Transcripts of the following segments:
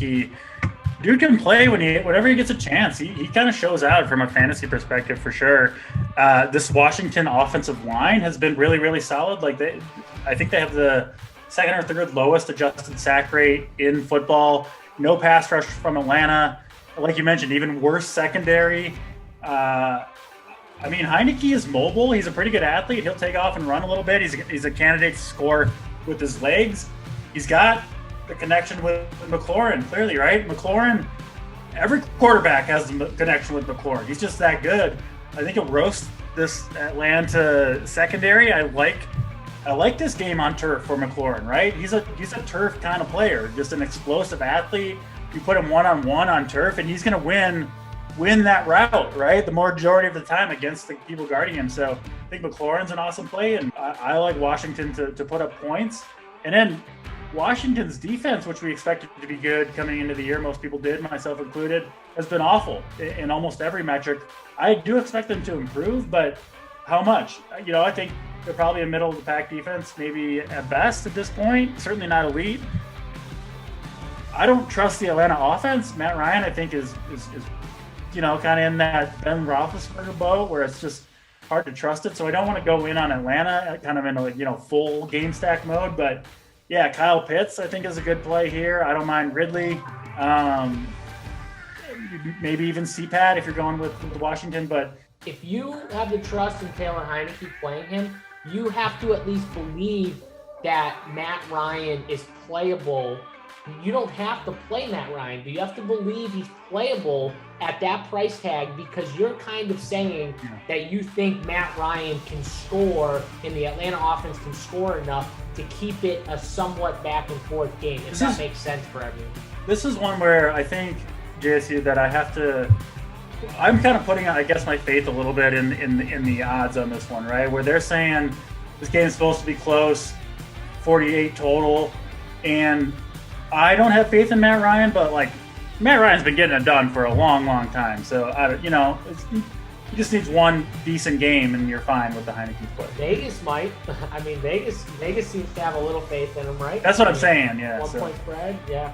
Heineke, dude can play whenever he gets a chance. He kind of shows out from a fantasy perspective for sure. This Washington offensive line has been really, really solid. I think they have the second or third lowest adjusted sack rate in football. No pass rush from Atlanta. Like you mentioned, even worse secondary. Heineke is mobile. He's a pretty good athlete. He'll take off and run a little bit. He's a candidate to score with his legs. He's got the connection with McLaurin, clearly, right? McLaurin, every quarterback has the connection with McLaurin. He's just that good. I think he'll roast this Atlanta secondary. I like this game on turf for McLaurin, right? He's a turf kind of player, just an explosive athlete. You put him one-on-one on turf, and he's going to win that route, right? The majority of the time against the people guarding him. So I think McLaurin's an awesome play, and I like Washington to put up points. And then Washington's defense, which we expected to be good coming into the year, most people did, myself included, has been awful in almost every metric. I do expect them to improve, but how much? I think they're probably a middle of the pack defense, maybe at best at this point, certainly not elite. I don't trust the Atlanta offense. Matt Ryan, I think, is kind of in that Ben Roethlisberger boat where it's just hard to trust it. So I don't want to go in on Atlanta kind of in a full game stack mode. But yeah, Kyle Pitts, I think, is a good play here. I don't mind Ridley. Maybe even CPAT if you're going with Washington. But if you have the trust in Taylor Heineke playing him, you have to at least believe that Matt Ryan is playable. You don't have to play Matt Ryan, but you have to believe he's playable at that price tag because you're kind of saying that you think Matt Ryan can score and the Atlanta offense can score enough to keep it a somewhat back and forth game, if that makes sense for everyone. This is one where I think, JSU, that I'm kind of putting, I guess, my faith a little bit in the odds on this one, right? Where they're saying this game's supposed to be close, 48 total, and I don't have faith in Matt Ryan, but Matt Ryan's been getting it done for a long, long time. So he just needs one decent game, and you're fine with the Heineke play. Vegas might. Vegas seems to have a little faith in him, right? That's what I'm saying. Yeah. 1 point spread. Yeah.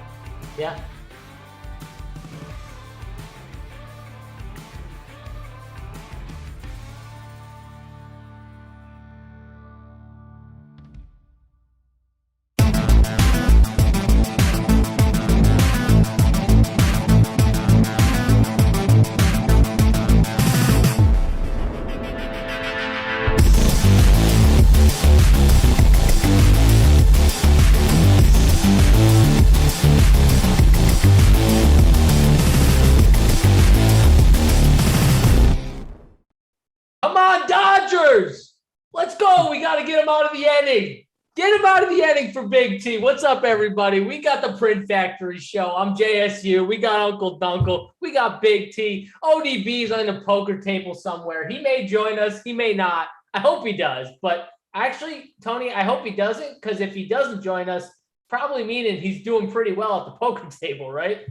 Let's go. We got to get him out of the inning. Get him out of the inning for Big T. What's up, everybody? We got the Print Factory show. I'm JSU. We got Uncle Dunkle. We got Big T. ODB's on the poker table somewhere. He may join us. He may not. I hope he does. But actually, Tony, I hope he doesn't, because if he doesn't join us, probably meaning he's doing pretty well at the poker table, right?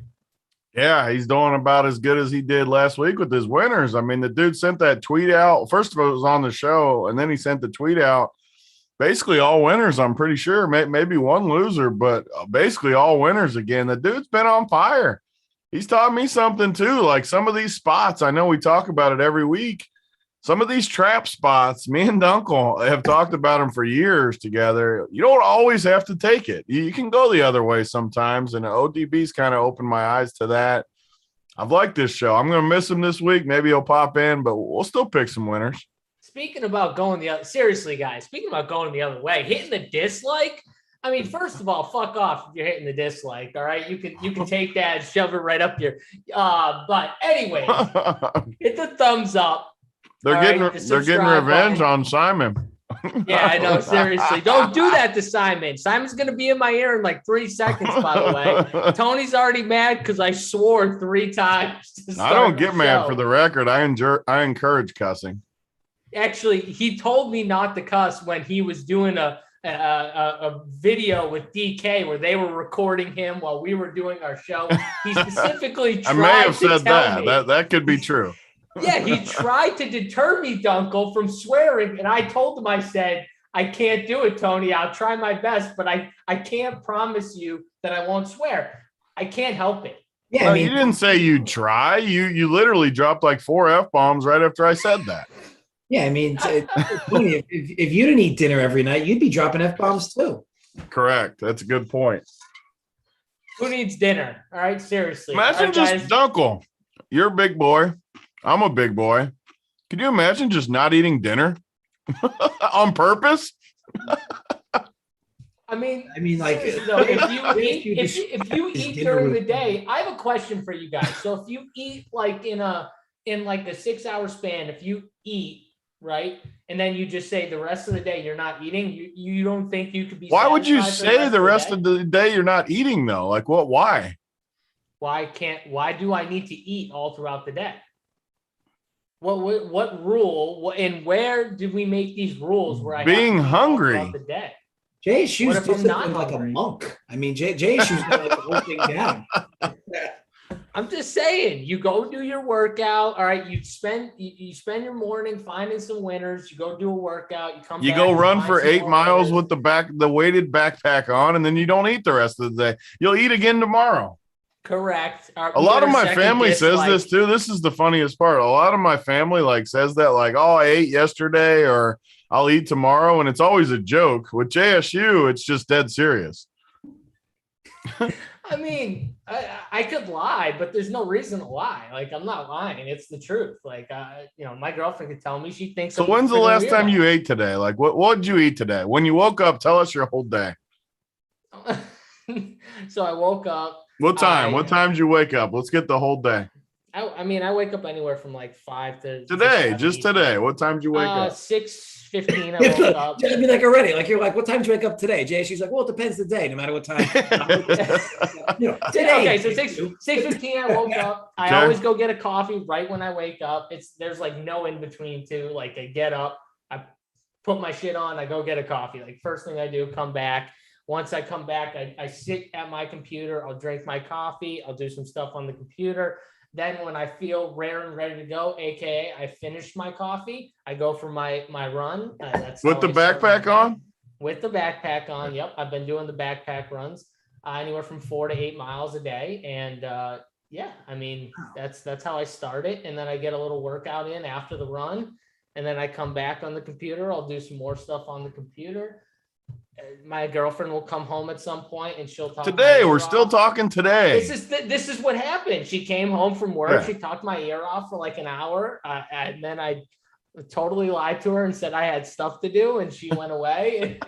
Yeah, he's doing about as good as he did last week with his winners. The dude sent that tweet out. First of all, it was on the show, and then he sent the tweet out. Basically all winners, I'm pretty sure. Maybe one loser, but basically all winners again. The dude's been on fire. He's taught me something too. Like some of these spots, I know we talk about it every week. Some of these trap spots, me and Dunkel have talked about them for years together. You don't always have to take it. You can go the other way sometimes, and ODB's kind of opened my eyes to that. I've liked this show. I'm going to miss him this week. Maybe he'll pop in, but we'll still pick some winners. Speaking about going the other – seriously, guys, speaking about going the other way, hitting the dislike, first of all, fuck off if you're hitting the dislike, all right? You can take that and shove it right up your but anyway, hit the thumbs up. They're getting revenge on Simon. Yeah, I know. Seriously, don't do that to Simon. Simon's going to be in my ear in like 3 seconds, by the way. Tony's already mad because I swore 3 times. I don't get mad, for the record. I encourage cussing. Actually, he told me not to cuss when he was doing a video with DK where they were recording him while we were doing our show. He specifically tried I may have said that. That could be true. Yeah, he tried to deter me, Dunkel, from swearing, and I told him, I said, I can't do it, Tony. I'll try my best, but I can't promise you that I won't swear. I can't help it. Yeah, No, I mean, you didn't say you'd try. You literally dropped like 4 F-bombs right after I said that. yeah, I mean, it's funny. If you didn't eat dinner every night, you'd be dropping F-bombs too. Correct. That's a good point. Who needs dinner? All right, seriously. Imagine right, just guys. Dunkel. You're a big boy. I'm a big boy. Could you imagine just not eating dinner on purpose? I mean, like, seriously, though, if you eat during the day, I have a question for you guys. So if you eat like in like a 6-hour span, if you eat right, and then you just say the rest of the day you're not eating, you don't think you could be? Why would you satisfied say the rest of the day you're not eating though? Like what? Why? Why do I need to eat all throughout the day? What rule and where did we make these rules where I being have to eat hungry all throughout the day? JSU's What if I'm not disciplined like a hungry? monk. I mean, JSU's got like the whole thing down. I'm just saying, you go do your workout. All right, you spend your morning finding some winners. You go do a workout. You come. You back, go run find for some 8 more miles winners. with the weighted backpack on, and then you don't eat the rest of the day. You'll eat again tomorrow. Correct. A lot of my family says this too. This is the funniest part. A lot of my family like says that like, oh, I ate yesterday or I'll eat tomorrow. And it's always a joke. With JSU, it's just dead serious. I mean, I could lie, but there's no reason to lie. Like, I'm not lying. It's the truth. Like, my girlfriend could tell me she thinks. So when's the last time you ate today? Like, what did you eat today? When you woke up, tell us your whole day. So I woke up. What time? What time did you wake up? Let's get the whole day. I mean, I wake up anywhere from like 5 to today. Just today. What time did you wake up? 6:15. I woke up. Just be like already. Like you're like, what time did you wake up today? JSU's like, well, it depends the day, no matter what time. Today. Okay, so 6:15. I woke up. I always go get a coffee right when I wake up. There's like no in between too. Like I get up, I put my shit on, I go get a coffee. Like first thing I do, come back. Once I come back, I sit at my computer. I'll drink my coffee. I'll do some stuff on the computer. Then when I feel rare and ready to go, AKA I finish my coffee, I go for my run. That's with the backpack on? With the backpack on. Yep. I've been doing the backpack runs anywhere from 4 to 8 miles a day. And I mean, that's how I start it. And then I get a little workout in after the run. And then I come back on the computer. I'll do some more stuff on the computer. My girlfriend will come home at some point and she'll talk. Today, we're still talking today. This is what happened. She came home from work. Yeah. She talked my ear off for like an hour. And then I totally lied to her and said I had stuff to do. And she went away.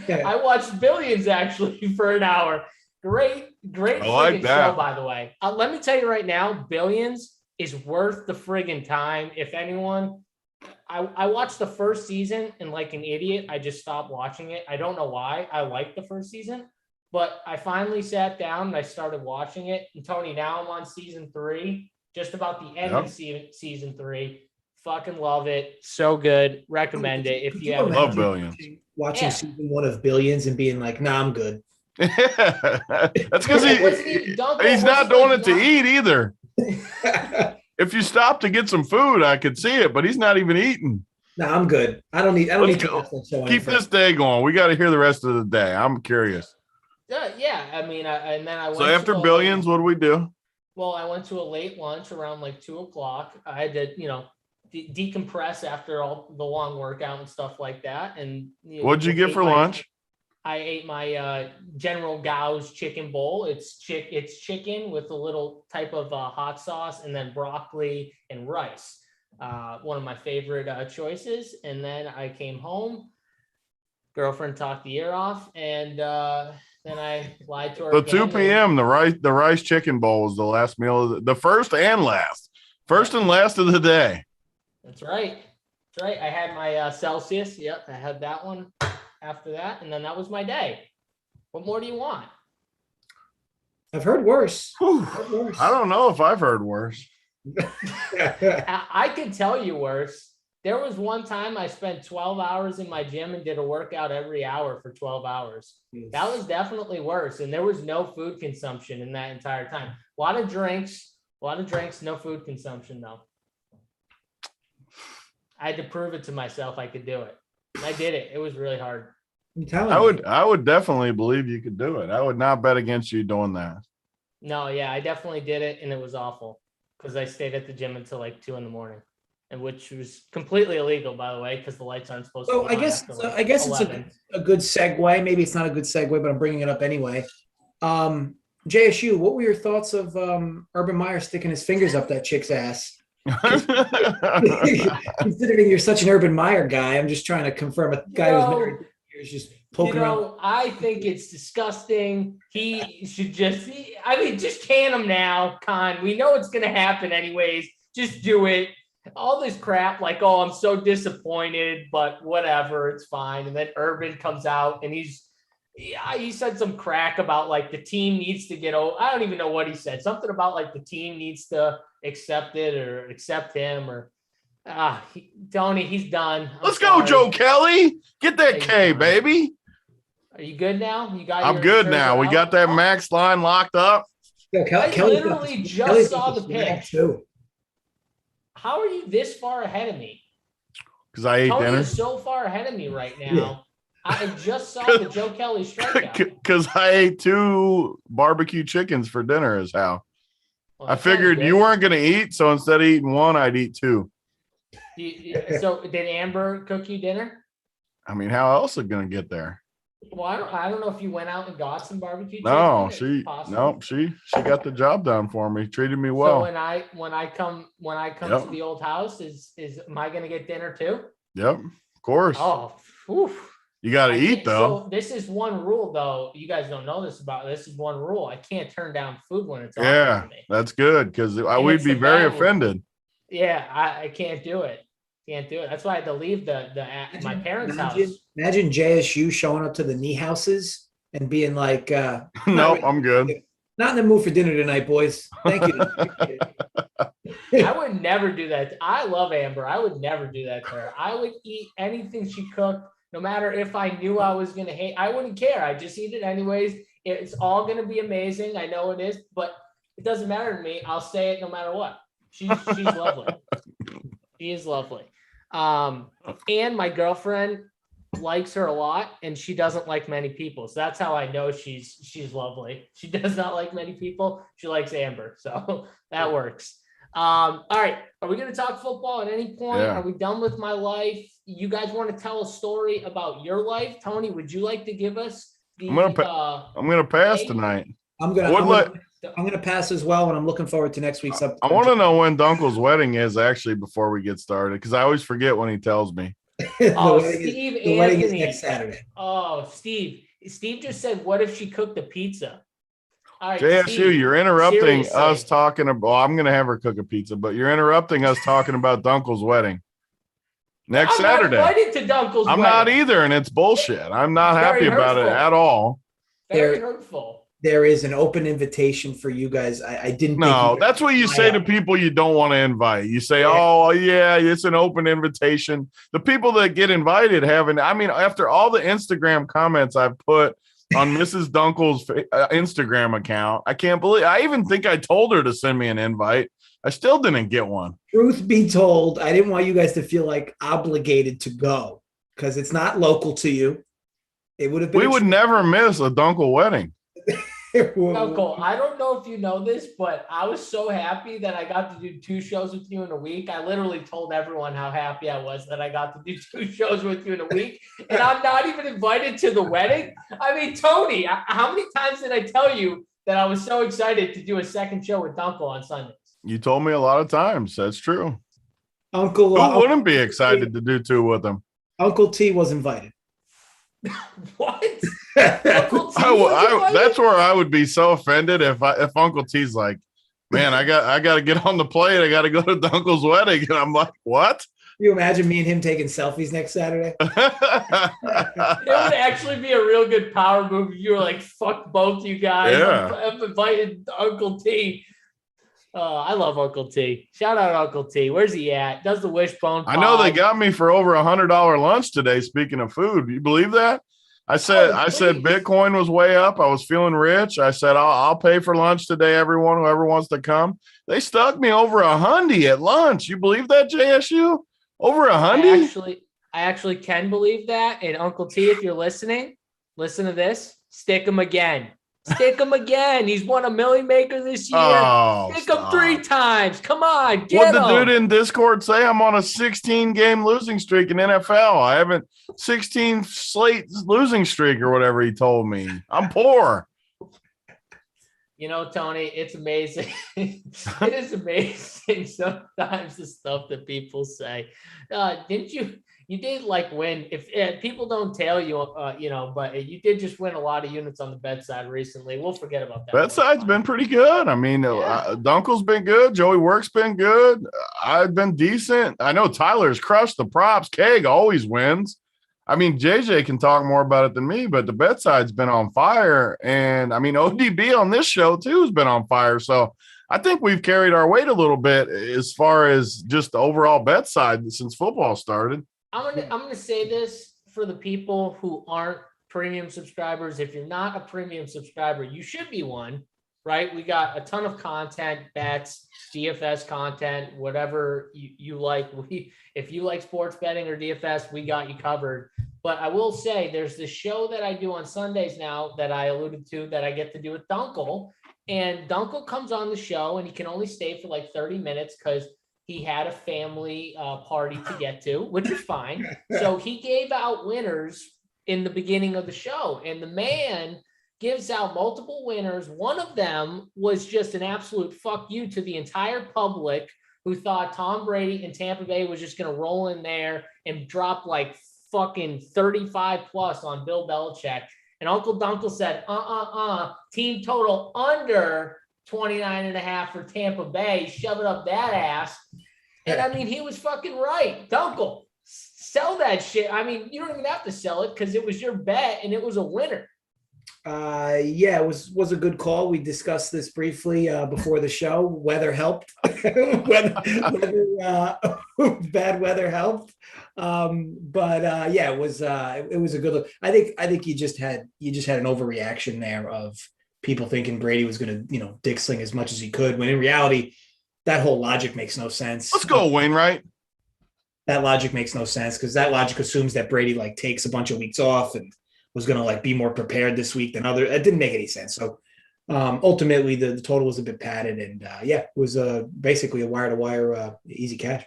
I watched Billions actually for an hour. Great I like that. show, by the way. Let me tell you right now, Billions is worth the friggin' time. If anyone, I watched the first season and like an idiot, I just stopped watching it. I don't know why. I liked the first season, but I finally sat down and I started watching it. And Tony, now I'm on season 3, just about the end of season 3. Fucking love it. So good. Recommend it if you haven't. Love Billions. Watching season 1 of Billions and being like, nah, I'm good. That's because he's not doing it to eat either. If you stop to get some food, I could see it, but he's not even eating. No, I'm good. I don't need to keep this day going. We got to hear the rest of the day. I'm curious. Yeah. I mean, and then I went. So after Billions, what do we do? Well, I went to a late lunch around like 2:00. I had to, decompress after all the long workout and stuff like that. And what'd you get for lunch? I ate my General Gao's chicken bowl. It's chicken with a little type of hot sauce and then broccoli and rice. One of my favorite choices. And then I came home. Girlfriend talked the ear off, and then I lied to her. So 2 p.m. the rice chicken bowl was the last meal of the first and last of the day. That's right. I had my Celsius. Yep, I had that one. After that, and then that was my day. What more do you want? I've heard worse. I don't know if I've heard worse. I can tell you worse. There was one time I spent 12 hours in my gym and did a workout every hour for 12 hours. That was definitely worse. And there was no food consumption in that entire time. A lot of drinks, no food consumption though. I had to prove it to myself I could do it. I did it. It was really hard. I would definitely believe you could do it. I would not bet against you doing that. No, yeah, I definitely did it, and it was awful because I stayed at the gym until like 2 a.m, and which was completely illegal, by the way, because the lights aren't supposed to. So be I on guess after, so like, I guess 11. it's a good segue. Maybe it's not a good segue, but I'm bringing it up anyway. JSU, what were your thoughts of Urban Meyer sticking his fingers up that chick's ass? Considering you're such an Urban Meyer guy, I'm just trying to confirm a guy who's married is just poking around. I think it's disgusting. He should just can him now, Con. We know it's going to happen anyways. Just do it. All this crap, like, oh, I'm so disappointed, but whatever, it's fine. And then Urban comes out and he said some crack about like the team needs to get over. I don't even know what he said. Something about like the team needs to accept it or accept him or Tony, he's done. Let's go, Joe Kelly. Get that K, baby. Are you good now? I'm good now. We got that max line locked up. Yeah, I literally just saw the pitch. Too. How are you this far ahead of me? Because I ate Tony dinner. is so far ahead of me right now. Yeah. I just saw the Joe Kelly strikeout. Because I ate 2 barbecue chickens for dinner is how. Well, I figured you weren't going to eat, so instead of eating 1, I'd eat 2. So did Amber cook you dinner? I mean, how else is it going to get there? Well, I don't know if you went out and got some barbecue chicken. No, she got the job done for me. Treated me well. So when I come to the old house, am I gonna get dinner too? Yep, of course. Oh, oof. You got to eat though. So this is one rule though. You guys don't know this about. This is one rule. I can't turn down food when it's offered to me. That's good because we'd be very offended. Yeah, I can't do it. Can't do it. That's why I had to leave my parents' house. Imagine JSU showing up to the knee houses and being like, "Nope, I'm good. Not in the mood for dinner tonight, boys. Thank you." I would never do that. I love Amber. I would never do that to her. I would eat anything she cooked, no matter if I knew I was going to hate. I wouldn't care. I just eat it anyways. It's all going to be amazing. I know it is, but it doesn't matter to me. I'll say it no matter what. She's lovely. She is lovely. And my girlfriend likes her a lot, and she doesn't like many people. So that's how I know she's lovely. She does not like many people. She likes Amber. So that works. All right. Are we going to talk football at any point? Yeah. Are we done with my life? You guys want to tell a story about your life? Tony, would you like to give us I'm gonna pass tonight. I'm gonna pass as well, and I'm looking forward to next week's up. I want to know when Dunkel's wedding is actually before we get started, because I always forget when he tells me. The wedding is next Saturday. Oh, Steve just said, "What if she cooked a pizza?" All right, JSU, Steve, you're interrupting seriously. us talking about. Well, I'm gonna have her cook a pizza, but you're interrupting us talking about Dunkel's wedding next Saturday. I'm not invited to Dunkel's I'm wedding. not either, and it's bullshit. I'm not Very happy about it hurtful. at all. Very hurtful. There is an open invitation for you guys. I didn't. No, that's what you say to people you don't want to invite. You say, "Oh, yeah, it's an open invitation." The people that get invited haven't. I mean, after all the Instagram comments I've put on Mrs. Dunkel's Instagram account, I can't believe. I even think I told her to send me an invite. I still didn't get one. Truth be told, I didn't want you guys to feel like obligated to go because it's not local to you. It would have been. We would never miss a Dunkel wedding. Uncle, I don't know if you know this, but I was so happy that I got to do 2 shows with you in a week. I literally told everyone how happy I was that I got to do 2 shows with you in a week, and I'm not even invited to the wedding. I mean, Tony, how many times did I tell you that I was so excited to do a second show with Dunkel on Sundays? You told me a lot of times. That's true. Uncle, who wouldn't be excited to do 2 with him? Uncle T was invited. What? Uncle T that's where I would be so offended if Uncle T's like, "Man, I got to get on the plane. I got to go to Dunkel's wedding," and I'm like, "What?" Can you imagine me and him taking selfies next Saturday? It would actually be a real good power move if you were like, "Fuck both you guys." Yeah. I'm invited Uncle T. I love Uncle T. Shout out Uncle T. Where's he at? Does the wishbone? I know they got me for over $100 lunch today. Speaking of food, you believe that? I said Bitcoin was way up. I was feeling rich. I said I'll pay for lunch today. Everyone, whoever wants to come. They stuck me over $100 at lunch. You believe that, JSU? Over $100? I actually can believe that. And Uncle T, if you're listening, listen to this. Stick them again. Stick him again. He's won a Million Maker this year. Oh, Stick him 3 times. Come on, What get the him. dude in Discord say? I'm on a 16-game losing streak in NFL. I haven't 16 slate losing streak or whatever he told me. I'm poor. You know, Tony, it's amazing. It is amazing sometimes the stuff that people say. Didn't you? You did like win. If people don't tell you, but you did just win a lot of units on the bet side recently. We'll forget about that. Bet side's been pretty good. I mean, Dunkel's been good. Joey Work's been good. I've been decent. I know Tyler's crushed the props. Keg always wins. I mean, JJ can talk more about it than me, but the bet side's been on fire. And I mean, ODB on this show too has been on fire. So I think we've carried our weight a little bit as far as just the overall bet side since football started. I'm gonna say this for the people who aren't premium subscribers. If you're not a premium subscriber, you should be one, right? We got a ton of content, bets, DFS content, whatever you like. If you like sports betting or DFS, we got you covered. But I will say there's this show that I do on Sundays now that I alluded to that I get to do with Dunkel. And Dunkel comes on the show and he can only stay for like 30 minutes because he had a family party to get to, which is fine. So he gave out winners in the beginning of the show. And the man gives out multiple winners. One of them was just an absolute fuck you to the entire public who thought Tom Brady in Tampa Bay was just going to roll in there and drop like fucking 35 plus on Bill Belichick. And Uncle Dunkel said, team total under 29.5 for Tampa Bay. Shove it up that ass. And I mean, he was fucking right. Dunkel, sell that shit. I mean, you don't even have to sell it because it was your bet and it was a winner. It was a good call. We discussed this briefly before the show. Weather helped. Bad weather helped. It was a good look. I think you just had an overreaction there of people thinking Brady was going to, dick sling as much as he could, when in reality, that whole logic makes no sense. Let's go, Wainwright. That logic makes no sense because that logic assumes that Brady takes a bunch of weeks off and was going to be more prepared this week than other. It didn't make any sense. So ultimately the total was a bit padded and it was basically a wire to wire easy cash.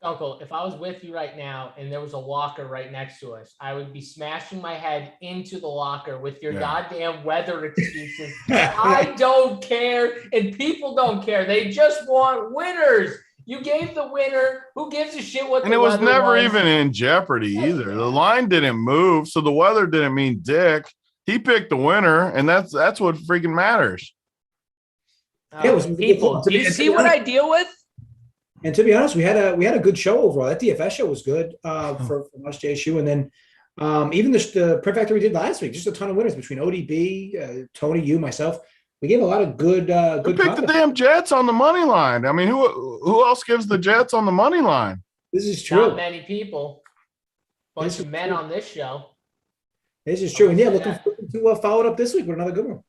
Uncle, if I was with you right now and there was a locker right next to us, I would be smashing my head into the locker with your goddamn weather excuses. I don't care, and people don't care. They just want winners. You gave the winner. Who gives a shit what the weather was? And it was never even in jeopardy either. The line didn't move, so the weather didn't mean dick. He picked the winner, and that's what freaking matters. It was people. Do you see what I deal with? And to be honest, we had a good show overall. That DFS show was good for us, JSU. And then even the Prep Factor we did last week, just a ton of winners between ODB, Tony, you, myself. We gave a lot of good. Who picked the damn Jets on the money line? I mean, who else gives the Jets on the money line? This is true. Not many people. Bunch of men on this show. This is true. And looking to follow it up this week with another good one.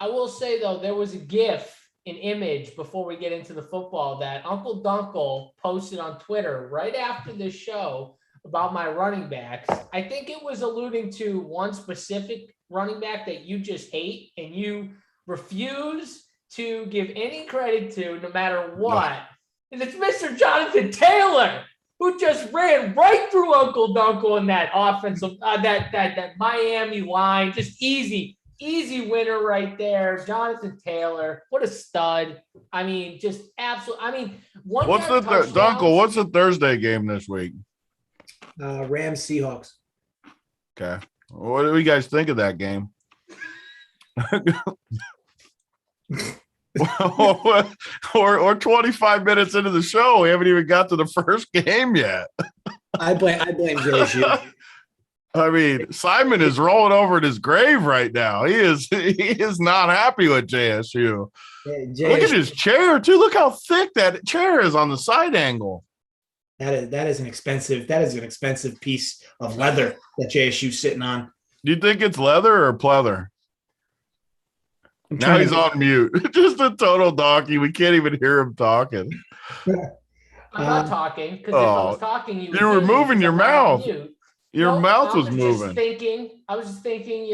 I will say though, there was a GIF. An image before we get into the football that Uncle Dunkel posted on Twitter right after this show about my running backs. I think it was alluding to one specific running back that you just hate and you refuse to give any credit to no matter what. And it's Mr. Jonathan Taylor, who just ran right through Uncle Dunkel in that offensive, that Miami line, just easy winner right there. Jonathan Taylor, what a stud. I mean, just absolutely. I mean, what's the Thursday game this week? Rams Seahawks. Okay. What do you guys think of that game? or 25 minutes into the show, we haven't even got to the first game yet. I blame JSU. I mean, Simon is rolling over in his grave right now. He is not happy with JSU. Look at his chair too. Look how thick that chair is on the side angle. That is an expensive piece of leather that JSU's sitting on. Do you think it's leather or pleather? Now he's on mute. Just a total donkey. We can't even hear him talking. I'm not talking because if I was talking, you were moving your mouth. Your mouth was moving. I was just thinking,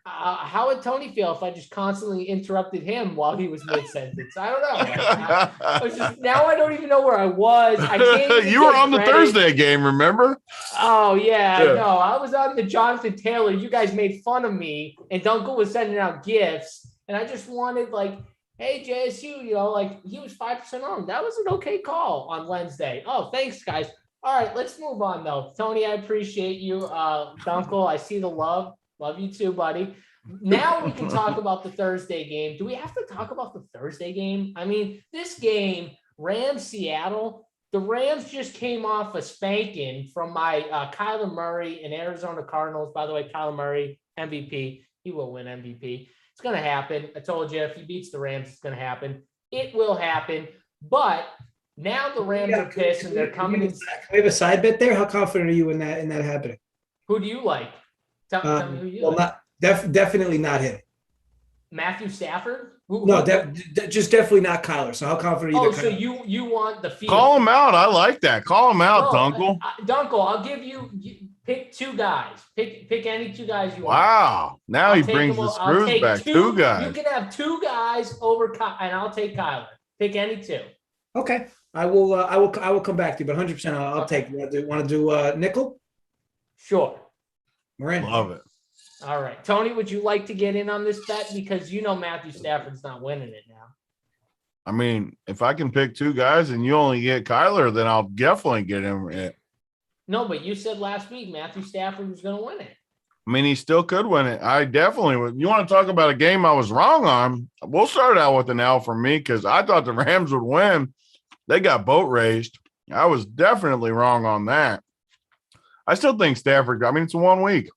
How would Tony feel if I just constantly interrupted him while he was mid-sentence? I don't know. Now I don't even know where I was. I can't even You were take on the credit. Thursday game, remember? Oh, yeah, Yeah. no. I was on the Jonathan Taylor. You guys made fun of me, and Dunkel was sending out gifts, and I just wanted, like, hey, JSU, he was 5% on. That was an okay call on Wednesday. Oh, thanks, guys. All right, let's move on, though. Tony, I appreciate you. Dunkel, I see the love. Love you too, buddy. Now we can talk about the Thursday game. Do we have to talk about the Thursday game? I mean, this game, Rams-Seattle, the Rams just came off a spanking from my Kyler Murray and Arizona Cardinals. By the way, Kyler Murray, MVP. He will win MVP. It's going to happen. I told you, if he beats the Rams, it's going to happen. It will happen. But now the Rams are pissed and they're coming in. Can we have a side bet there? How confident are you in that happening? Who do you like? Tell me who you like. Definitely not him. Matthew Stafford? Just definitely not Kyler. So how confident are you? So you want the field? Call him out. I like that. Call him out, Dunkel. Dunkel, I'll give you pick two guys. Pick any two guys you want. Wow. Now he brings the screws back. Two guys. You can have two guys over, and I'll take Kyler. Pick any two. Okay. I will come back to you, but 100% I'll take. Want to do nickel? Sure. We're in. Love it. All right. Tony, would you like to get in on this bet? Because Matthew Stafford's not winning it now. I mean, if I can pick two guys and you only get Kyler, then I'll definitely get him. No, but you said last week Matthew Stafford was going to win it. I mean, he still could win it. I definitely would. You want to talk about a game I was wrong on? We'll start out with an L for me because I thought the Rams would win. They got boat raced. I was definitely wrong on that. I still think Stafford, it's 1 week.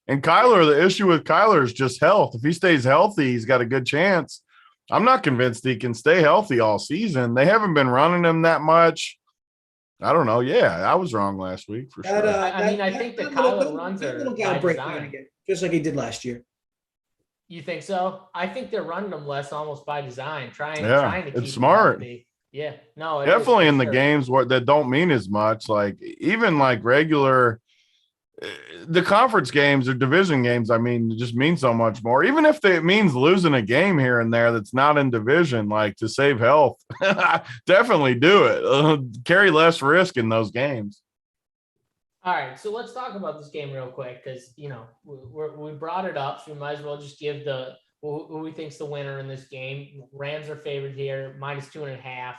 And Kyler, the issue with Kyler is just health. If he stays healthy, he's got a good chance. I'm not convinced he can stay healthy all season. They haven't been running him that much. I don't know. Yeah, I was wrong last week for sure. I think that Kyler runs are by design. Again, just like he did last year. You think so? I think they're running them less almost by design, trying to keep it's smart. Yeah, no, definitely in the games that don't mean as much. Like even like regular, the conference games or division games. It just means so much more. Even if it means losing a game here and there that's not in division, like to save health, definitely do it. Carry less risk in those games. All right, so let's talk about this game real quick because we brought it up, so we might as well just give who we think's the winner in this game. Rams are favored here, -2.5.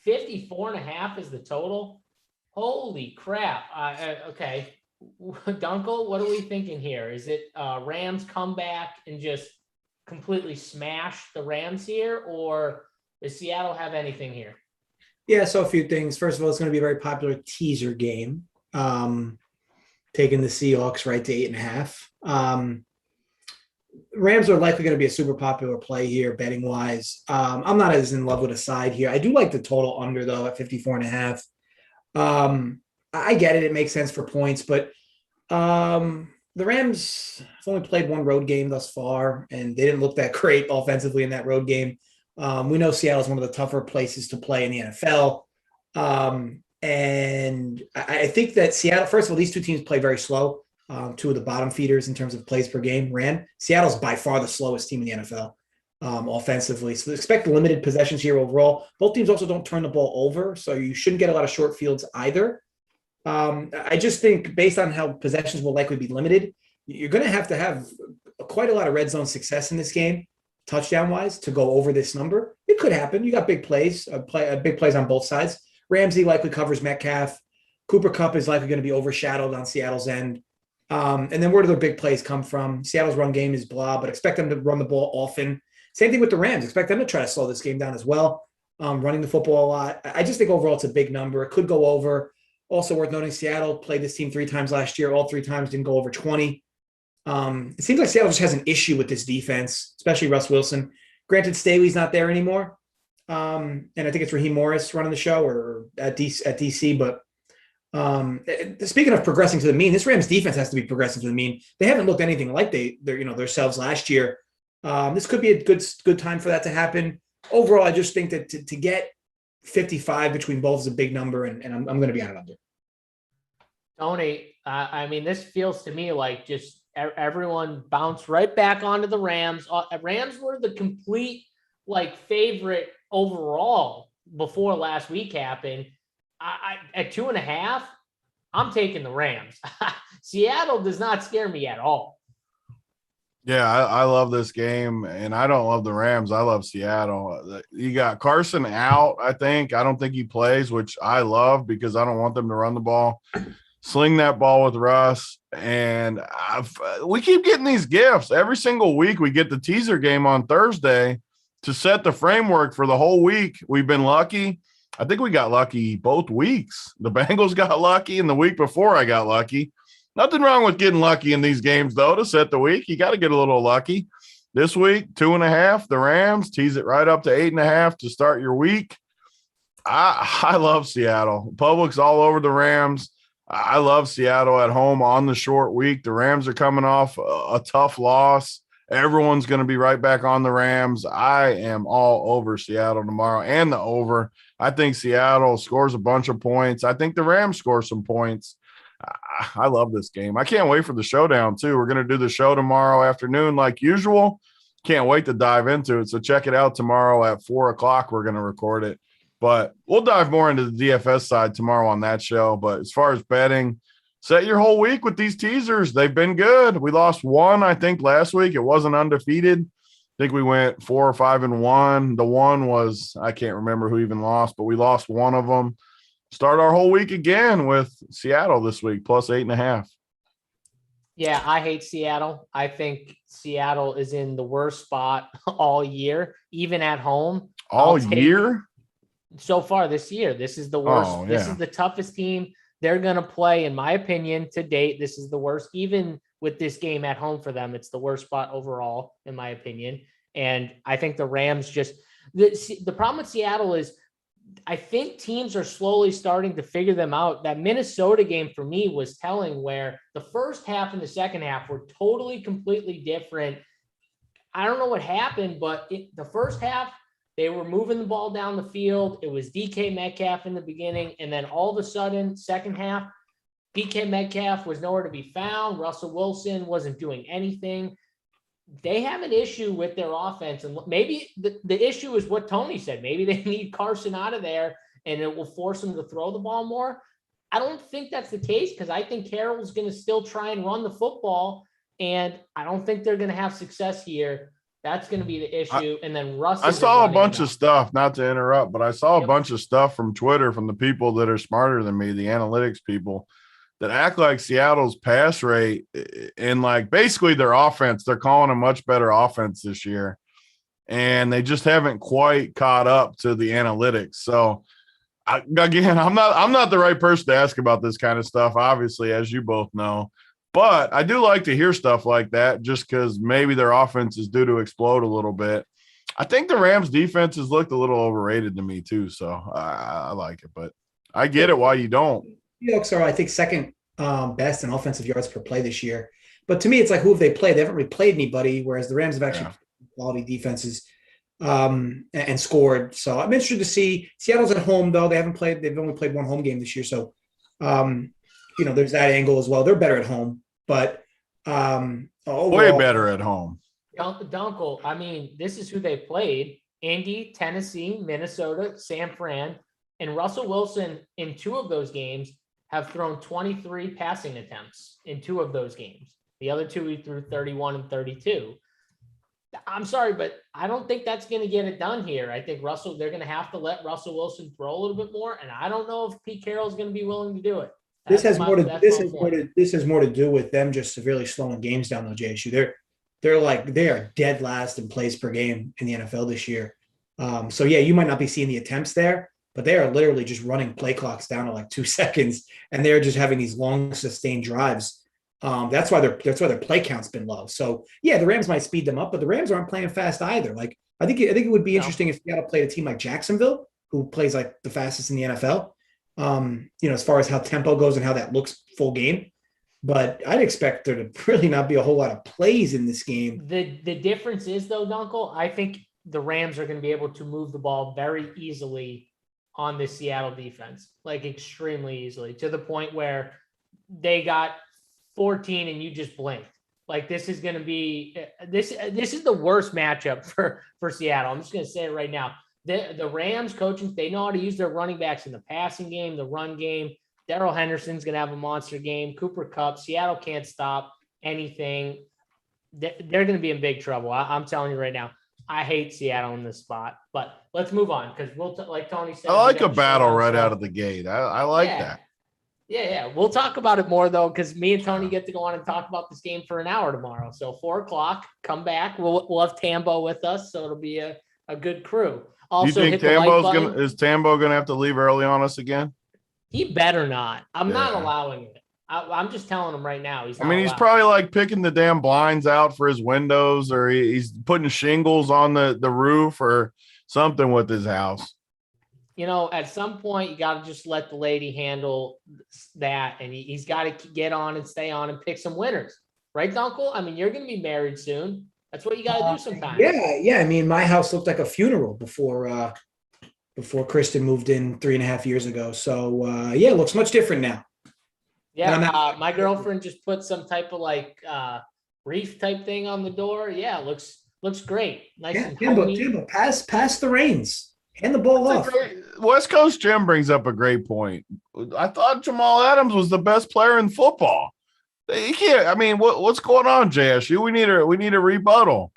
54.5 is the total. Holy crap. Okay. Dunkel, what are we thinking here? Is it Rams come back and just completely smash the Rams here, or does Seattle have anything here? Yeah, so a few things. First of all, it's going to be a very popular teaser game. Taking the Seahawks right to 8.5. Rams are likely going to be a super popular play here, betting wise. I'm not as in love with a side here. I do like the total under though at 54.5. I get it. It makes sense for points, but the Rams have only played one road game thus far, and they didn't look that great offensively in that road game. We know Seattle is one of the tougher places to play in the NFL. And I think that Seattle, first of all, these two teams play very slow. Two of the bottom feeders in terms of plays per game ran. Seattle's by far the slowest team in the NFL offensively. So expect limited possessions here overall. Both teams also don't turn the ball over, so you shouldn't get a lot of short fields either. I just think based on how possessions will likely be limited, you're going to have quite a lot of red zone success in this game, touchdown-wise, to go over this number. It could happen. You got big plays, big plays on both sides. Ramsey likely covers Metcalf. Cooper Kupp is likely going to be overshadowed on Seattle's end. And then where do their big plays come from? Seattle's run game is blah, but expect them to run the ball often. Same thing with the Rams. Expect them to try to slow this game down as well, running the football a lot. I just think overall it's a big number. It could go over. Also worth noting, Seattle played this team 3 times last year. All 3 times didn't go over 20. It seems like Seattle just has an issue with this defense, especially Russ Wilson. Granted, Staley's not there anymore. And I think it's Raheem Morris running the show or at DC. But speaking of progressing to the mean, this Rams defense has to be progressing to the mean. They haven't looked anything like themselves last year. This could be a good time for that to happen. Overall, I just think that to get 55 between both is a big number, and I'm going to be on it under. Tony, this feels to me like just everyone bounced right back onto the Rams. Rams were the complete favorite overall before last week happened. I at 2.5, I'm taking the Rams. Seattle does not scare me at all. Yeah, I love this game, and I don't love the Rams. I love Seattle. You got Carson out, I think. I don't think he plays, which I love because I don't want them to run the ball. Sling that ball with Russ. And we keep getting these gifts. Every single week we get the teaser game on Thursday to set the framework for the whole week. We've been lucky. I think we got lucky both weeks. The Bengals got lucky, and the week before I got lucky. Nothing wrong with getting lucky in these games, though, to set the week. You got to get a little lucky. This week, 2.5, the Rams, tease it right up to 8.5 to start your week. I love Seattle. Public's all over the Rams. I love Seattle at home on the short week. The Rams are coming off a tough loss. Everyone's going to be right back on the Rams. I am all over Seattle tomorrow and the over. I think Seattle scores a bunch of points. I think the Rams score some points. I love this game. I can't wait for the showdown, too. We're going to do the show tomorrow afternoon like usual. Can't wait to dive into it. So check it out tomorrow at 4 o'clock. We're going to record it. But we'll dive more into the DFS side tomorrow on that show. But as far as betting, set your whole week with these teasers. They've been good. We lost one, I think, last week. It wasn't undefeated. I think we went 4 or 5-1. The one was, I can't remember who even lost, but we lost one of them. Start our whole week again with Seattle this week, plus 8.5. Yeah, I hate Seattle. I think Seattle is in the worst spot all year, even at home. All year? So far this year. This is the worst. Oh, yeah. This is the toughest team they're going to play, in my opinion, to date. This is the worst. Even with this game at home for them, it's the worst spot overall, in my opinion. And I think the Rams just – the problem with Seattle is – I think teams are slowly starting to figure them out. That Minnesota game for me was telling, where the first half and the second half were totally, completely different. I don't know what happened, but the first half, they were moving the ball down the field. It was DK Metcalf in the beginning. And then all of a sudden, second half, DK Metcalf was nowhere to be found. Russell Wilson wasn't doing anything. They have an issue with their offense, and maybe the issue is what Tony said. Maybe they need Carson out of there, and it will force them to throw the ball more. I don't think that's the case, because I think Carroll's going to still try and run the football, and I don't think they're going to have success here. That's going to be the issue. And then Russ. I saw a bunch of stuff, not to interrupt, but I saw a bunch of stuff from Twitter from the people that are smarter than me, the analytics people, that act like Seattle's pass rate and basically their offense, they're calling a much better offense this year. And they just haven't quite caught up to the analytics. So again, I'm not the right person to ask about this kind of stuff, obviously, as you both know, but I do like to hear stuff like that just because maybe their offense is due to explode a little bit. I think the Rams defense has looked a little overrated to me too. So I like it, but I get it why you don't. Seahawks are, I think, second best in offensive yards per play this year. But to me, it's like, who have they played? They haven't really played anybody, whereas the Rams have actually played quality defenses and scored. So I'm interested to see. Seattle's at home, though. They've only played one home game this year. So, there's that angle as well. They're better at home, but overall, way better at home. Dunkel, I mean, this is who they played: Indy, Tennessee, Minnesota, San Fran. And Russell Wilson, in 2 of those games, have thrown 23 passing attempts in 2 of those games. The other 2, he threw 31 and 32. I'm sorry, but I don't think that's going to get it done here. I think they're going to have to let Russell Wilson throw a little bit more, and I don't know if Pete Carroll is going to be willing to do it. This has more to do with them just severely slowing games down, though, JSU. They are dead last in plays per game in the NFL this year. So yeah, you might not be seeing the attempts there, but they are literally just running play clocks down to 2 seconds, and they're just having these long, sustained drives. That's why their play count's been low. So yeah, the Rams might speed them up, but the Rams aren't playing fast either. I think it would be interesting if Seattle played a team like Jacksonville, who plays the fastest in the NFL. As far as how tempo goes and how that looks full game. But I'd expect there to really not be a whole lot of plays in this game. The difference is, though, Dunkel, I think the Rams are going to be able to move the ball very easily on the Seattle defense, extremely easily, to the point where they got 14 and you just blinked. Like this is going to be this is the worst matchup for Seattle. I'm just going to say it right now. The Rams coaching, they know how to use their running backs in the passing game, the run game. Darrell Henderson's going to have a monster game. Cooper Kupp, Seattle can't stop anything. They're going to be in big trouble. I'm telling you right now. I hate Seattle in this spot, but let's move on because like Tony said, I like a battle right out of the gate. I like that. Yeah. We'll talk about it more though, because me and Tony get to go on and talk about this game for an hour tomorrow. So 4:00, come back. We'll have Tambo with us, so it'll be a good crew. Also, you think is Tambo gonna have to leave early on us again? He better not. I'm not allowing it. I'm just telling him right now. He's probably like picking the damn blinds out for his windows, or he's putting shingles on the roof or something with his house. At some point, you got to just let the lady handle that, and he's got to get on and stay on and pick some winners. Right, Dunkel? I mean, you're going to be married soon. That's what you got to do sometimes. Yeah. I mean, my house looked like a funeral before Kristen moved in 3.5 years ago. So, it looks much different now. Yeah, my girlfriend just put some type of like reef type thing on the door. Yeah, looks great. Nice and Tambo, pass the reins. Hand the ball off. West Coast Jim brings up a great point. I thought Jamal Adams was the best player in football. He can't. I mean, what's going on, JSU? We need a rebuttal.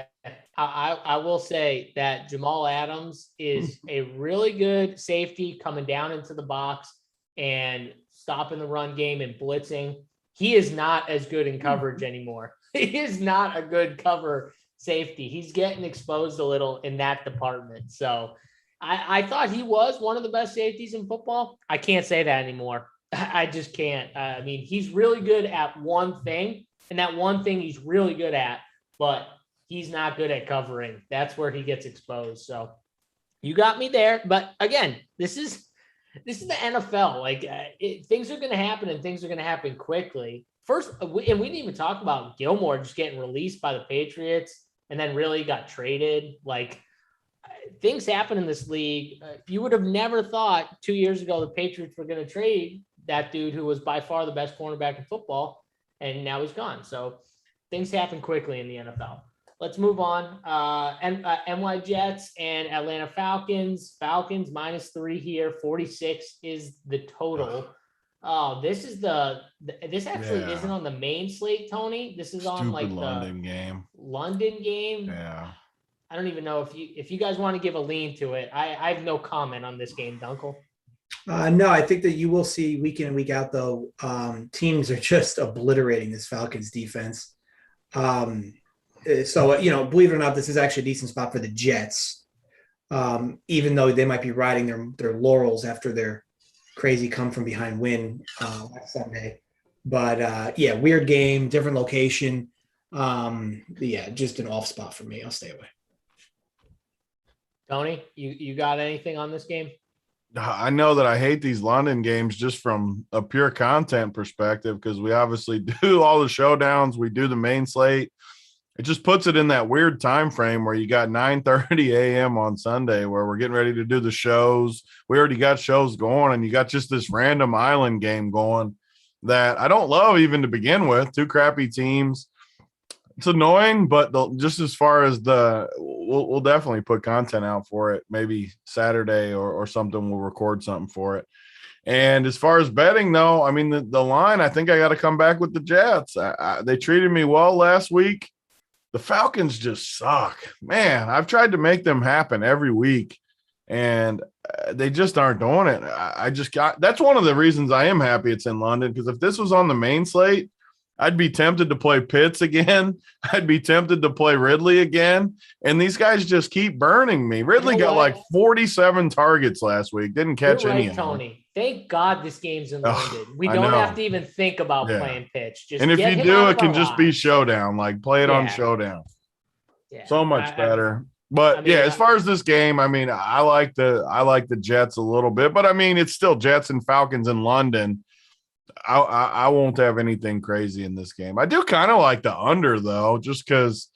I will say that Jamal Adams is a really good safety coming down into the box and stopping the run game and blitzing. He is not as good in coverage anymore. He is not a good cover safety. He's getting exposed a little in that department. So I thought he was one of the best safeties in football. I can't say that anymore. I just can't. I mean, he's really good at one thing, and that one thing he's really good at, but he's not good at covering. That's where he gets exposed. So you got me there. But again, this is the NFL. Like things are going to happen, and things are going to happen quickly. First, and we didn't even talk about Gilmore just getting released by the Patriots and then really got traded. Like things happen in this league. You would have never thought 2 years ago the Patriots were going to trade that dude who was by far the best cornerback in football, and now he's gone. So things happen quickly in the NFL. Let's move on. NY Jets and Atlanta Falcons. Falcons -3 here. 46 is the total. Oh, this actually isn't on the main slate, Tony. This is on like the London game. Yeah. I don't even know if you guys want to give a lean to it. I have no comment on this game, Dunkel. No, I think that you will see week in and week out, though. Teams are just obliterating this Falcons defense. So, believe it or not, this is actually a decent spot for the Jets, even though they might be riding their laurels after their crazy come from behind win last Sunday. But, weird game, different location. Just an off spot for me. I'll stay away. Tony, you got anything on this game? I know that I hate these London games just from a pure content perspective, because we obviously do all the showdowns. We do the main slate. It just puts it in that weird time frame where you got 9:30 a.m. on Sunday where we're getting ready to do the shows. We already got shows going, and you got just this random island game going that I don't love even to begin with. Two crappy teams. It's annoying, but just as far as we'll definitely put content out for it. Maybe Saturday or something. We'll record something for it. And as far as betting, though, I mean, the line, I think I got to come back with the Jets. They treated me well last week. The Falcons just suck. Man, I've tried to make them happen every week, and they just aren't doing it. That's one of the reasons I am happy it's in London, because if this was on the main slate, I'd be tempted to play Pitts again. I'd be tempted to play Ridley again. And these guys just keep burning me. Ridley got like 47 targets last week. Didn't catch any of them. Tony. Thank God this game's in London. We don't have to even think about playing Pitts. And if you do, it can just be Showdown. Like play it on Showdown. Yeah. So much better. But as far as this game, I mean, I like the Jets a little bit, but I mean, it's still Jets and Falcons in London. I won't have anything crazy in this game. I do kind of like the under, though, just because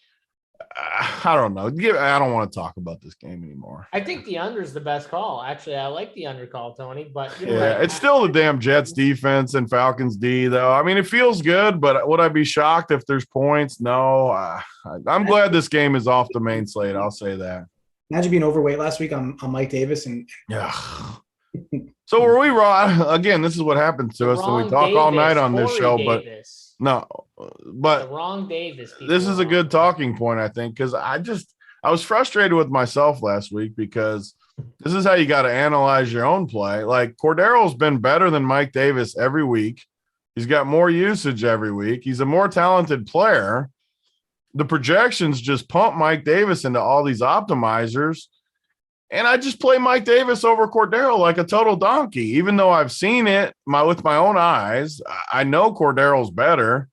I don't know. I don't want to talk about this game anymore. I think the under is the best call. Actually, I like the under call, Tony. But you're Yeah, right. it's still the damn Jets defense and Falcons D, though. I mean, it feels good, but would I be shocked if there's points? No. I'm glad this game is off the main slate. I'll say that. Imagine being overweight last week on Mike Davis and Yeah. So were we wrong? Again, this is what happens to us when we talk all night on this show. Davis. But The wrong Davis. This is a good talking point, I think, because I was frustrated with myself last week because this is how you got to analyze your own play. Like Cordero's been better than Mike Davis every week. He's got more usage every week. He's a more talented player. The projections just pump Mike Davis into all these optimizers. And I just play Mike Davis over Cordero like a total donkey, even though I've seen it with my own eyes. I know Cordero's better.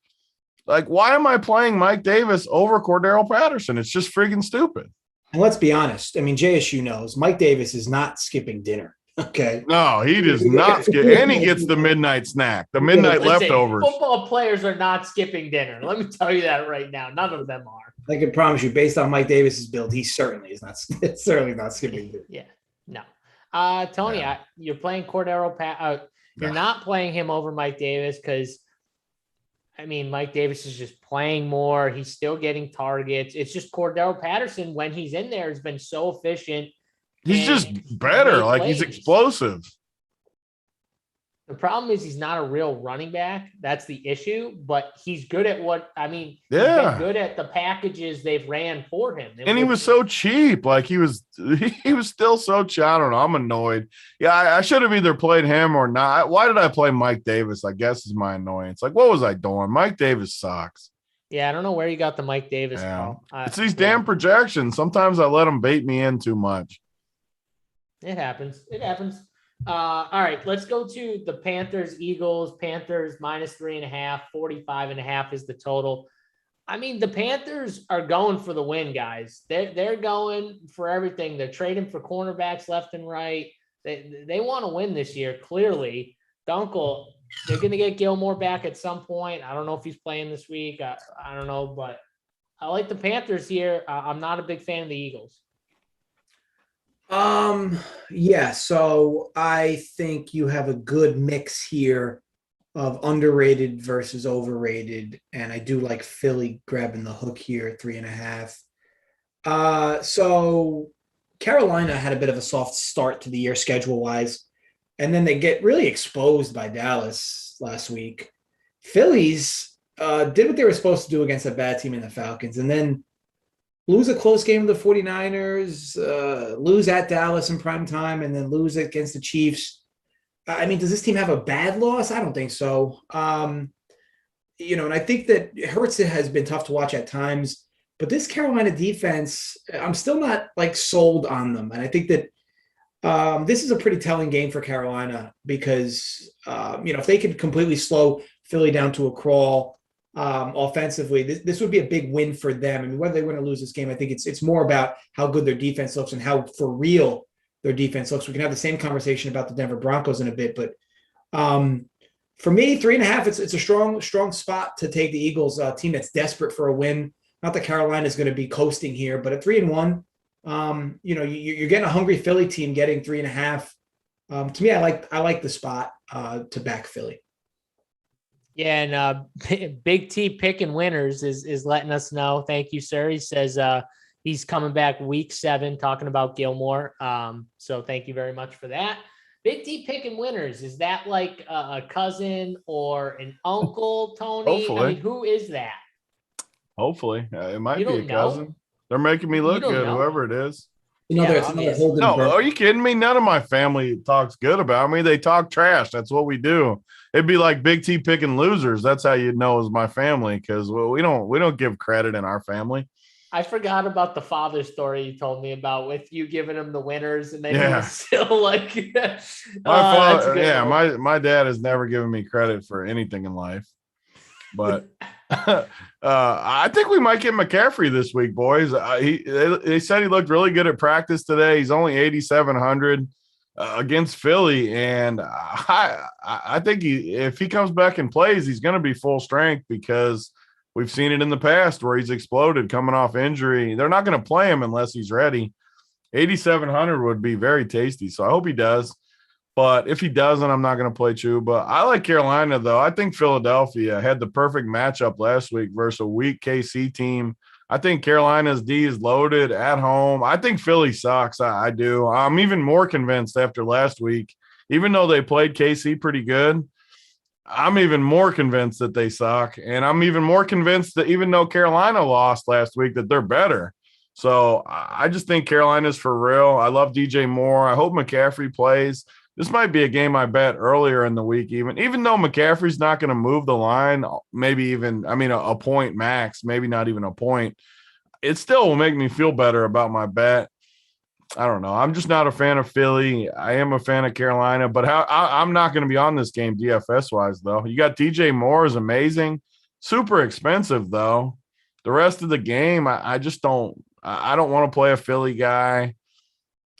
Like, why am I playing Mike Davis over Cordero Patterson? It's just freaking stupid. And let's be honest. I mean, JSU knows Mike Davis is not skipping dinner. Okay. No, he does not skip. And he gets the midnight snack, the midnight leftovers. Football players are not skipping dinner. Let me tell you that right now. None of them are. I can promise you, based on Mike Davis's build, he certainly is not. Certainly not skipping dinner. Yeah. No. Tony, you're playing Cordero. You're not playing him over Mike Davis because, I mean, Mike Davis is just playing more. He's still getting targets. It's just Cordero Patterson, when he's in there, has been so efficient. He's just better. Like, he's explosive. The problem is he's not a real running back. That's the issue. But he's good at he's been good at the packages they've ran for him. And he was so cheap. Like, he was still so cheap. I don't know. I'm annoyed. Yeah, I should have either played him or not. Why did I play Mike Davis? I guess is my annoyance. Like, what was I doing? Mike Davis sucks. Yeah, I don't know where you got the Mike Davis call. It's these damn projections. Sometimes I let them bait me in too much. It happens. All right, let's go to the Panthers, Eagles. Panthers -3.5, 45.5 is the total. I mean, the Panthers are going for the win, guys. They're going for everything. They're trading for cornerbacks left and right. They want to win this year, clearly. Dunkel, they're going to get Gilmore back at some point. I don't know if he's playing this week. I don't know, but I like the Panthers here. I'm not a big fan of the Eagles. Yeah, so I think you have a good mix here of underrated versus overrated, and I do like Philly grabbing the hook here at 3.5. So Carolina had a bit of a soft start to the year schedule-wise, and then they get really exposed by Dallas last week. Phillies did what they were supposed to do against a bad team in the Falcons, and then lose a close game to the 49ers, lose at Dallas in prime time, and then lose against the Chiefs. I mean, does this team have a bad loss? I don't think so. And I think that Hurts has been tough to watch at times, but this Carolina defense, I'm still not sold on them. And I think that this is a pretty telling game for Carolina because, if they could completely slow Philly down to a crawl, offensively, this would be a big win for them. I mean, whether they win or lose this game, I think it's more about how good their defense looks and how for real their defense looks. We can have the same conversation about the Denver Broncos in a bit, but for me, 3.5, it's a strong spot to take the Eagles, team that's desperate for a win. Not that Carolina is going to be coasting here, but at 3-1, you're getting a hungry Philly team getting 3.5. To me, I like the spot to back Philly. Yeah, and Big T picking winners is letting us know. Thank you, sir. He says he's coming back week 7, talking about Gilmore. So thank you very much for that. Big T picking winners. Is that like a cousin or an uncle, Tony? Hopefully. I mean, who is that? Hopefully. It might You be a don't cousin. know? They're making me look good, know? whoever it is. There's another Holden. No, are you kidding me? None of my family talks good about me. They talk trash. That's what we do. It'd be like Big T picking losers. That's how you'd know is my family, because we don't give credit in our family. I forgot about the father story you told me about with you giving him the winners, and then he was still like, my dad has never given me credit for anything in life, but I think we might get McCaffrey this week, boys. They said he looked really good at practice today. He's only 8,700 against Philly, and I think if he comes back and plays, he's going to be full strength because we've seen it in the past where he's exploded coming off injury. They're not going to play him unless he's ready. 8,700 would be very tasty. So I hope he does. But if he doesn't, I'm not going to play Chuba. I like Carolina, though. I think Philadelphia had the perfect matchup last week versus a weak KC team. I think Carolina's D is loaded at home. I think Philly sucks. I do. I'm even more convinced after last week. Even though they played KC pretty good, I'm even more convinced that they suck. And I'm even more convinced that even though Carolina lost last week, that they're better. So I just think Carolina's for real. I love DJ Moore. I hope McCaffrey plays. This might be a game I bet earlier in the week, even though McCaffrey's not going to move the line, maybe even, a point max, maybe not even a point. It still will make me feel better about my bet. I don't know. I'm just not a fan of Philly. I am a fan of Carolina, but I'm not going to be on this game DFS-wise, though. You got DJ Moore is amazing. Super expensive, though. The rest of the game, I just don't – I don't want to play a Philly guy.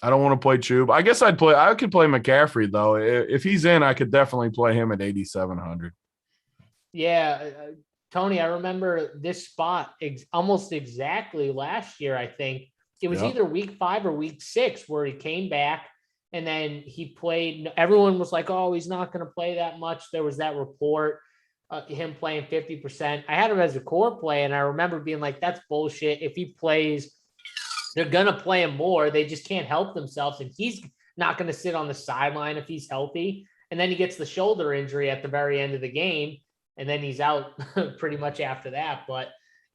I don't want to play Chuba. I guess I could play McCaffrey, though. If he's in, I could definitely play him at 8,700. Yeah, Tony, I remember this spot almost exactly last year, I think. It was either week 5 or week 6 where he came back and then he played. Everyone was like, oh, he's not going to play that much. There was that report, him playing 50%. I had him as a core play, and I remember being like, that's bullshit. If he plays, they're going to play him more. They just can't help themselves, and he's not going to sit on the sideline if he's healthy. And then he gets the shoulder injury at the very end of the game, and then he's out pretty much after that. But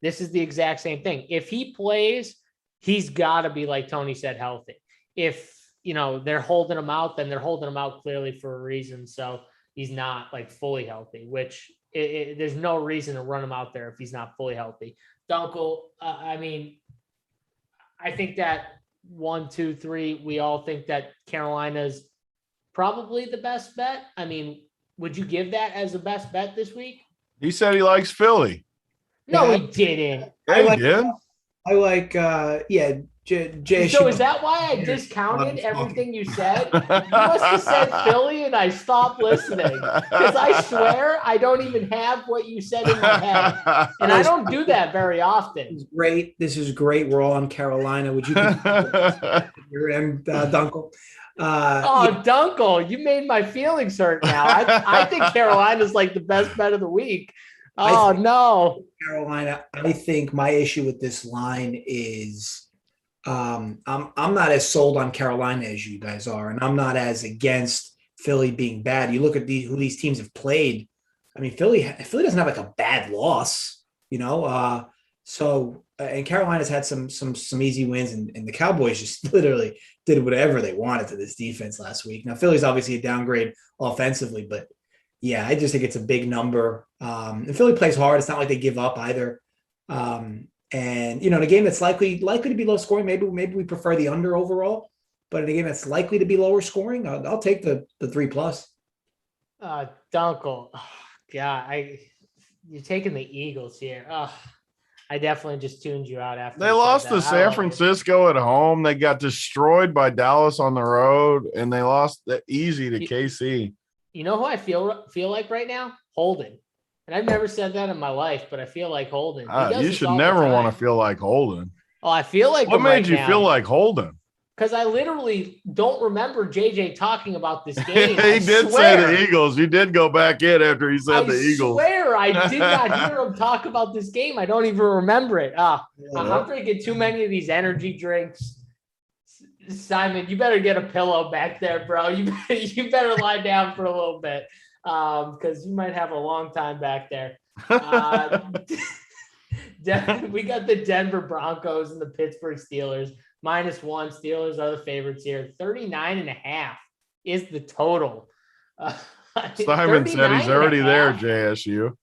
this is the exact same thing. If he plays, he's got to be, like Tony said, healthy. If, they're holding him out, then they're holding him out clearly for a reason. So he's not like fully healthy, which there's no reason to run him out there if he's not fully healthy. Dunkel, I think that 1, 2, 3, we all think that Carolina's probably the best bet. Would you give that as the best bet this week? He said he likes Philly. No, he didn't. Yeah, he did. I like, JSU. So is that why I discounted everything you said? You must have said Philly and I stopped listening. Because I swear I don't even have what you said in my head. And I don't do that very often. This is great. We're all on Carolina. Would you your end, Dunkel? Dunkel, you made my feelings hurt now. I think Carolina's like the best bet of the week. No. Carolina, I think my issue with this line is I'm not as sold on Carolina as you guys are, and I'm not as against Philly being bad. You look at who these teams have played. Philly doesn't have like a bad loss, and Carolina's had some easy wins, and the Cowboys just literally did whatever they wanted to this defense last week. Now Philly's obviously a downgrade offensively, but yeah, I just think it's a big number. And Philly plays hard. It's not like they give up either. And in a game that's likely to be low scoring, maybe we prefer the under overall. But in a game that's likely to be lower scoring, I'll take the 3+. Dunkel, you're taking the Eagles here. I definitely just tuned you out after they lost to San Francisco at home. They got destroyed by Dallas on the road, and they lost easy to KC. You know who I feel like right now? Holden. And I've never said that in my life, but I feel like Holden. You should never want to feel like Holden. Oh, I feel like what made you feel like Holden? Because I literally don't remember JJ talking about this game. He did say the Eagles. You did go back in after he said the Eagles. I swear I did not hear him talk about this game. I don't even remember it. I'm drinking too many of these energy drinks. Simon, you better get a pillow back there, bro. You better lie down for a little bit because you might have a long time back there. We got the Denver Broncos and the Pittsburgh Steelers. -1. Steelers are the favorites here. 39.5 is the total. Simon said he's already there, JSU.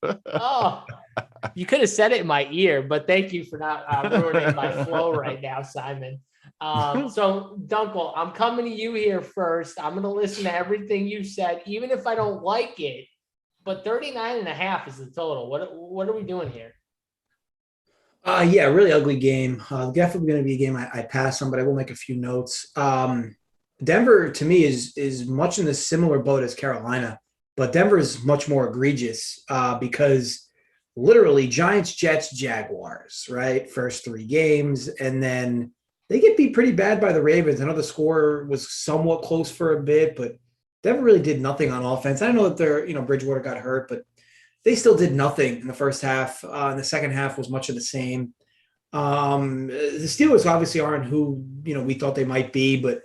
You could have said it in my ear, but thank you for not ruining my flow right now, Simon. So Dunkel, I'm coming to you here first. I'm going to listen to everything you said, even if I don't like it, but 39.5 is the total. What are we doing here? Yeah, really ugly game. Definitely going to be a game I pass on, but I will make a few notes. Denver to me is much in the similar boat as Carolina, but Denver is much more egregious because literally Giants, Jets, Jaguars, right? First 3 games. And then they get beat pretty bad by the Ravens. I know the score was somewhat close for a bit, but Denver really did nothing on offense. I know that Bridgewater got hurt, but they still did nothing in the first half. And the second half was much of the same. The Steelers obviously aren't who, we thought they might be, but,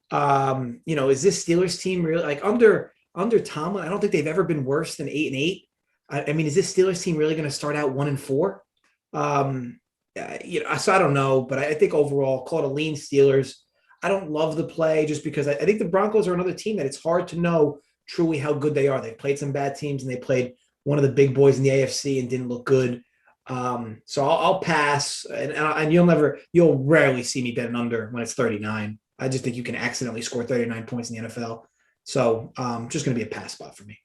is this Steelers team really like under Tomlin? I don't think they've ever been worse than 8-8. I mean, is this Steelers team really going to start out 1-4? So I don't know, but I think overall, call it a lean Steelers. I don't love the play just because I think the Broncos are another team that it's hard to know truly how good they are. They've played some bad teams and they played one of the big boys in the AFC and didn't look good. So I'll pass, and you'll rarely see me bet an under when it's 39. I just think you can accidentally score 39 points in the NFL. So just going to be a pass spot for me.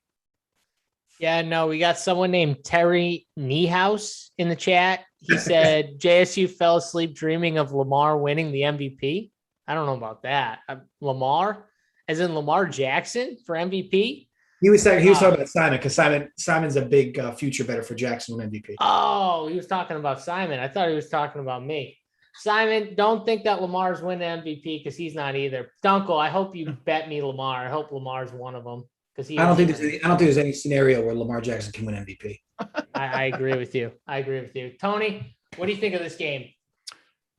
Yeah, no, we got someone named Terry Niehaus in the chat. He said JSU fell asleep dreaming of Lamar winning the MVP. I don't know about that. Lamar, as in Lamar Jackson for MVP. He was talking about Simon because Simon's a big future better for Jackson win MVP. Oh, he was talking about Simon. I thought he was talking about me. Simon, don't think that Lamar's winning MVP because he's not either. Dunkel, I hope you bet me Lamar. I hope Lamar's one of them. I don't think there's any scenario where Lamar Jackson can win MVP. I agree with you. Tony, what do you think of this game?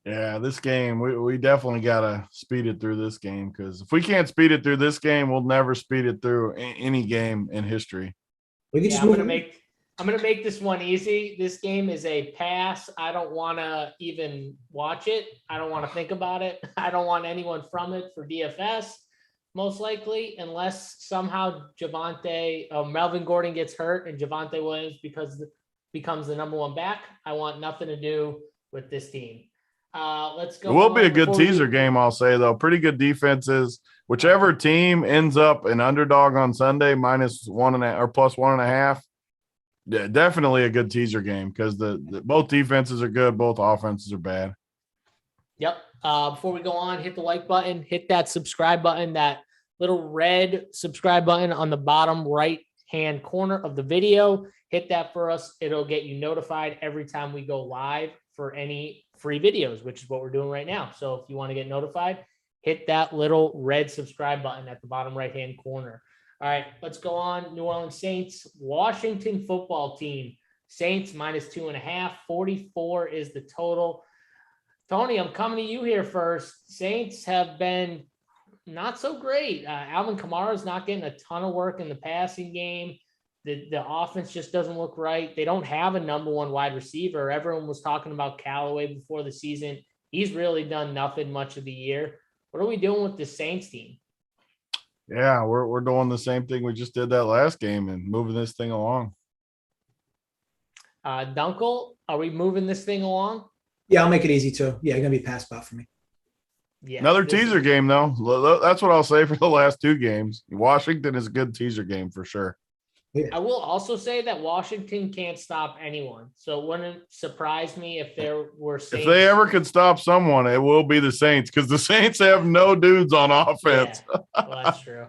Yeah, this game, we definitely got to speed it through this game because if we can't speed it through this game, we'll never speed it through any game in history. I'm going to make this one easy. This game is a pass. I don't want to even watch it. I don't want to think about it. I don't want anyone from it for DFS. Most likely, unless somehow Melvin Gordon gets hurt and Javonte Williams becomes the number 1 back. I want nothing to do with this team. Let's go. It will be a good teaser game, I'll say, though. Pretty good defenses. Whichever team ends up an underdog on Sunday, -1.5 or +1.5. Yeah, definitely a good teaser game because the both defenses are good, both offenses are bad. Yep. Before we go on, hit the like button, hit that subscribe button, that little red subscribe button on the bottom right-hand corner of the video. Hit that for us. It'll get you notified every time we go live for any free videos, which is what we're doing right now. So if you want to get notified, hit that little red subscribe button at the bottom right-hand corner. All right, let's go on. New Orleans Saints, Washington football team. Saints -2.5, 44 is the total. Tony, I'm coming to you here first. Saints have been not so great. Alvin Kamara's not getting a ton of work in the passing game. The offense just doesn't look right. They don't have a number 1 wide receiver. Everyone was talking about Callaway before the season. He's really done nothing much of the year. What are we doing with the Saints team? Yeah, we're doing the same thing we just did that last game and moving this thing along. Dunkel, are we moving this thing along? Yeah, I'll make it easy too. Yeah, going to be a pass spot for me. Yeah, another teaser game, though. That's what I'll say for the last 2 games. Washington is a good teaser game for sure. Yeah. I will also say that Washington can't stop anyone. So it wouldn't surprise me if there were Saints. If they ever could stop someone, it will be the Saints because the Saints have no dudes on offense. Yeah. Well, that's true.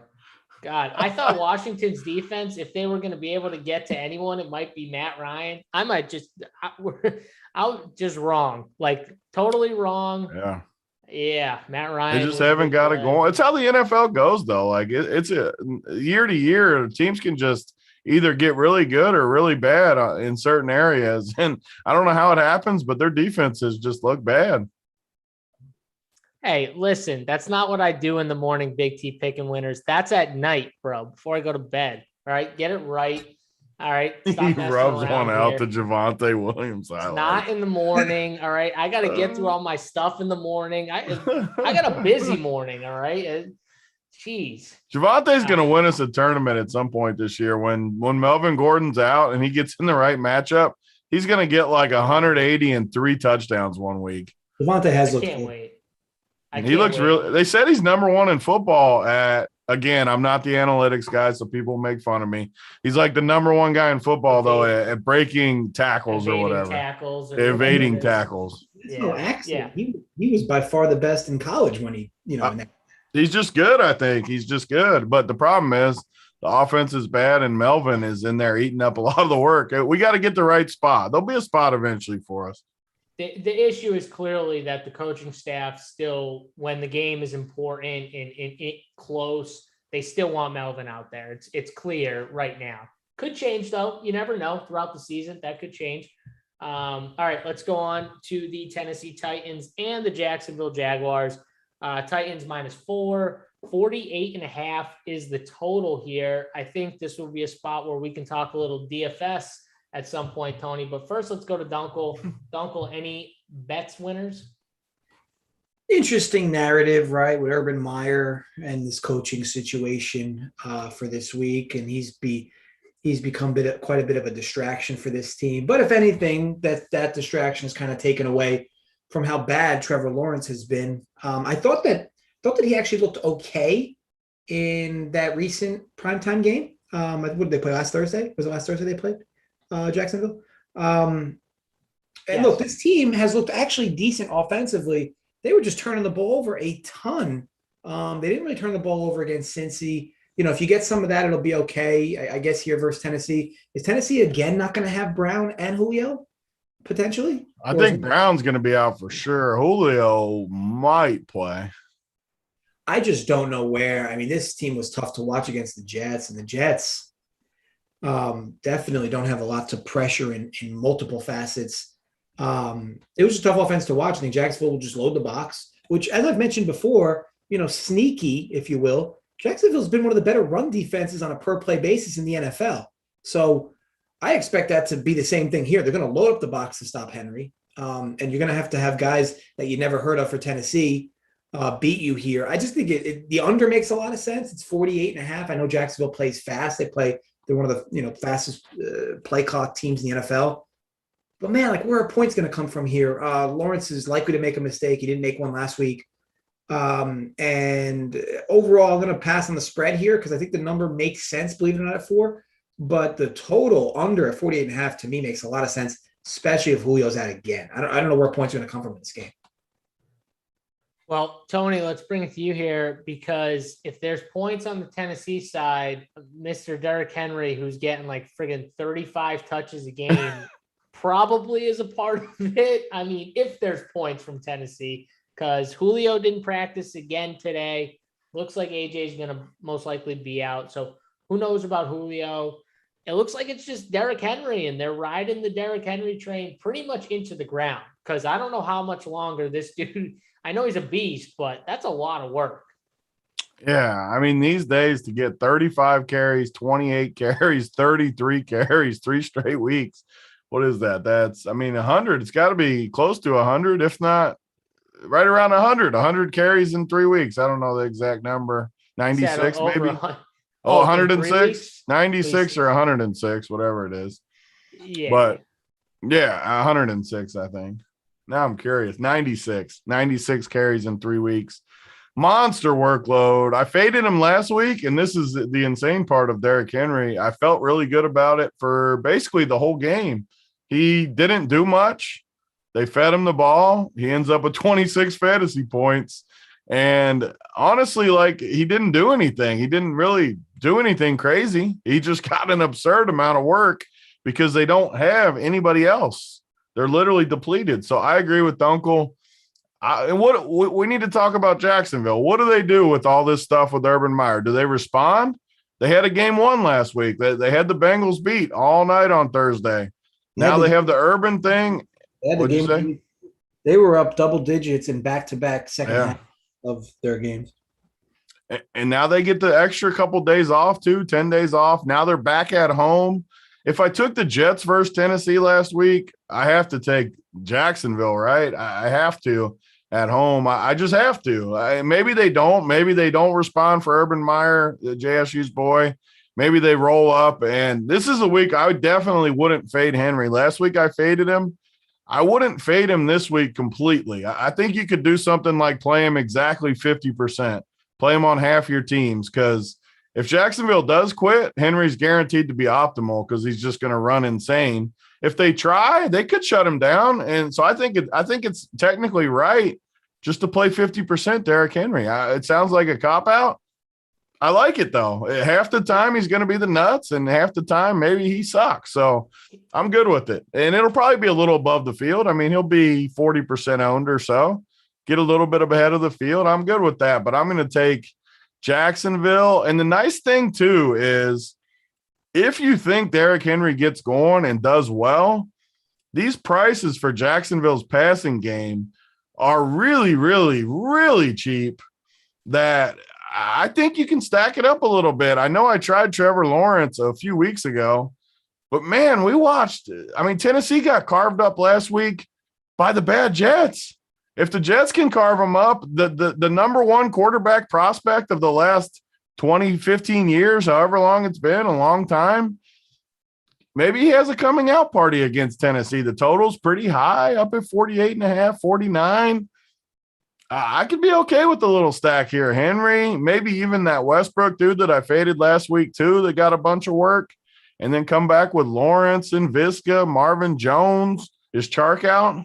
God, I thought Washington's defense, if they were going to be able to get to anyone, it might be Matt Ryan. I was just wrong, like totally wrong. Yeah. Yeah, Matt Ryan. They just haven't got it going. It's how the NFL goes, though. Like it's a year to year, teams can just either get really good or really bad in certain areas. And I don't know how it happens, but their defenses just look bad. Hey, listen, that's not what I do in the morning, Big T picking winners. That's at night, bro, before I go to bed. All right, get it right. All right. He rubs one out to Javonte Williams. Not in the morning. All right. I got to get through all my stuff in the morning. I got a busy morning. All right. Jeez. Javonte's going to win us a tournament at some point this year. When Melvin Gordon's out and he gets in the right matchup, he's going to get like 180 and 3 touchdowns one week. Javonte has looked good. Wait. He looks really – they said he's number 1 in football at – again, I'm not the analytics guy, so people make fun of me. He's like the number 1 guy in football, though, at breaking tackles or whatever. Evading tackles. Yeah. No accident. Yeah. He was by far the best in college when he, he's just good, I think. He's just good. But the problem is the offense is bad and Melvin is in there eating up a lot of the work. We got to get the right spot. There'll be a spot eventually for us. The issue is clearly that the coaching staff still, when the game is important and it close, they still want Melvin out there. It's clear right now. Could change though. You never know throughout the season. That could change. All right, let's go on to the Tennessee Titans and the Jacksonville Jaguars. Titans -4, 48.5 is the total here. I think this will be a spot where we can talk a little DFS at some point, Tony. But first, let's go to Dunkel. Dunkel, any bets winners? Interesting narrative, right, with Urban Meyer and this coaching situation for this week, and he's become quite a bit of a distraction for this team. But if anything, that distraction is kind of taken away from how bad Trevor Lawrence has been. I thought that he actually looked okay in that recent primetime game. What did they play last Thursday? Was it last Thursday they played Jacksonville? And yes. Look, this team has looked actually decent offensively. They were just turning the ball over a ton. They didn't really turn the ball over against Cincy. If you get some of that, it'll be okay. I guess here versus Tennessee. Is Tennessee again not going to have Brown and Julio potentially? I think Brown's going to be out for sure. Julio might play. I just don't know where. I mean, this team was tough to watch against the Jets, and the Jets definitely don't have a lot to pressure in multiple facets. It was a tough offense to watch. I think Jacksonville will just load the box, which, as I've mentioned before, sneaky, if you will. Jacksonville's been one of the better run defenses on a per-play basis in the NFL. So I expect that to be the same thing here. They're going to load up the box to stop Henry, and you're going to have guys that you never heard of for Tennessee beat you here. I just think the under makes a lot of sense. It's 48.5. I know Jacksonville plays fast. They're one of the fastest play clock teams in the NFL. But man, where are points going to come from here? Lawrence is likely to make a mistake. He didn't make one last week. And overall, I'm going to pass on the spread here because I think the number makes sense, believe it or not, at 4. But the total under at 48.5 to me makes a lot of sense, especially if Julio's out again. I don't know where points are going to come from in this game. Well, Tony, let's bring it to you here because if there's points on the Tennessee side, Mr. Derrick Henry, who's getting friggin' 35 touches a game, probably is a part of it. I mean, if there's points from Tennessee, because Julio didn't practice again today. Looks like AJ is going to most likely be out. So who knows about Julio? It looks like it's just Derrick Henry, and they're riding the Derrick Henry train pretty much into the ground because I don't know how much longer this dude – I know he's a beast, but that's a lot of work. Yeah, I mean, these days to get 35 carries, 28 carries, 33 carries, 3 straight weeks, what is that? That's, 100. It's got to be close to 100, if not right around 100 carries in 3 weeks. I don't know the exact number. 96 maybe? 106? 96 or 106, whatever it is. Yeah. But, yeah, 106, I think. Now I'm curious. 96 carries in 3 weeks. Monster workload. I faded him last week, and this is the insane part of Derrick Henry. I felt really good about it for basically the whole game. He didn't do much. They fed him the ball. He ends up with 26 fantasy points. And honestly, he didn't do anything. He didn't really do anything crazy. He just got an absurd amount of work because they don't have anybody else. They're literally depleted. So I agree with Dunkel. And what we need to talk about Jacksonville. What do they do with all this stuff with Urban Meyer? Do they respond? They had a game 1 last week. They had the Bengals beat all night on Thursday. Now they have the Urban thing. What'd you say? They were up double digits in back-to-back second half of their games. And now they get the extra couple days off too, 10 days off. Now they're back at home. If I took the Jets versus Tennessee last week, I have to take Jacksonville, right? I have to at home. I just have to. Maybe they don't. Maybe they don't respond for Urban Meyer, JSU's boy. Maybe they roll up. And this is a week I definitely wouldn't fade Henry. Last week I faded him. I wouldn't fade him this week completely. I think you could do something like play him exactly 50%. Play him on half your teams because if Jacksonville does quit, Henry's guaranteed to be optimal because he's just going to run insane. If they try, they could shut him down. And so I think it's technically right just to play 50% Derrick Henry. It sounds like a cop-out, I like it though. Half the time he's going to be the nuts, and half the time maybe he sucks. So I'm good with it. And it'll probably be a little above the field. I mean, he'll be 40% owned or so, get a little bit ahead of the field. I'm good with that, but I'm going to take Jacksonville. And the nice thing too is if you think Derrick Henry gets going and does well, these prices for Jacksonville's passing game are really, really, really cheap that I think you can stack it up a little bit. I know I tried Trevor Lawrence a few weeks ago, but man, we watched. I mean, Tennessee got carved up last week by the bad Jets. If the Jets can carve them up, the number one quarterback prospect of the last 20, 15 years, however long it's been, a long time, maybe he has a coming out party against Tennessee. The total's pretty high, up at 48.5, 49. I could be okay with the little stack here. Henry, maybe even that Westbrook dude that I faded last week too that got a bunch of work, and then come back with Lawrence and Visca, Marvin Jones. Is Chark out?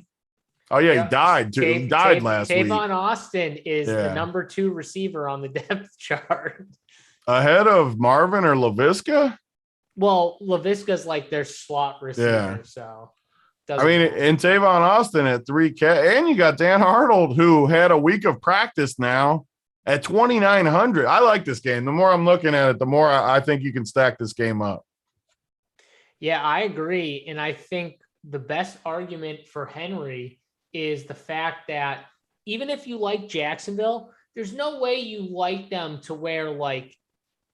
Oh, yeah, he died too. He died last week. Tavon Austin is the number 2 receiver on the depth chart. Ahead of Marvin or LaVisca? Well, LaVisca's like their slot receiver, so I mean, and Tavon Austin at 3K, and you got Dan Arnold, who had a week of practice now at 2,900. I like this game. The more I'm looking at it, the more I think you can stack this game up. Yeah, I agree. And I think the best argument for Henry is the fact that even if you like Jacksonville, there's no way you like them to where like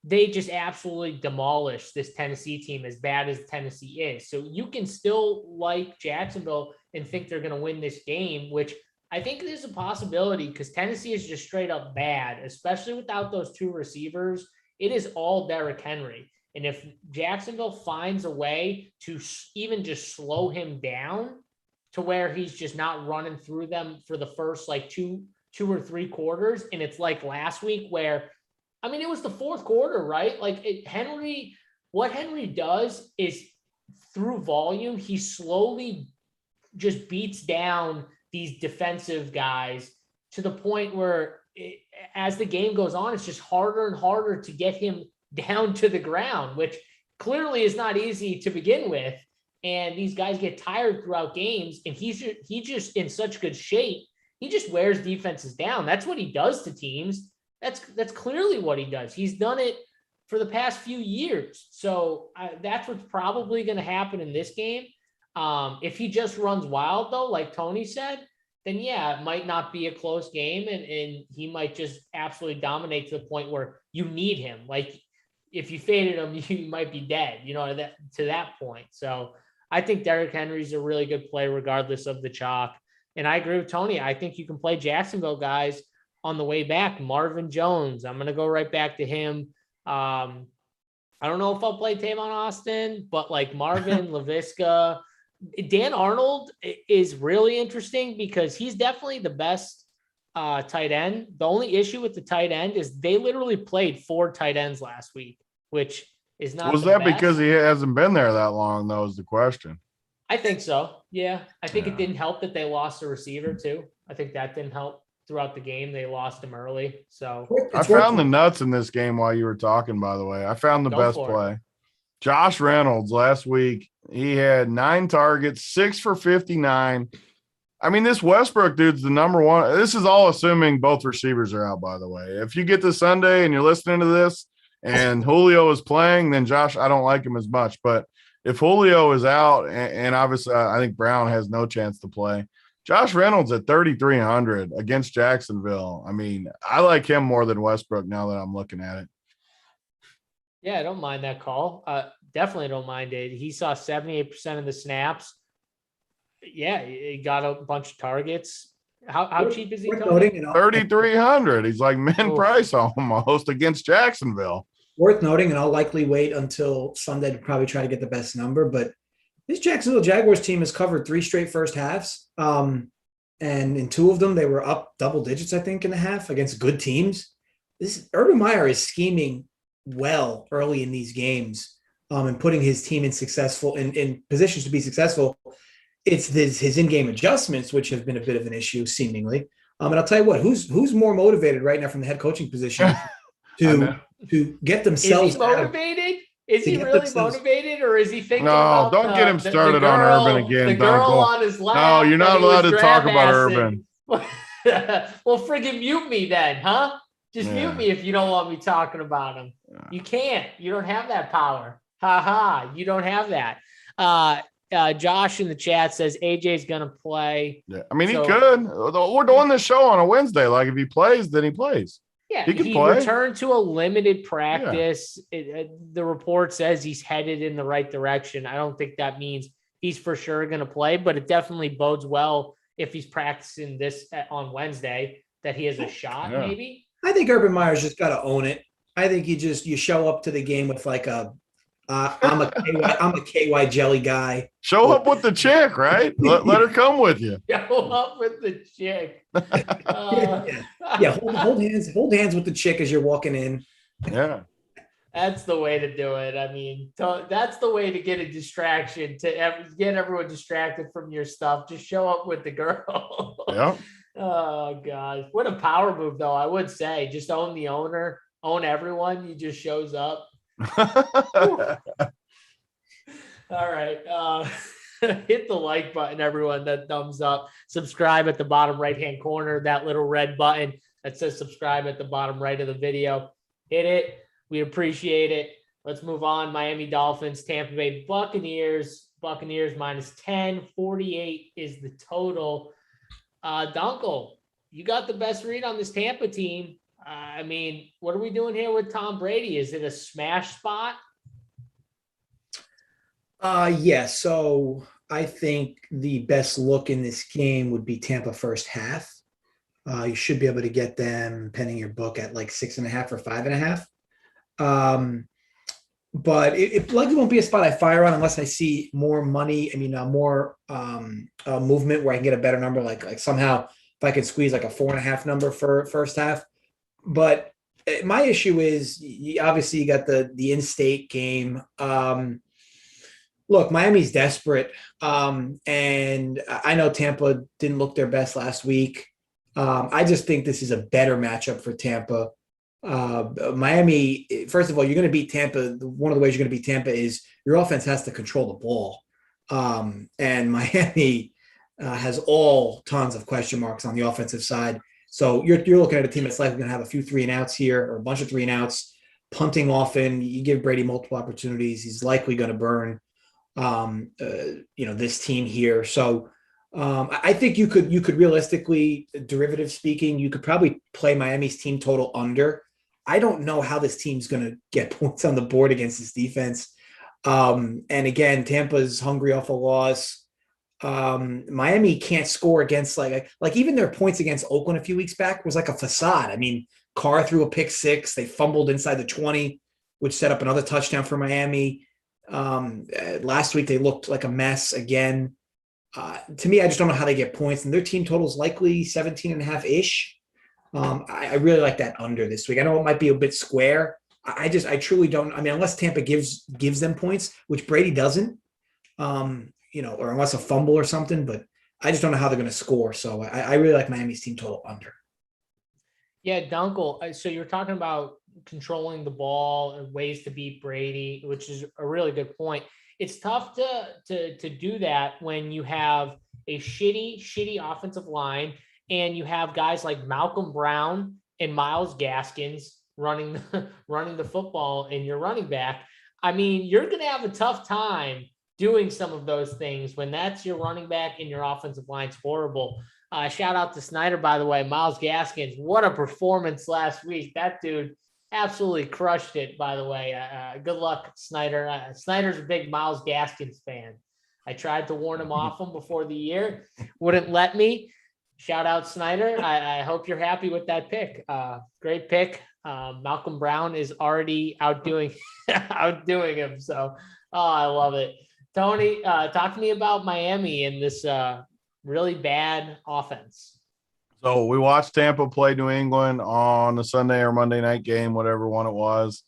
they just absolutely demolish this Tennessee team as bad as Tennessee is. So you can still like Jacksonville and think they're going to win this game, which I think there's a possibility because Tennessee is just straight up bad, especially without those 2 receivers. It is all Derrick Henry. And if Jacksonville finds a way to even just slow him down to where he's just not running through them for the first like two or 3 quarters, and it's like last week where, I mean, it was the 4th quarter, right? Like what Henry does is through volume, he slowly just beats down these defensive guys to the point where as the game goes on, it's just harder and harder to get him down to the ground, which clearly is not easy to begin with. And these guys get tired throughout games, and he's just in such good shape. He just wears defenses down. That's what he does to teams. That's clearly what he does. He's done it for the past few years. So that's what's probably going to happen in this game. If he just runs wild, though, like Tony said, then yeah, it might not be a close game, and he might just absolutely dominate to the point where you need him. Like if you faded him, you might be dead, to that point. So I think Derrick Henry's a really good play regardless of the chalk. And I agree with Tony. I think you can play Jacksonville guys on the way back. Marvin Jones, I'm going to go right back to him. I don't know if I'll play Tavon Austin, but like Marvin, LaVisca, Dan Arnold is really interesting because he's definitely the best tight end. The only issue with the tight end is they literally played 4 tight ends last week, which is not. Was that best. Because he hasn't been there that long, though, is the question. I think so. Yeah. I think it didn't help that they lost a receiver too. I think that didn't help throughout the game. They lost him early. So I found the nuts in this game while you were talking, by the way. I found the best play. Josh Reynolds last week, he had 9 targets, 6 for 59. I mean, this Westbrook dude's the number one. This is all assuming both receivers are out, by the way. If you get to Sunday and you're listening to this and Julio is playing, then Josh, I don't like him as much. But if Julio is out, and obviously I think Brown has no chance to play, Josh Reynolds at 3,300 against Jacksonville. I mean, I like him more than Westbrook now that I'm looking at it. Yeah, I don't mind that call. Definitely don't mind it. He saw 78% of the snaps. Yeah, he got a bunch of targets. How cheap is he? 3,300. He's like min price almost against Jacksonville. Worth noting, and I'll likely wait until Sunday to probably try to get the best number, but this Jacksonville Jaguars team has covered 3 straight first halves. And in 2 of them, they were up double digits, I think, in a half against good teams. This Urban Meyer is scheming well early in these games and putting his team in positions to be successful. It's his in-game adjustments, which have been a bit of an issue, seemingly. And I'll tell you what, who's more motivated right now from the head coaching position to to get Is themselves he motivated? Is to he get really themselves- motivated, or is he thinking No, about don't get him started on girl, Urban again, the girl Dunkel. on his lap? No, you're that not he was allowed to talk about grab-assing? Urban. Well, friggin' mute me then, huh? Just Yeah. mute me if you don't want me talking about him. You can't. You don't have that power. Ha ha. You don't have that. Josh in the chat says AJ's gonna play. Yeah. I mean, So- he could. We're doing this show on a Wednesday. Like, if he plays, then he plays. Yeah, He can he play. returned to a limited practice. The report says he's headed in the right direction. I don't think that means he's for sure going to play, but it definitely bodes well if he's practicing this on Wednesday that he has a shot. Yeah. Maybe. I think Urban Meyer's just got to own it. I think you show up to the game with like I'm a KY jelly guy. Show up with the chick, right? Let her come with you. Show up with the chick. Yeah, hold hands with the chick as you're walking in. Yeah. That's the way to do it. I mean, that's the way to get a distraction, to get everyone distracted from your stuff. Just show up with the girl. Yeah. Oh, gosh. What a power move, though, I would say. Just own the owner, own everyone. He just shows up. All right. Hit the like button, everyone. That thumbs up. Subscribe at the bottom right-hand corner, that little red button that says subscribe at the bottom right of the video. Hit it. We appreciate it. Let's move on. Miami Dolphins, Tampa Bay Buccaneers. Buccaneers -10. 48 is the total. Dunkel, you got the best read on this Tampa team. I mean, what are we doing here with Tom Brady? Is it a smash spot? Yeah, so I think the best look in this game would be Tampa first half. You should be able to get them, pending your book, at like 6.5 or 5.5. But it likely won't be a spot I fire on unless I see more money. I mean, more movement where I can get a better number. Like somehow if I could squeeze like a 4.5 number for first half. But my issue is obviously you got the in-state game. Look, Miami's desperate. And I know Tampa didn't look their best last week. I just think this is a better matchup for Tampa. Miami, first of all, you're going to beat Tampa. One of the ways you're going to beat Tampa is your offense has to control the ball. And Miami has all tons of question marks on the offensive side. So you're looking at a team that's likely going to have a few 3-and-outs here, or a bunch of 3-and-outs, punting often. You give Brady multiple opportunities, he's likely going to burn this team here. So I think you could realistically, derivative speaking, you could probably play Miami's team total under. I don't know how this team's going to get points on the board against this defense. And again, Tampa's hungry off a loss. Miami can't score against like even their points against Oakland a few weeks back was like a facade. I mean, Carr threw a pick six. They fumbled inside the 20, which set up another touchdown for Miami. Last week they looked like a mess again. To me, I just don't know how they get points, and their team total is likely 17.5-ish. I really like that under this week. I know it might be a bit square. I truly don't. I mean, unless Tampa gives them points, which Brady doesn't, or unless a fumble or something. But I just don't know how they're going to score. So I really like Miami's team total under. Yeah, Dunkel. So you're talking about controlling the ball and ways to beat Brady, which is a really good point. It's tough to do that when you have a shitty offensive line and you have guys like Malcolm Brown and Myles Gaskins running the football and your running back. I mean, you're going to have a tough time doing some of those things when that's your running back and your offensive line's horrible. Shout out to Snyder, by the way. Myles Gaskins, what a performance last week. That dude absolutely crushed it, by the way. Good luck, Snyder. Snyder's a big Myles Gaskins fan. I tried to warn him off him before the year. Wouldn't let me. Shout out, Snyder. I hope you're happy with that pick. Great pick. Malcolm Brown is already outdoing him. So, I love it. Tony, talk to me about Miami and this really bad offense. So we watched Tampa play New England on a Sunday or Monday night game, whatever one it was.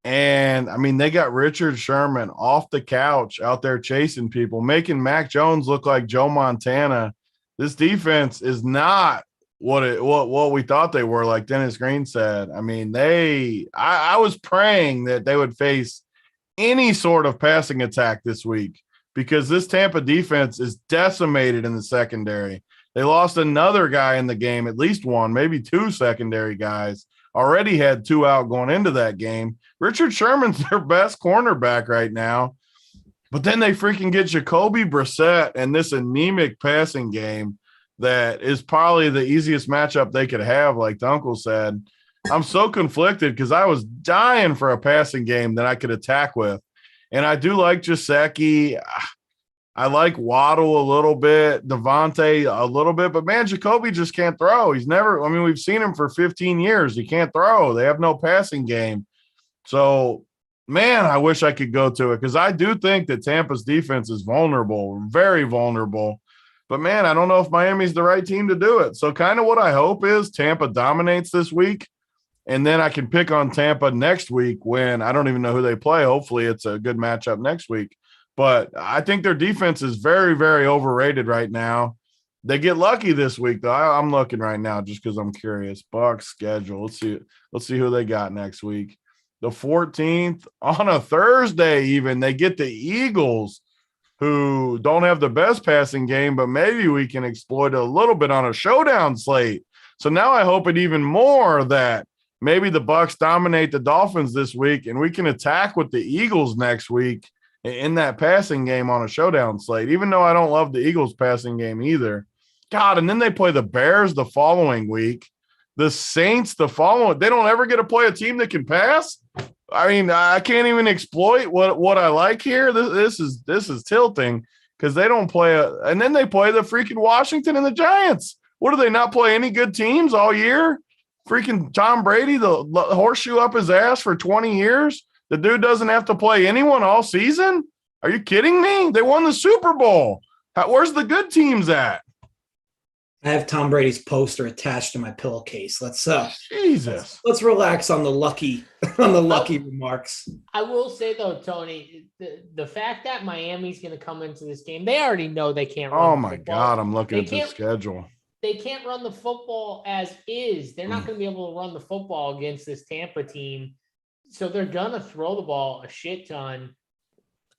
And, I mean, they got Richard Sherman off the couch out there chasing people, making Mac Jones look like Joe Montana. This defense is not what we thought they were, like Dennis Green said. I mean, I was praying that they would face any sort of passing attack this week because this Tampa defense is decimated in the secondary. They lost another guy in the game, at least one, maybe two secondary guys. Already had two out going into that game. Richard Sherman's their best cornerback right now. But then they freaking get Jacoby Brissett and this anemic passing game that is probably the easiest matchup they could have, like the uncle said. I'm so conflicted because I was dying for a passing game that I could attack with. And I do like Gesicki. I like Waddle a little bit, Devontae a little bit, but man, Jacoby just can't throw. We've seen him for 15 years. He can't throw. They have no passing game. So, man, I wish I could go to it because I do think that Tampa's defense is vulnerable, very vulnerable. But, man, I don't know if Miami's the right team to do it. So kind of what I hope is Tampa dominates this week, and then I can pick on Tampa next week when I don't even know who they play. Hopefully it's a good matchup next week. But I think their defense is very, very overrated right now. They get lucky this week, though. I'm looking right now just because I'm curious. Bucs schedule. Let's see who they got next week. The 14th on a Thursday, even they get the Eagles, who don't have the best passing game, but maybe we can exploit it a little bit on a showdown slate. So now I hope it even more that maybe the Bucs dominate the Dolphins this week, and we can attack with the Eagles next week in that passing game on a showdown slate, even though I don't love the Eagles passing game either. God, and then they play the Bears the following week, the Saints the following. They don't ever get to play a team that can pass. I mean, I can't even exploit what I like here. This is tilting because they don't play and then they play the freaking Washington and the Giants. What, do they not play any good teams all year? Freaking Tom Brady, the horseshoe up his ass for 20 years. The dude doesn't have to play anyone all season? Are you kidding me? They won the Super Bowl. Where's the good teams at? I have Tom Brady's poster attached to my pillowcase. Let's relax on the lucky remarks. I will say though, Tony, the fact that Miami's going to come into this game, they already know they can't run. Oh my God, I'm looking at the schedule. They can't run the football as is. They're not going to be able to run the football against this Tampa team. So they're going to throw the ball a shit ton.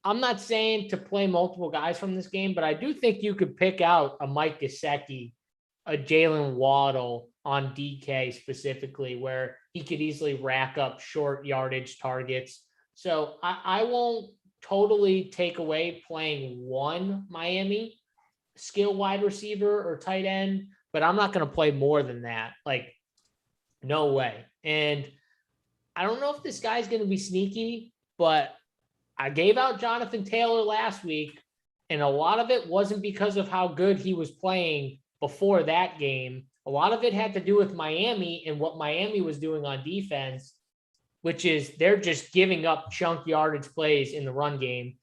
I'm not saying to play multiple guys from this game, but I do think you could pick out a Mike Gesicki, a Jalen Waddle on DK specifically, where he could easily rack up short yardage targets. So I won't totally take away playing one Miami skill wide receiver or tight end, but I'm not going to play more than that. Like, no way. And I don't know if this guy's going to be sneaky, but I gave out Jonathan Taylor last week, and a lot of it wasn't because of how good he was playing before that game. A lot of it had to do with Miami and what Miami was doing on defense, which is they're just giving up chunk yardage plays in the run game.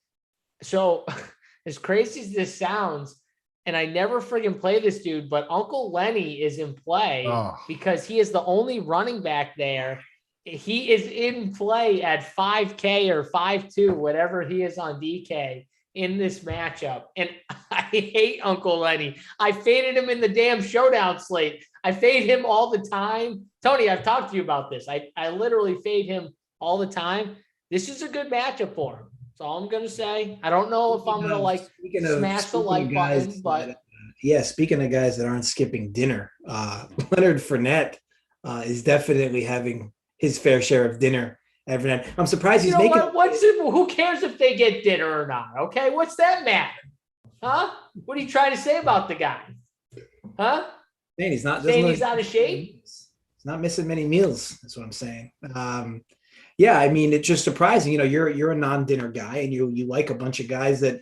So as crazy as this sounds, and I never friggin' play this dude, but Uncle Lenny is in play because he is the only running back there. He is in play at 5K or 5'2", whatever he is on DK in this matchup. And I hate Uncle Lenny. I faded him in the damn showdown slate. I fade him all the time. Tony, I've talked to you about this. I literally fade him all the time. This is a good matchup for him. That's all I'm going to say. I don't know if I'm going to smash the like button, but speaking of guys that aren't skipping dinner, Leonard Fournette is definitely having his fair share of dinner every night. I'm surprised he's making. Who cares if they get dinner or not? Okay, what's that matter? Huh? What are you trying to say about the guy? Huh? Man, he's not saying he's out of shape. He's not missing many meals. That's what I'm saying. Yeah, I mean, it's just surprising. You're a non-dinner guy, and you like a bunch of guys that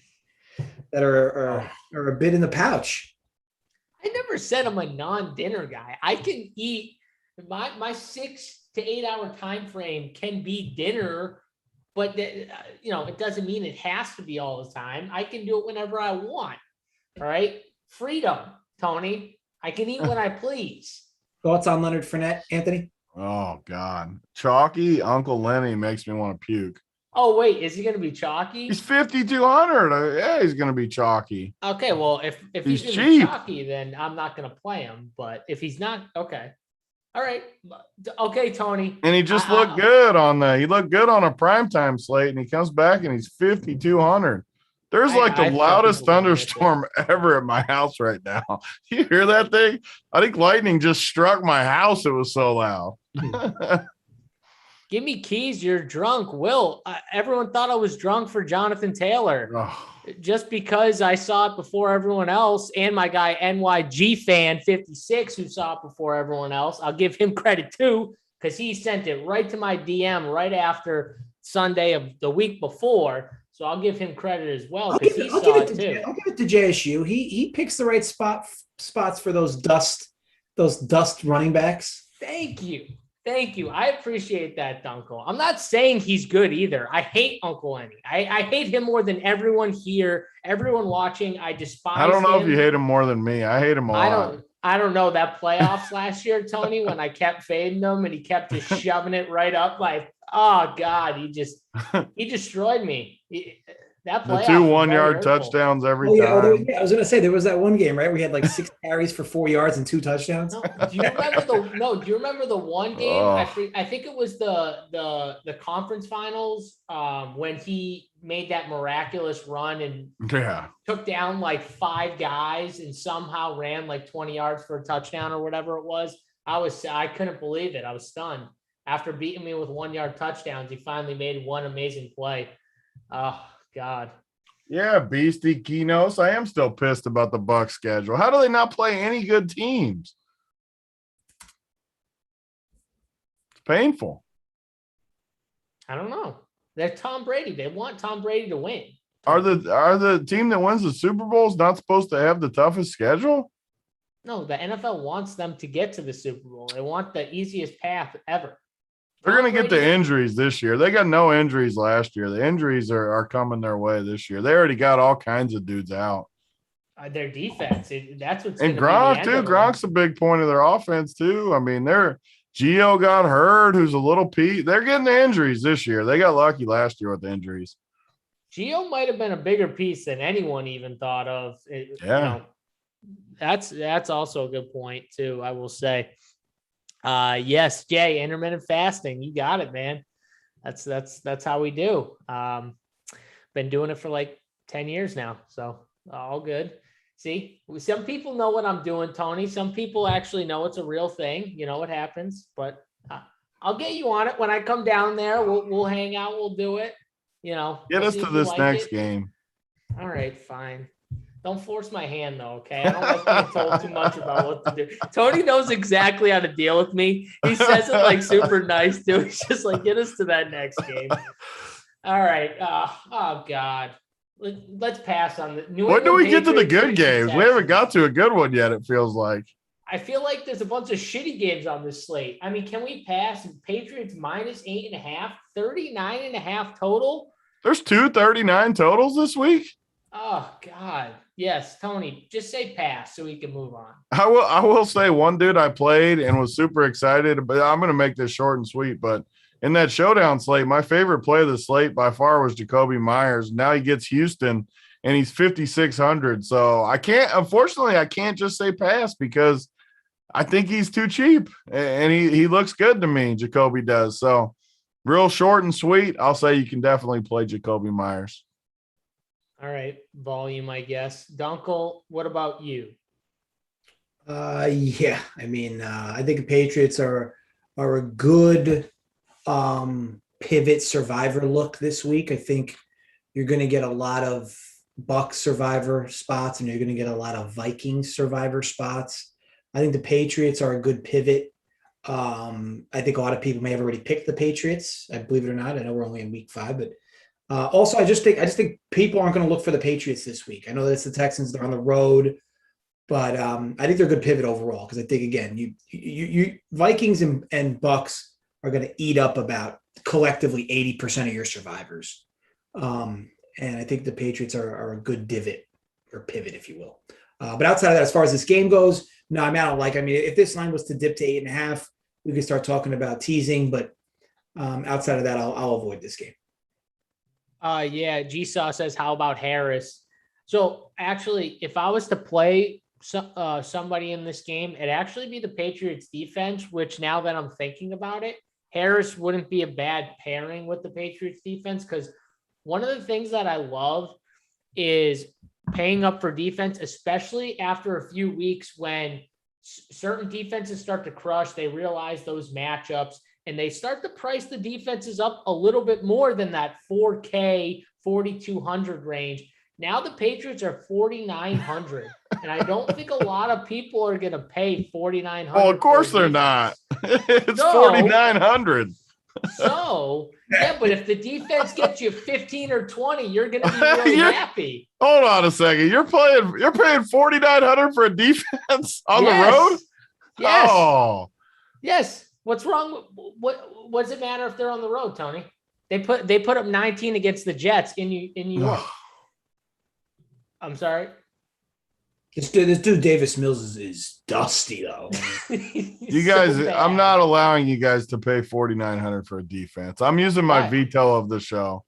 are a bit in the pouch. I never said I'm a non-dinner guy. I can eat my 6 to 8 hour time frame can be dinner, but it doesn't mean it has to be all the time. I can do it whenever I want. All right. Freedom, Tony. I can eat when I please. Thoughts on Leonard Fournette, Anthony? Oh God. Chalky Uncle Lenny makes me want to puke. Oh, wait, is he going to be chalky? He's 5,200. Yeah, he's going to be chalky. Okay, well, if he's going to be chalky, then I'm not going to play him. But if he's not, okay. All right. Okay, Tony. And he just looked good he looked good on a primetime slate, and he comes back and he's 5,200. There's like the loudest thunderstorm ever at my house right now. You hear that thing? I think lightning just struck my house. It was so loud. Give me keys. You're drunk. Will, everyone thought I was drunk for Jonathan Taylor. Oh. Just because I saw it before everyone else, and my guy NYG fan 56 who saw it before everyone else. I'll give him credit too, because he sent it right to my DM right after Sunday of the week before. So I'll give him credit as well, because he saw it too. I'll give it to JSU. He picks the right spots for those dust running backs. Thank you. I appreciate that, Dunkel. I'm not saying he's good either. I hate Uncle Lenny. I hate him more than everyone here, everyone watching. I despise him. I don't know if you hate him more than me. I hate him a lot. I don't know that playoffs last year, Tony, when I kept fading him and he kept just shoving it right up. Like, oh God, he destroyed me. That the 2 1-yard touchdowns every time. I was going to say, there was that one game, right? We had like 6 carries for 4 yards and 2 touchdowns. No, do you remember the one game? I think it was the conference finals when he made that miraculous run and took down like 5 guys and somehow ran like 20 yards for a touchdown or whatever it was. I couldn't believe it. I was stunned. After beating me with 1-yard touchdowns, he finally made one amazing play. Oh, God. Yeah, Beastie Kinos. I am still pissed about the Bucs schedule. How do they not play any good teams? It's painful. I don't know. They're Tom Brady. They want Tom Brady to win. Are the team that wins the Super Bowl not supposed to have the toughest schedule? No, the NFL wants them to get to the Super Bowl. They want the easiest path ever. They're going to get the injuries this year. They got no injuries last year. The injuries are coming their way this year. They already got all kinds of dudes out. Their defense, that's what's and Gronk too. Gronk's a big point of their offense too. I mean, Gio got hurt, who's a little Pete. They're getting the injuries this year. They got lucky last year with the injuries. Gio might have been a bigger piece than anyone even thought of. That's also a good point too, I will say. Yes, Jay, intermittent fasting. You got it, man. That's how we do. Been doing it for like 10 years now. So all good. See, some people know what I'm doing, Tony. Some people actually know it's a real thing. You know what happens, but I'll get you on it when I come down there. We'll hang out. We'll do it. You know, get us to this next game. All right, fine. Don't force my hand, though, okay? I don't like being told too much about what to do. Tony knows exactly how to deal with me. He says it like super nice, too. He's just like, get us to that next game. All right. Oh, God. Let's pass on the New When do we get to the good games? We haven't got to a good one yet, it feels like. I feel like there's a bunch of shitty games on this slate. I mean, can we pass Patriots minus 8.5, 39.5 total? There's 239 totals this week? Oh, God. Yes, Tony, just say pass so we can move on. I will say one dude I played and was super excited, but I'm going to make this short and sweet. But in that showdown slate, my favorite play of the slate by far was Jacoby Myers. Now he gets Houston, and he's 5,600. So unfortunately, I can't just say pass because I think he's too cheap, and he looks good to me, Jacoby does. So real short and sweet, I'll say you can definitely play Jacoby Myers. All right, volume, I guess. Dunkel, what about you? Yeah, I mean, I think the Patriots are a good pivot survivor look this week. I think you're going to get a lot of Bucs survivor spots, and you're going to get a lot of Vikings survivor spots. I think the Patriots are a good pivot. I think a lot of people may have already picked the Patriots. I believe it or not. I know we're only in week 5, but also, I just think people aren't going to look for the Patriots this week. I know that it's the Texans; they're on the road, but I think they're a good pivot overall because I think again, you Vikings and Bucs are going to eat up about collectively 80% of your survivors, and I think the Patriots are a good divot or pivot, if you will. But outside of that, as far as this game goes, no, I mean, if this line was to dip to 8.5, we could start talking about teasing. But outside of that, I'll avoid this game. Yeah, G-Saw says, how about Harris? So actually, if I was to play somebody in this game, it'd actually be the Patriots defense, which now that I'm thinking about it, Harris wouldn't be a bad pairing with the Patriots defense, because one of the things that I love is paying up for defense, especially after a few weeks when certain defenses start to crush. They realize those matchups and they start to price the defenses up a little bit more than that 4K, 4,200 range. Now the Patriots are 4,900. And I don't think a lot of people are going to pay 4,900. Well, of course they're not. It's 4,900. So, yeah, but if the defense gets you 15 or 20, you're going to be really happy. Hold on a second. You're paying 4,900 for a defense on the road? Yes. Oh. Yes. What's wrong? What does it matter if they're on the road, Tony? They put up 19 against the Jets in New York. I'm sorry. This dude Davis Mills is dusty though. You guys, so I'm not allowing you guys to pay 4,900 for a defense. I'm using my veto of the show.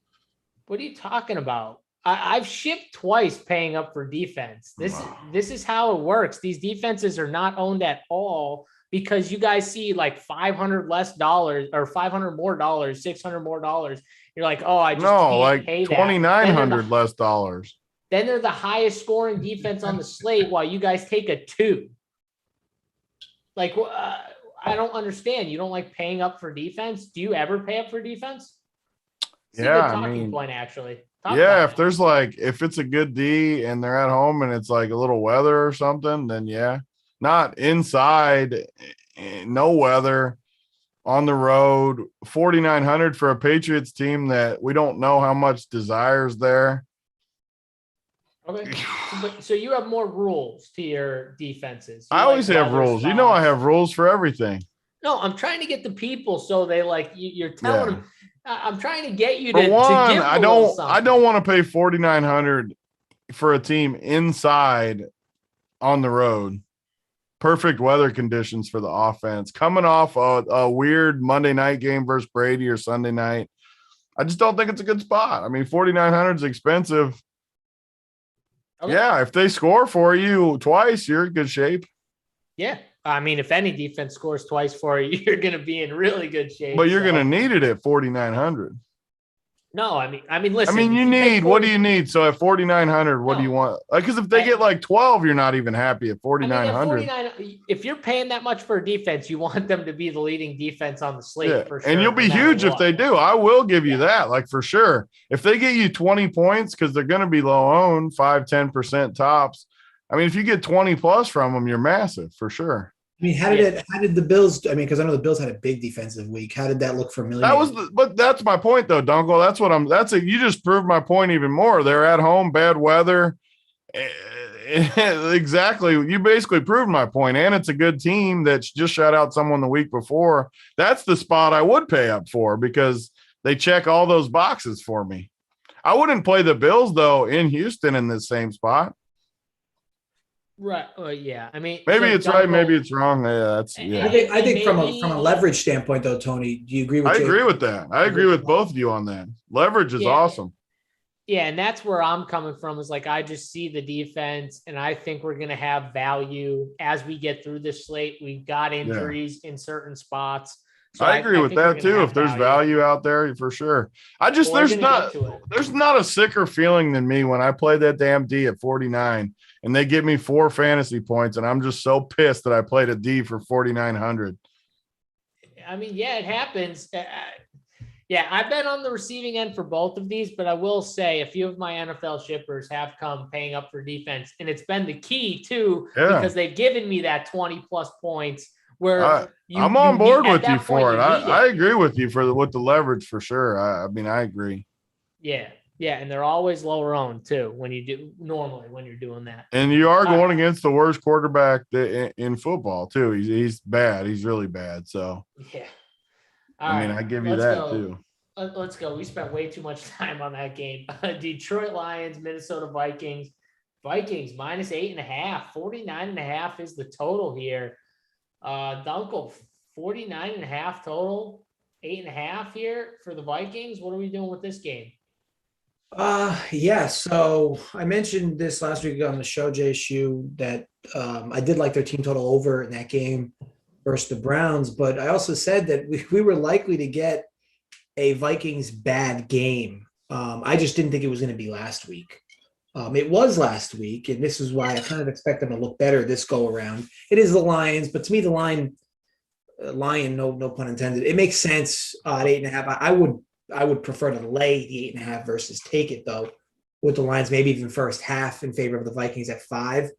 What are you talking about? I've shipped twice paying up for defense. This is how it works. These defenses are not owned at all because you guys see like $500 less dollars or $500 more dollars, $600 more dollars. You're like, oh, I just can't pay that. $2,900 less dollars. Then they're the highest scoring defense on the slate while you guys take a 2. Like, I don't understand. You don't like paying up for defense? Do you ever pay up for defense? Yeah, I mean, point actually. If it's a good D and they're at home and it's like a little weather or something, then yeah. Not inside, no weather, on the road, 4,900 for a Patriots team that we don't know how much desire's there. Okay. So you have more rules to your defenses. I always have rules. You know I have rules for everything. No, I'm trying to get the people so they you're telling them. I'm trying to get you to give I don't want to pay 4,900 for a team inside on the road. Perfect weather conditions for the offense. Coming off a weird Monday night game versus Brady or Sunday night. I just don't think it's a good spot. I mean, 4,900 is expensive. Okay. Yeah, if they score for you twice, you're in good shape. Yeah. I mean, if any defense scores twice for you, you're going to be in really good shape. But you're going to need it at 4,900. No, I mean, listen. What do you need? So at 4,900, what do you want? Because if they get like 12, you're not even happy at 4,900. If you're paying that much for a defense, you want them to be the leading defense on the slate for sure. And you'll be huge if they do. I will give you that, like for sure. If they get you 20 points, because they're going to be low owned, 5-10% tops. I mean, if you get 20 plus from them, you're massive for sure. I mean, how did the Bills? I mean, because I know the Bills had a big defensive week. How did that look for millions? But that's my point, though, Dunkel. You just proved my point even more. They're at home, bad weather. Exactly. You basically proved my point, and it's a good team that's just shut out someone the week before. That's the spot I would pay up for because they check all those boxes for me. I wouldn't play the Bills though in Houston in this same spot. Right. Yeah. I mean, maybe it's right. Maybe it's wrong. Yeah. I think from a leverage standpoint, though, Tony, do you agree with? I agree with that. I agree with both of you on that. Leverage is awesome. Yeah, and that's where I'm coming from. Is like I just see the defense, and I think we're going to have value as we get through this slate. We've got injuries in certain spots. So I agree with that too. If there's value out there, for sure. There's not a sicker feeling than me when I play that damn D at 49 and they give me 4 fantasy points, and I'm just so pissed that I played a D for 4,900. I mean, yeah, it happens. Yeah, I've been on the receiving end for both of these, but I will say a few of my NFL shippers have come paying up for defense, and it's been the key too because they've given me that 20 plus points. Where I'm on board with you for it. I agree with you with the leverage for sure. I mean, I agree. Yeah, and they're always lower owned too when you're doing that. And you are going against the worst quarterback in football too. He's bad. He's really bad. So yeah. I give you that too. Let's go. We spent way too much time on that game. Detroit Lions, Minnesota Vikings. Vikings minus 8.5. 49.5 is the total here. Dunkel, 49.5 total, 8.5 here for the Vikings. What are we doing with this game? Yeah. So I mentioned this last week on the show, JSU, that I did like their team total over in that game versus the Browns, but I also said that we were likely to get a Vikings bad game. I just didn't think it was going to be last week. It was last week, and this is why I kind of expect them to look better this go around. It is the Lions, but to me, the lion, no pun intended. It makes sense at 8.5. I would prefer to lay the 8.5 versus take it though, with the Lions maybe even first half in favor of the Vikings at 5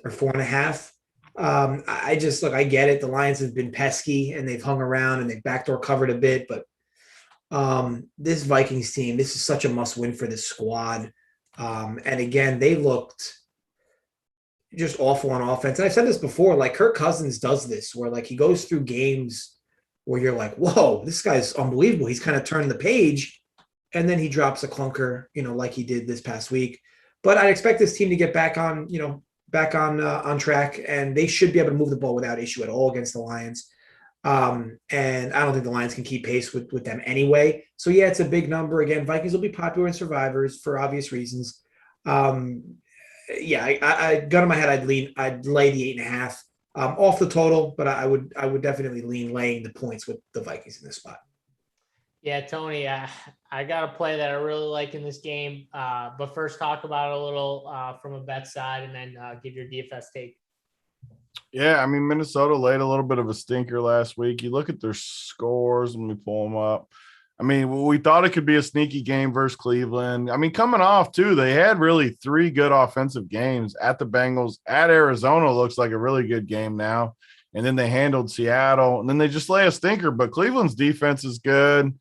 or 4.5. I just look. I get it. The Lions have been pesky and they've hung around and they've backdoor covered a bit, but this Vikings team, this is such a must win for this squad. And again, they looked just awful on offense. And I've said this before, like Kirk Cousins does this where like he goes through games where you're like, whoa, this guy's unbelievable. He's kind of turned the page and then he drops a clunker, like he did this past week. But I'd expect this team to get back on track, and they should be able to move the ball without issue at all against the Lions. And I don't think the Lions can keep pace with them anyway. So yeah, it's a big number. Again, Vikings will be popular in survivors for obvious reasons. Yeah, I gun in my head, I'd lay the 8.5 off the total, but I would definitely lean laying the points with the Vikings in this spot. Yeah, Tony, I got a play that I really like in this game. But first talk about it a little from a bet side and then give your DFS take. Yeah, I mean, Minnesota laid a little bit of a stinker last week. You look at their scores when we pull them up. I mean, we thought it could be a sneaky game versus Cleveland. I mean, coming off, too, they had really 3 good offensive games at the Bengals. At Arizona looks like a really good game now. And then they handled Seattle. And then they just lay a stinker. But Cleveland's defense is good.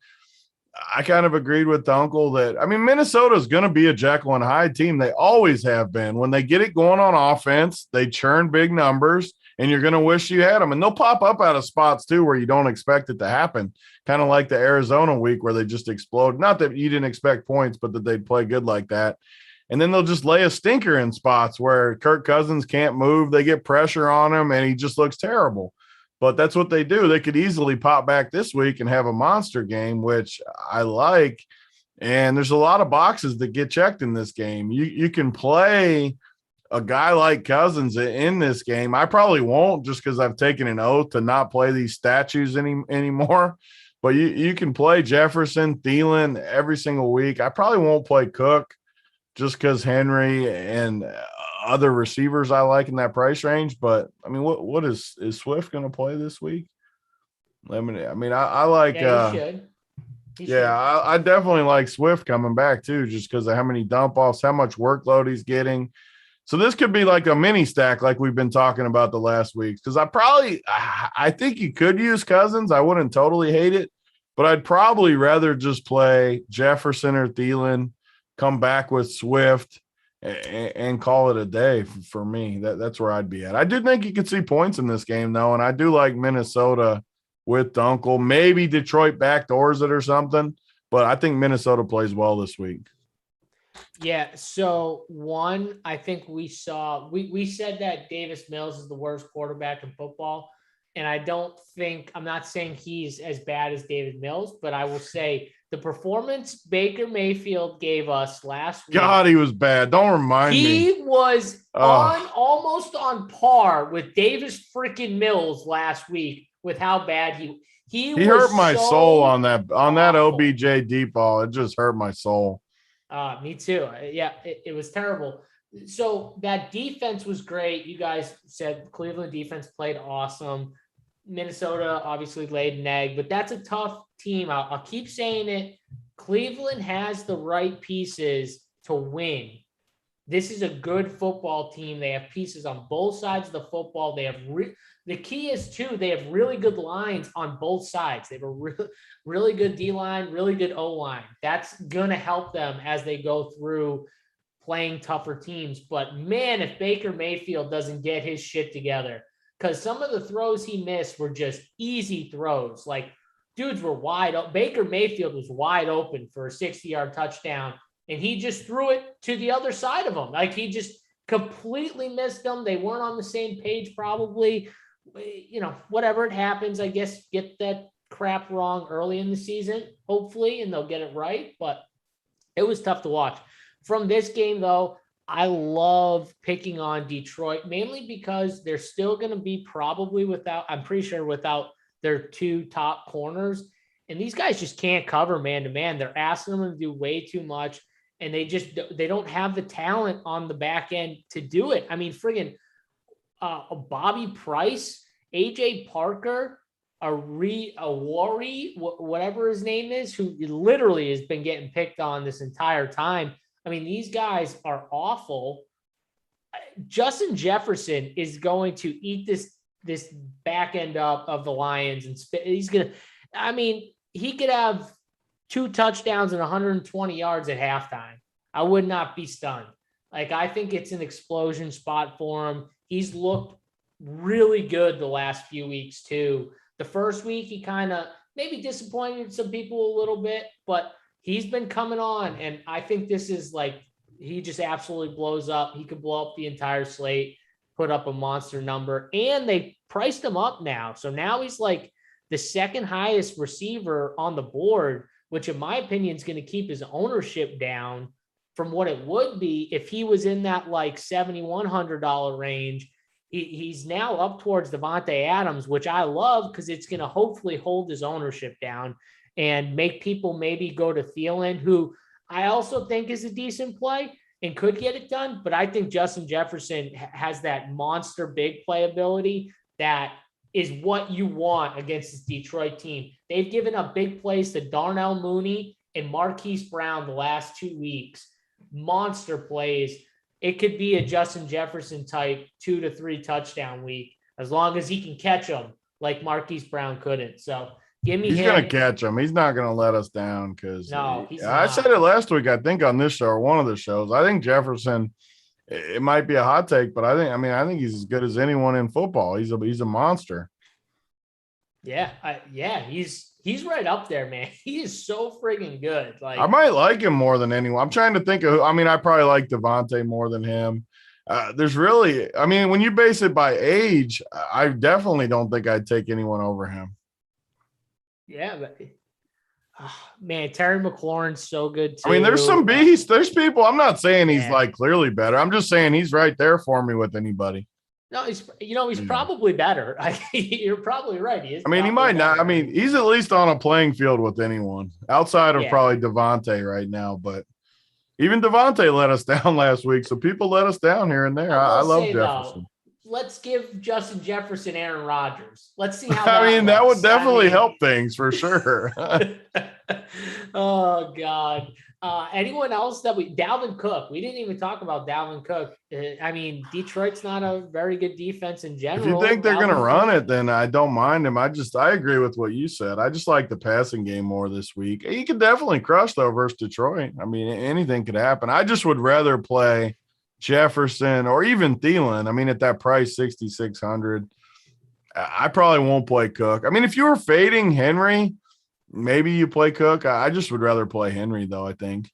I kind of agreed with the uncle that, I mean, Minnesota is going to be a Jekyll and Hyde team. They always have been. When they get it going on offense, they churn big numbers, and you're going to wish you had them. And they'll pop up out of spots, too, where you don't expect it to happen. Kind of like the Arizona week where they just explode. Not that you didn't expect points, but that they'd play good like that. And then they'll just lay a stinker in spots where Kirk Cousins can't move. They get pressure on him, and he just looks terrible. But that's what they do. They could easily pop back this week and have a monster game, which I like. And there's a lot of boxes that get checked in this game. You can play a guy like Cousins in this game. I probably won't, just because I've taken an oath to not play these statues anymore. But you can play Jefferson, Thielen every single week. I probably won't play Cook just because Henry and other receivers I like in that price range. But I mean, what is Swift going to play this week? I like, Yeah, he should. I definitely like Swift coming back too, just because of how many dump offs, how much workload he's getting. So this could be like a mini stack, like we've been talking about the last weeks. Because I think you could use Cousins. I wouldn't totally hate it, but I'd probably rather just play Jefferson or Thielen, come back with Swift, and call it a day for me. That's where I'd be at. I do think you could see points in this game, though, and I do like Minnesota with Dunkel. Maybe Detroit backdoors it or something, but I think Minnesota plays well this week. Yeah, so one, I think we said that Davis Mills is the worst quarterback in football, and I'm not saying he's as bad as David Mills, but I will say the performance Baker Mayfield gave us last week. God, he was bad. Don't remind me. He was almost on par with Davis freaking Mills last week with how bad he hurt my soul on that OBJ deep ball. It just hurt my soul. Me too. Yeah, it was terrible. So that defense was great. You guys said Cleveland defense played awesome. Minnesota obviously laid an egg, but that's a tough team. I'll keep saying it. Cleveland has the right pieces to win. This is a good football team. They have pieces on both sides of the football. They have the key is too, they have really good lines on both sides. They have a really good D line, really good O line. That's gonna help them as they go through playing tougher teams. But man, if Baker Mayfield doesn't get his shit together, because some of the throws he missed were just easy throws. Like dudes were wide open. Baker Mayfield was wide open for a 60-yard touchdown, and he just threw it to the other side of him. Like he just completely missed them. They weren't on the same page probably. Whatever it happens, I guess get that crap wrong early in the season, hopefully, and they'll get it right. But It was tough to watch. From this game, though, I love picking on Detroit, mainly because they're still going to be probably without their two top corners. And these guys just can't cover man-to-man. They're asking them to do way too much, and they don't have the talent on the back end to do it. I mean, friggin' Bobby Price, AJ Parker, Awari, whatever his name is, who literally has been getting picked on this entire time. I mean, these guys are awful. Justin Jefferson is going to eat this back end up of the Lions, and he could have 2 touchdowns and 120 yards at halftime. I would not be stunned. Like, I think it's an explosion spot for him. He's looked really good the last few weeks too. The first week, he kind of maybe disappointed some people a little bit, but he's been coming on. And I think this is like, he just absolutely blows up. He could blow up the entire slate, put up a monster number, and they priced him up now. So now he's like the second highest receiver on the board, which in my opinion is going to keep his ownership down from what it would be if he was in that like $7,100 range. He's now up towards Devontae Adams, which I love because it's going to hopefully hold his ownership down and make people maybe go to Thielen, who I also think is a decent play and could get it done. But I think Justin Jefferson has that monster big playability that is what you want against this Detroit team. They've given up big plays to Darnell Mooney and Marquise Brown the last 2 weeks. Monster plays. It could be a Justin Jefferson type 2 to 3 touchdown week, as long as he can catch them like Marquise Brown couldn't. So give me He's him. going to catch him. He's not going to let us down because I said it last week, I think on this show or one of the shows. I think Jefferson, it might be a hot take, but I think he's as good as anyone in football. He's a monster. Yeah. He's right up there, man. He is so friggin' good. Like, I might like him more than anyone. I'm trying to think of, I probably like Devontae more than him. When you base it by age, I definitely don't think I'd take anyone over him. Yeah, but man, Terry McLaurin's so good too. There's some beasts. There's people. I'm not saying he's like clearly better. I'm just saying he's right there for me with anybody. No, he's probably better. You're probably right. He is. He might not. He's at least on a playing field with anyone outside of probably Devontae right now. But even Devontae let us down last week. So people let us down here and there. I love Jefferson. Let's give Justin Jefferson Aaron Rodgers. Let's see how that would definitely help things for sure. Oh, God. Anyone else Dalvin Cook? We didn't even talk about Dalvin Cook. Detroit's not a very good defense in general. If you think they're going to run it, then I don't mind him. I agree with what you said. I just like the passing game more this week. He could definitely crush though versus Detroit. Anything could happen. I just would rather play Jefferson or even Thielen. At that price, 6,600, I probably won't play Cook. If you were fading Henry, maybe you play Cook. I just would rather play Henry, though, I think.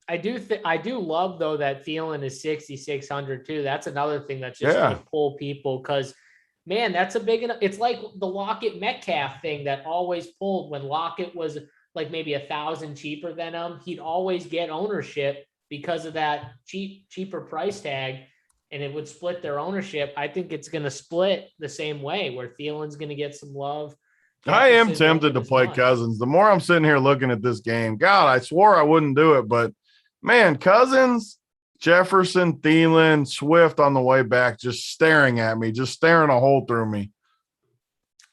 I do love, though, that Thielen is 6,600, too. That's another thing that's just going to pull people because, man, that's a big enough. It's like the Lockett Metcalf thing that always pulled when Lockett was like maybe 1,000 cheaper than him. He'd always get ownership because of that cheaper price tag, and it would split their ownership. I think it's going to split the same way where Thielen's going to get some love. I am tempted to play Cousins. The more I'm sitting here looking at this game, God, I swore I wouldn't do it, but man, Cousins, Jefferson, Thielen, Swift on the way back, just staring at me, just staring a hole through me.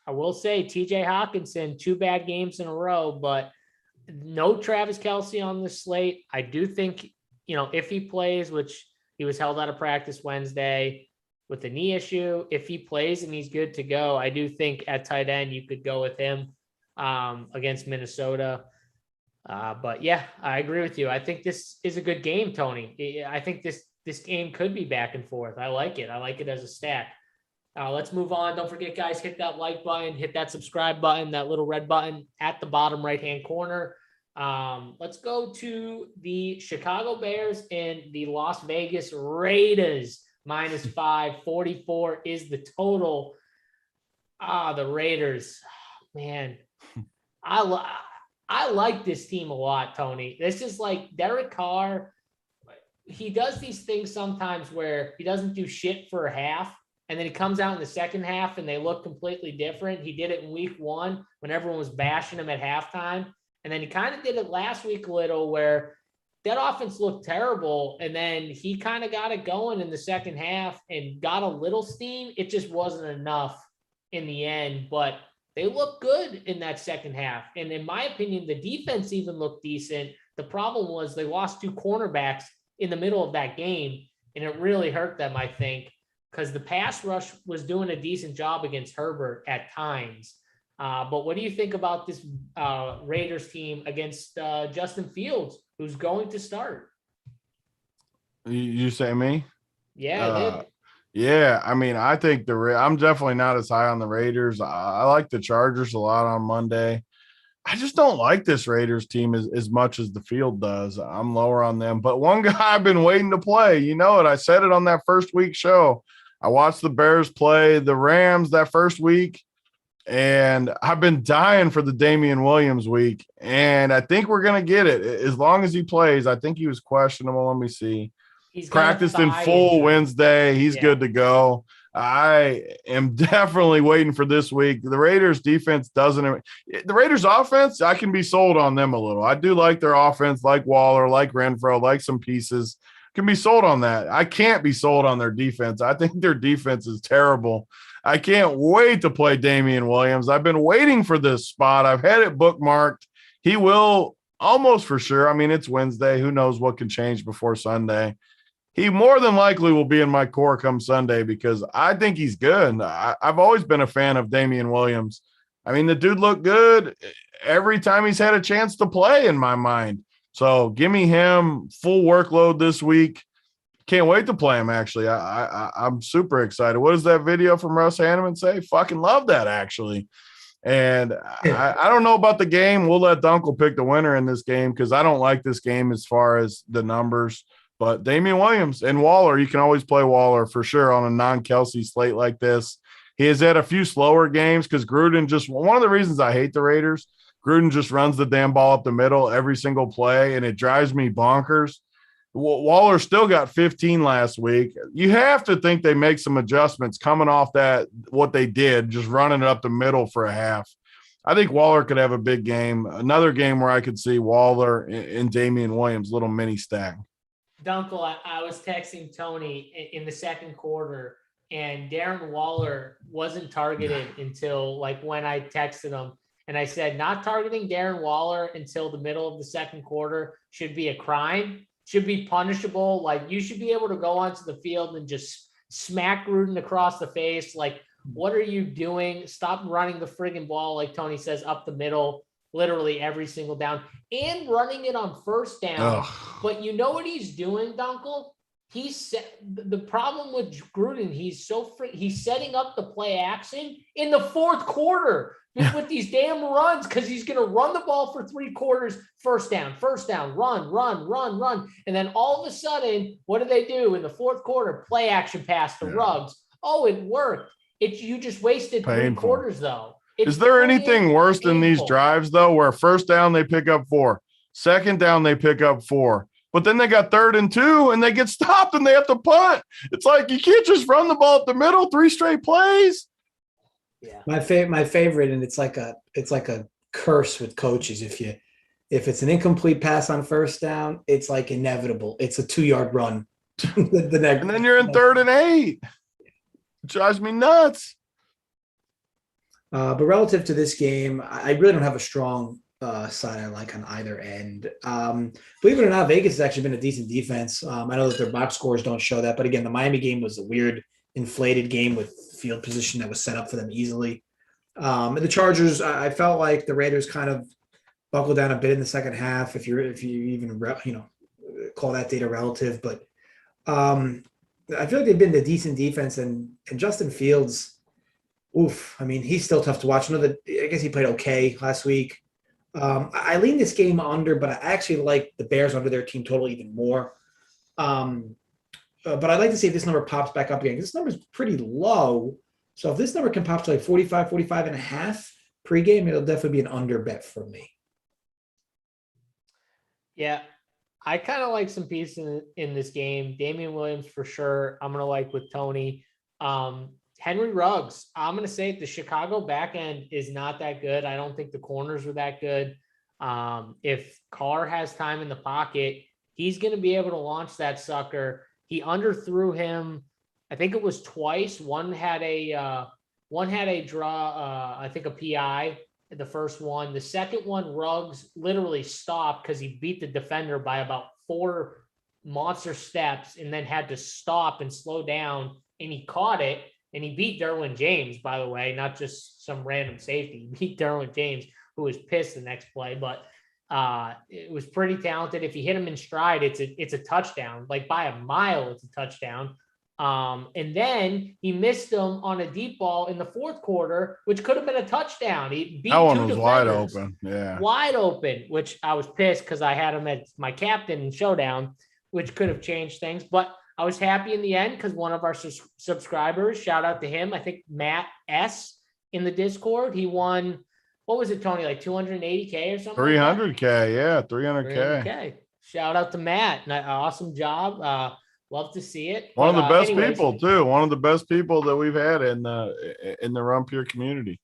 I will say TJ Hawkinson, 2 bad games in a row, but no Travis Kelce on the slate. I do think, if he plays, which he was held out of practice Wednesday with a knee issue, if he plays and he's good to go, I do think at tight end you could go with him against Minnesota. But yeah, I agree with you. I think this is a good game, Tony. I think this game could be back and forth. I like it. I like it as a stack. Let's move on. Don't forget, guys, hit that like button, hit that subscribe button, that little red button at the bottom right-hand corner. Let's go to the Chicago Bears and the Las Vegas Raiders. -5, 44 is the total. The Raiders, man, I I like this team a lot, Tony. This is like Derek Carr. He does these things sometimes where he doesn't do shit for a half, and then he comes out in the second half and they look completely different. He did it in week 1 when everyone was bashing him at halftime. And then he kind of did it last week a little where that offense looked terrible. And then he kind of got it going in the second half and got a little steam. It just wasn't enough in the end, but they looked good in that second half. And in my opinion, the defense even looked decent. The problem was they lost 2 cornerbacks in the middle of that game, and it really hurt them, I think, because the pass rush was doing a decent job against Herbert at times. But what do you think about this Raiders team against Justin Fields, who's going to start? You say me? Yeah. Yeah, I mean, I think I'm definitely not as high on the Raiders. I like the Chargers a lot on Monday. I just don't like this Raiders team as much as the field does. I'm lower on them. But one guy I've been waiting to play, you know it. I said it on that first week show. I watched the Bears play the Rams that first week, and I've been dying for the Damian Williams week. And I think we're going to get it as long as he plays. I think he was questionable. Let me see. He's practiced in full Wednesday. He's good to go. I am definitely waiting for this week. The Raiders defense the Raiders offense, I can be sold on them a little. I do like their offense, like Waller, like Renfro, like some pieces. Can be sold on that. I can't be sold on their defense. I think their defense is terrible. I can't wait to play Damian Williams. I've been waiting for this spot. I've had it bookmarked. He will almost for sure. I mean, it's Wednesday. Who knows what can change before Sunday. He more than likely will be in my core come Sunday because I think he's good. I've always been a fan of Damian Williams. I mean, the dude looked good every time he's had a chance to play in my mind. So give me him full workload this week. Can't wait to play him, actually. I'm super excited. What does that video from Russ Hanneman say? Fucking love that, actually. And I don't know about the game. We'll let Dunkel pick the winner in this game because I don't like this game as far as the numbers. But Damian Williams and Waller, you can always play Waller for sure on a non-Kelsey slate like this. He has had a few slower games because Gruden one of the reasons I hate the Raiders, Gruden just runs the damn ball up the middle every single play, and it drives me bonkers. Waller still got 15 last week. You have to think they make some adjustments coming off that, what they did, just running it up the middle for a half. I think Waller could have a big game, another game where I could see Waller and Damian Williams, little mini stack. Dunkel, I was texting Tony in the second quarter, and Darren Waller wasn't targeted until like when I texted him. And I said, not targeting Darren Waller until the middle of the second quarter should be a crime, should be punishable. Like, you should be able to go onto the field and just smack Gruden across the face. Like, what are you doing? Stop running the friggin' ball, like Tony says, up the middle, literally every single down, and running it on first down. But you know what he's doing, Dunkel? The problem with Gruden, he's setting up the play action in the fourth quarter with these damn runs, because he's going to run the ball for 3 quarters, first down, run. And then all of a sudden, what do they do in the fourth quarter? Play action pass to Ruggs. Oh, it worked. You just wasted 3 quarters, though. Is there anything worse than these drives, though, where first down they pick up 4, second down they pick up 4, but then they got 3rd and 2 and they get stopped and they have to punt? It's like, you can't just run the ball up the middle 3 straight plays. Yeah, my favorite, and it's like a curse with coaches. If it's an incomplete pass on first down, it's like inevitable. It's a 2-yard run. And then you're in 3rd and 8. It drives me nuts. But relative to this game, I really don't have a strong side I like on either end. Believe it or not, Vegas has actually been a decent defense. I know that their box scores don't show that, but again, the Miami game was a weird, inflated game with field position that was set up for them easily. And the Chargers, I felt like the Raiders kind of buckled down a bit in the second half, if you even call that data relative. But I feel like they've been a decent defense, and Justin Fields. Oof. I mean, he's still tough to watch. I guess he played okay last week. I lean this game under, but I actually like the Bears under their team total even more. But I'd like to see if this number pops back up again. This number is pretty low. So if this number can pop to like 45 and a half pregame, it'll definitely be an under bet for me. Yeah. I kind of like some pieces in this game. Damian Williams for sure. I'm going to like with Tony. Henry Ruggs. I'm going to say the Chicago back end is not that good. I don't think the corners are that good. If Carr has time in the pocket, he's going to be able to launch that sucker. He underthrew him. I think it was twice. One had a draw. I think a PI. The first one. The second one, Ruggs literally stopped because he beat the defender by about 4 monster steps and then had to stop and slow down, and he caught it, and he beat Derwin James, by the way, not just some random safety. He beat Derwin James, who was pissed the next play, but it was pretty talented. If you hit him in stride, it's a touchdown. Like by a mile, it's a touchdown. And then he missed them on a deep ball in the fourth quarter, which could have been a touchdown. He beat That one two was wide defenders. open. Yeah. Wide open, which I was pissed because I had him as my captain in Showdown, which could have changed things. But I was happy in the end because one of our subscribers, shout out to him, I think Matt S. in the Discord, he won, what was it, Tony, like 280K or something? 300K. Yeah, 300K. 300K. Shout out to Matt. Awesome job. Love to see it. One of the best people too. One of the best people that we've had in the RunPure community.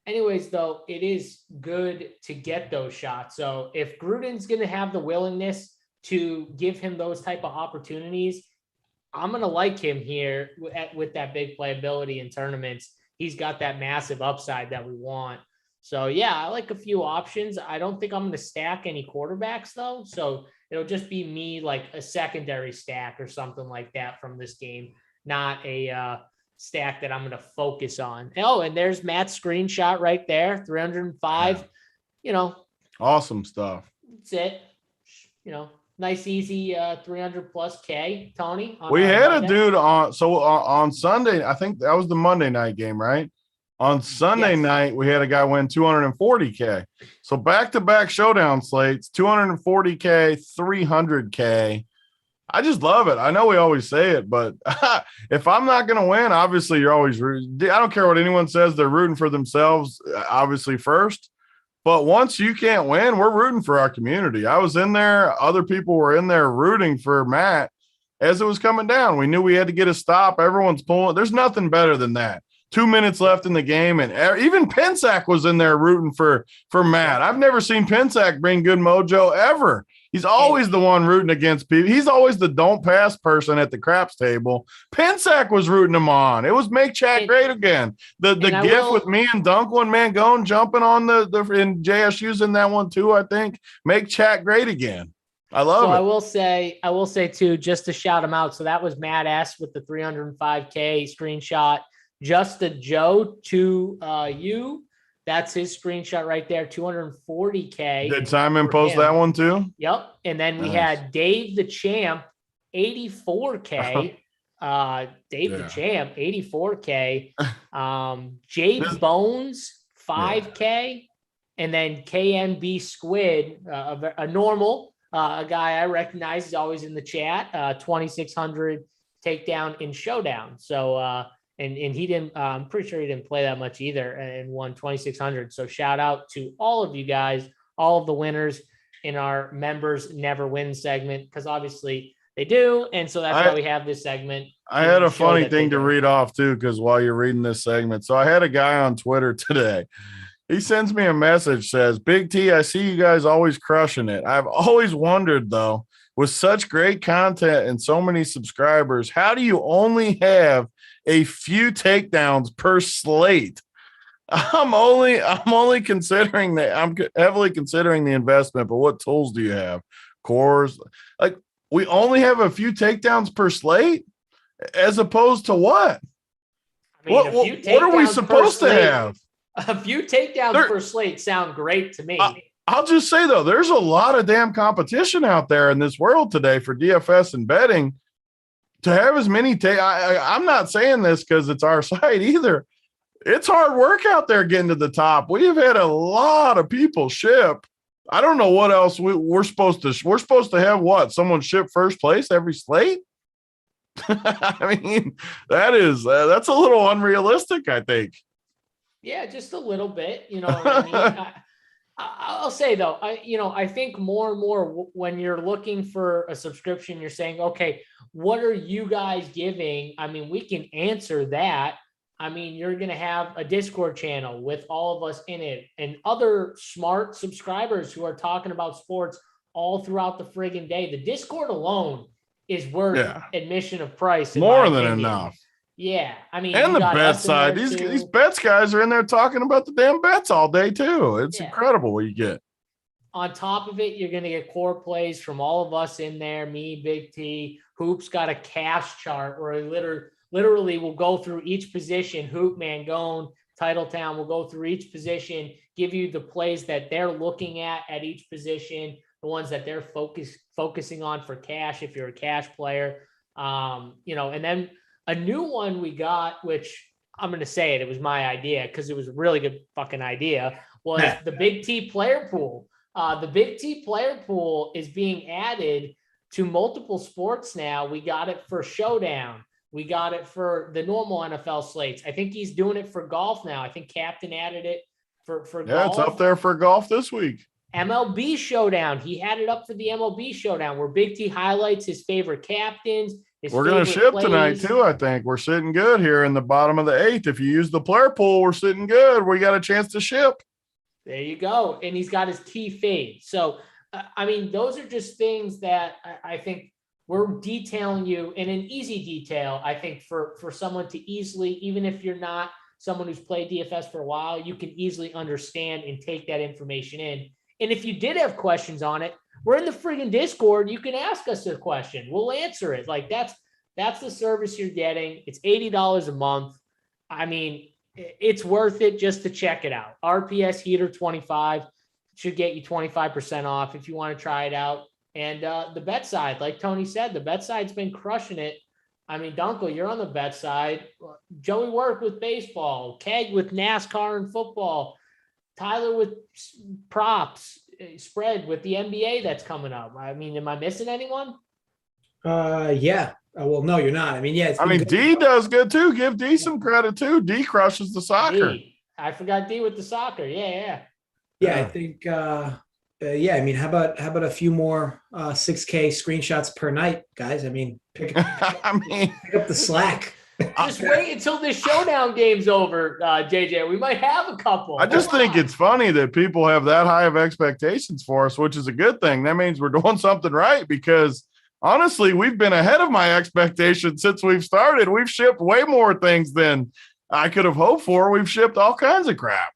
Anyways, though, it is good to get those shots. So if Gruden's going to have the willingness to give him those type of opportunities, I'm going to like him here with that big playability in tournaments. He's got that massive upside that we want. So yeah, I like a few options. I don't think I'm going to stack any quarterbacks though. So it'll just be me like a secondary stack or something like that from this game, not a stack that I'm going to focus on. Oh, and there's Matt's screenshot right there, 305. Awesome stuff. That's it. Nice, easy 300 plus K, Tony. We had a dude on Sunday. I think that was the Monday night game, right? On Sunday night, we had a guy win 240K. So back-to-back Showdown slates, 240K, 300K. I just love it. I know we always say it, but if I'm not going to win, obviously you're always rooting. I don't care what anyone says. They're rooting for themselves, obviously, first. But once you can't win, we're rooting for our community. I was in there. Other people were in there rooting for Matt as it was coming down. We knew we had to get a stop. Everyone's pulling. There's nothing better than that. 2 minutes left in the game, and even Pensac was in there rooting for Matt. I've never seen Pensac bring good mojo ever. He's always the one rooting against people. He's always the don't pass person at the craps table. Pensac was rooting him on. It was make chat great again. The gif with me and Dunkel and Mangone jumping on the and JSU's in that one too, I think. Make chat great again. I love it. I will say too, just to shout him out. So that was Matt S with the 305K screenshot. Just a Joe to you. That's his screenshot right there. 240K. Did Simon post that one too? Yep. And then we had Dave the Champ, 84K. The Champ, 84K. Jay Bones, 5K. And then KNB Squid, a normal, a guy I recognize is always in the chat, 2,600 takedown in Showdown. So, and he didn't, I'm pretty sure he didn't play that much either and won 2,600. So shout out to all of you guys, all of the winners in our members never win segment, because obviously they do. And so that's why we have this segment. I had a funny thing to read off too, because while you're reading this segment. So I had a guy on Twitter today. He sends me a message, says, Big T, I see you guys always crushing it. I've always wondered though, with such great content and so many subscribers, how do you only have a few takedowns per slate? I'm only considering that. I'm heavily considering the investment, but what tools do you have? Cores? Like, we only have a few takedowns per slate as opposed to what? I mean, what are we supposed to have? A few takedowns per slate sound great to me. I'll just say though, there's a lot of damn competition out there in this world today for DFS and betting. To have as many I'm not saying this because it's our site either. It's hard work out there getting to the top. We've had a lot of people ship. I don't know what else we're supposed to. We're supposed to have what? Someone ship first place every slate? I mean, that's a little unrealistic, I think. Yeah, just a little bit. You know what I mean? I'll say though, I think more and more when you're looking for a subscription, you're saying, okay, what are you guys giving? I mean, we can answer that. I mean, you're going to have a Discord channel with all of us in it and other smart subscribers who are talking about sports all throughout the friggin' day. The Discord alone is worth admission of price. More than enough. Yeah. I mean, and the bet side, these bets guys are in there talking about the damn bets all day too. It's incredible what you get. On top of it, you're going to get core plays from all of us in there. Me, Big T, Hoop's got a cash chart where literally we'll go through each position. Hoop, Mangone, Titletown will go through each position, give you the plays that they're looking at each position, the ones that they're focusing on for cash if you're a cash player. And then a new one we got, which I'm going to say it was my idea because it was a really good fucking idea, was the Big T player pool. The Big T player pool is being added to multiple sports now. We got it for Showdown. We got it for the normal NFL slates. I think he's doing it for golf now. I think Captain added it for golf. Yeah, it's up there for golf this week. MLB Showdown. He had it up for the MLB Showdown where Big T highlights his favorite captains. We're going to ship tonight too, I think. We're sitting good here in the bottom of the 8th. If you use the player pool, we're sitting good. We got a chance to ship. There you go. And he's got his T fade. So, I mean, those are just things that I think we're detailing you in an easy detail. I think for someone to easily, even if you're not someone who's played DFS for a while, you can easily understand and take that information in. And if you did have questions on it, we're in the friggin' Discord. You can ask us a question. We'll answer it. Like that's the service you're getting. It's $80 a month. I mean, it's worth it just to check it out. RPS Heater 25 should get you 25% off if you want to try it out. And the bet side, like Tony said, the bet side's been crushing it. I mean, Dunkel, you're on the bet side. Joey Work with baseball, Keg with NASCAR and football, Tyler with props, spread with the NBA that's coming up. I mean, am I missing anyone? Yeah. Well, no, you're not. I mean, yeah. D does good too. Give D some credit too. D crushes the soccer. I forgot D with the soccer. Yeah. I think. I mean, how about a few more 6K screenshots per night, guys? I mean, pick up the slack. Just wait until this Showdown game's over, JJ. We might have a couple. I just think it's funny that people have that high of expectations for us, which is a good thing. That means we're doing something right because honestly, we've been ahead of my expectations since we've started. We've shipped way more things than I could have hoped for. We've shipped all kinds of crap.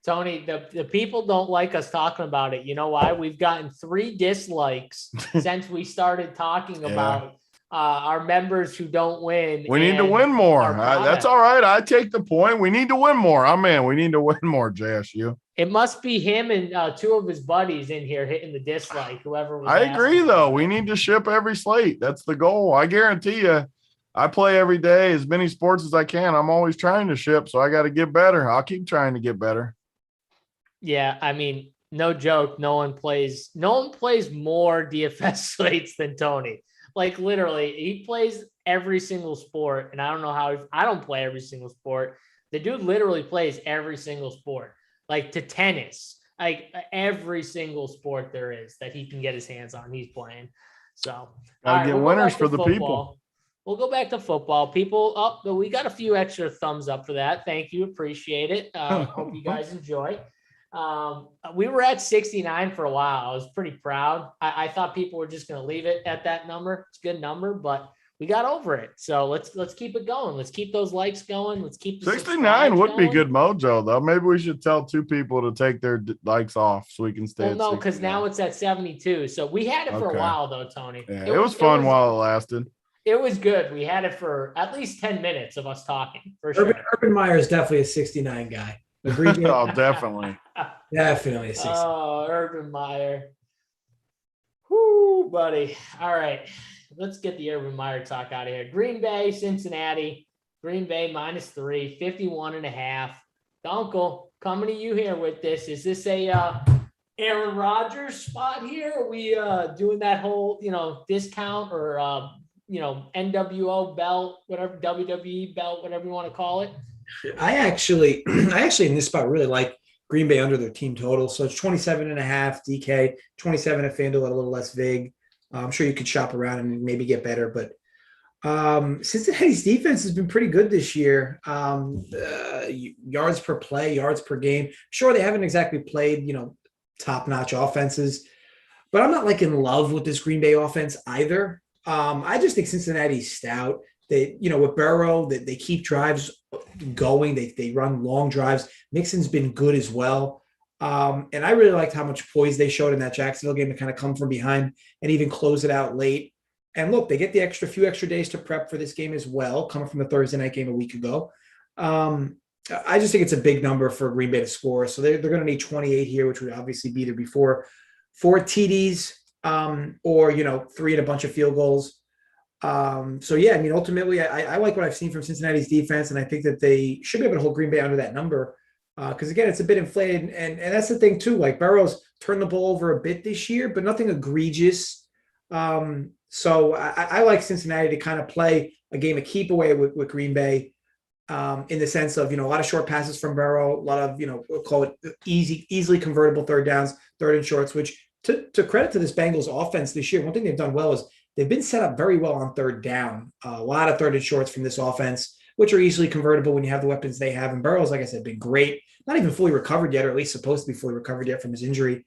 Tony, the people don't like us talking about it. You know why? We've gotten 3 dislikes since we started talking about our members who don't win. We need to win more. That's all right. I take the point. We need to win more. I'm in. We need to win more, JSU. It must be him and 2 of his buddies in here hitting the dislike, whoever was I agree, though. We need to ship every slate. That's the goal. I guarantee you, I play every day, as many sports as I can. I'm always trying to ship, so I got to get better. I'll keep trying to get better. Yeah, I mean, no joke. No one plays more DFS slates than Tony. Like literally, he plays every single sport, and I don't know how. I don't play every single sport. The dude literally plays every single sport, like to tennis, like every single sport there is that he can get his hands on. He's playing. So gotta get winners for the people. We'll go back to football. People, but we got a few extra thumbs up for that. Thank you, appreciate it. Hope you guys enjoy. We were at 69 for a while. I was pretty proud. I thought people were just going to leave it at that number. It's a good number, but we got over it. So let's keep it going. Let's keep those likes going. Let's keep the 69 would be good mojo though. Maybe we should tell 2 people to take their likes off so we can stay. Well, no, because now it's at 72. So we had it for a while though, Tony. Yeah, it was fun while it lasted. It was good. We had it for at least 10 minutes of us talking for sure. Urban Meyer is definitely a 69 guy. Agreed. Oh, definitely. Definitely a 69. Oh, Urban Meyer. Whoo, buddy. All right. Let's get the Urban Meyer talk out of here. Green Bay, Cincinnati. Green Bay -3, 51.5. Dunkel, coming to you here with this. Is this a Aaron Rodgers spot here? Are we doing that whole, discount or, NWO belt, whatever, WWE belt, whatever you want to call it? I actually in this spot really like Green Bay under their team total. So it's 27.5 DK, 27 at FanDuel at a little less vig. I'm sure you could shop around and maybe get better, but Cincinnati's defense has been pretty good this year. Yards per play, yards per game. Sure, they haven't exactly played, top-notch offenses, but I'm not like in love with this Green Bay offense either. I just think Cincinnati's stout. They, with Burrow, they keep drives going. They run long drives. Mixon's been good as well. And I really liked how much poise they showed in that Jacksonville game to kind of come from behind and even close it out late. And look, they get the few extra days to prep for this game as well, coming from the Thursday night game a week ago. I just think it's a big number for Green Bay to score. So they're going to need 28 here, which would obviously be either before 4 TDs or, 3 and a bunch of field goals. Ultimately, I like what I've seen from Cincinnati's defense, and I think that they should be able to hold Green Bay under that number. Because, again, it's a bit inflated. And that's the thing, too. Like, Burrow's turned the ball over a bit this year, but nothing egregious. So I like Cincinnati to kind of play a game of keep away with Green Bay in the sense of, a lot of short passes from Burrow, a lot of, we'll call it easily convertible third downs, third and shorts, which to credit to this Bengals offense this year, one thing they've done well is they've been set up very well on third down. A lot of third and shorts from this offense, which are easily convertible when you have the weapons they have. And Burrow's, like I said, been great, not even fully recovered yet, or at least supposed to be fully recovered yet from his injury.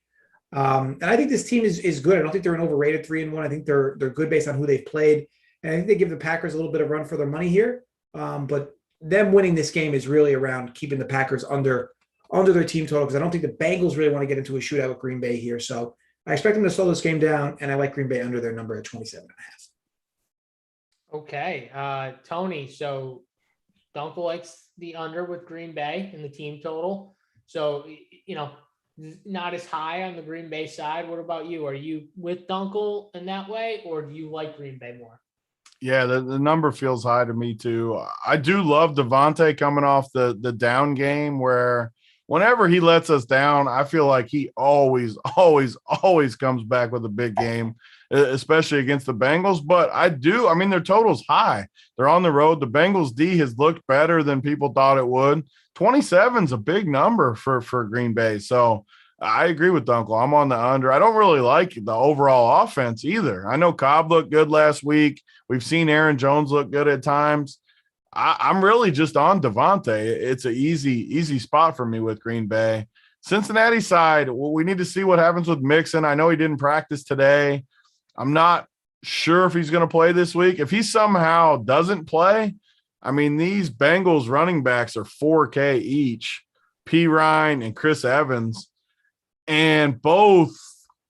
And I think this team is good. I don't think they're an overrated 3-1. I think they're good based on who they've played. And I think they give the Packers a little bit of run for their money here. But them winning this game is really around keeping the Packers under their team total, because I don't think the Bengals really want to get into a shootout with Green Bay here. So I expect them to slow this game down, and I like Green Bay under their number at 27.5. Okay. Tony, so Dunkel likes the under with Green Bay in the team total. So, not as high on the Green Bay side. What about you? Are you with Dunkel in that way, or do you like Green Bay more? Yeah, the number feels high to me too. I do love Devontae coming off the down game, where whenever he lets us down, I feel like he always comes back with a big game, especially against the Bengals. But their total's high. They're on the road. The Bengals D has looked better than people thought it would. 27 is a big number for Green Bay. So I agree with Dunkel. I'm on the under. I don't really like the overall offense either. I know Cobb looked good last week. We've seen Aaron Jones look good at times. I'm really just on Devontae. It's an easy spot for me with Green Bay. Cincinnati side, we need to see what happens with Mixon. I know he didn't practice today. I'm not sure if he's going to play this week. If he somehow doesn't play, these Bengals running backs are 4K each, P. Ryan and Chris Evans, and both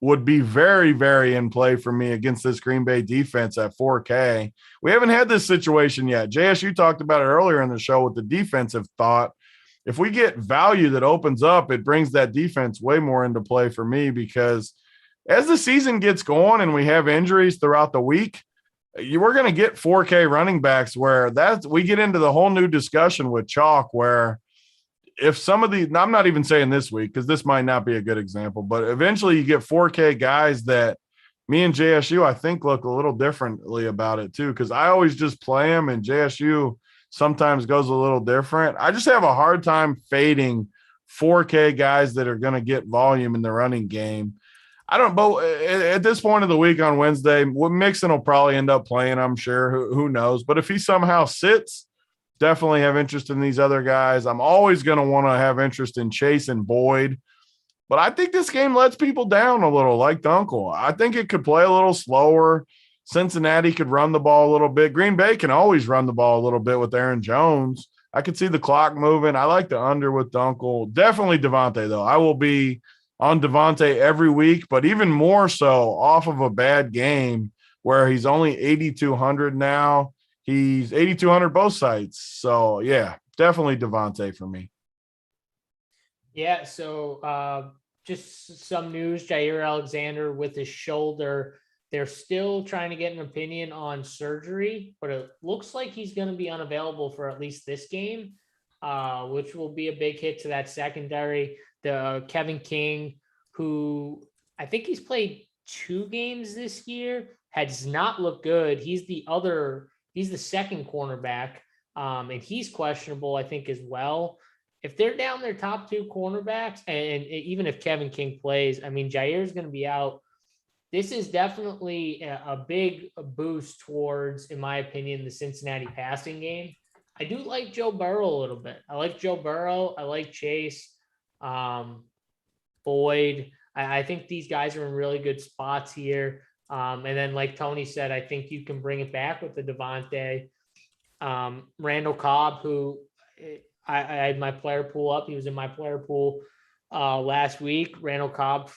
would be very, very in play for me against this Green Bay defense at 4K. We haven't had this situation yet. JSU talked about it earlier in the show with the defensive thought. If we get value that opens up, it brings that defense way more into play for me, because as the season gets going and we have injuries throughout the week, we're going to get 4K running backs where we get into the whole new discussion with chalk, where if some of the, I'm not even saying this week, because this might not be a good example, but eventually you get 4K guys that me and JSU, I think, look a little differently about it too, because I always just play them, and JSU sometimes goes a little different. I just have a hard time fading 4K guys that are going to get volume in the running game. I don't, but at this point of the week on Wednesday, Mixon will probably end up playing, I'm sure. Who knows? But if he somehow sits, definitely have interest in these other guys. I'm always going to want to have interest in Chase and Boyd. But I think this game lets people down a little, like Dunkel. I think it could play a little slower. Cincinnati could run the ball a little bit. Green Bay can always run the ball a little bit with Aaron Jones. I could see the clock moving. I like the under with Dunkel. Definitely Devontae, though. I will be on Devontae every week, but even more so off of a bad game where he's only 8,200 now. He's 8,200 both sides. So, yeah, definitely Devontae for me. Yeah, so just some news. Jair Alexander with his shoulder. They're still trying to get an opinion on surgery, but it looks like he's going to be unavailable for at least this game, which will be a big hit to that secondary. The Kevin King, who I think he's played 2 games this year, has not looked good. He's the second cornerback, and he's questionable, I think, as well. if they're down their top 2 cornerbacks, and even if Kevin King plays, I mean, Jair is going to be out. This is definitely a big boost towards, in my opinion, the Cincinnati passing game. I do like Joe Burrow a little bit. I like Joe Burrow. I like Chase, Boyd. I think these guys are in really good spots here. And then, like Tony said, I think you can bring it back with the Devontae. Randall Cobb, who I had my player pool up. He was in my player pool last week. Randall Cobb,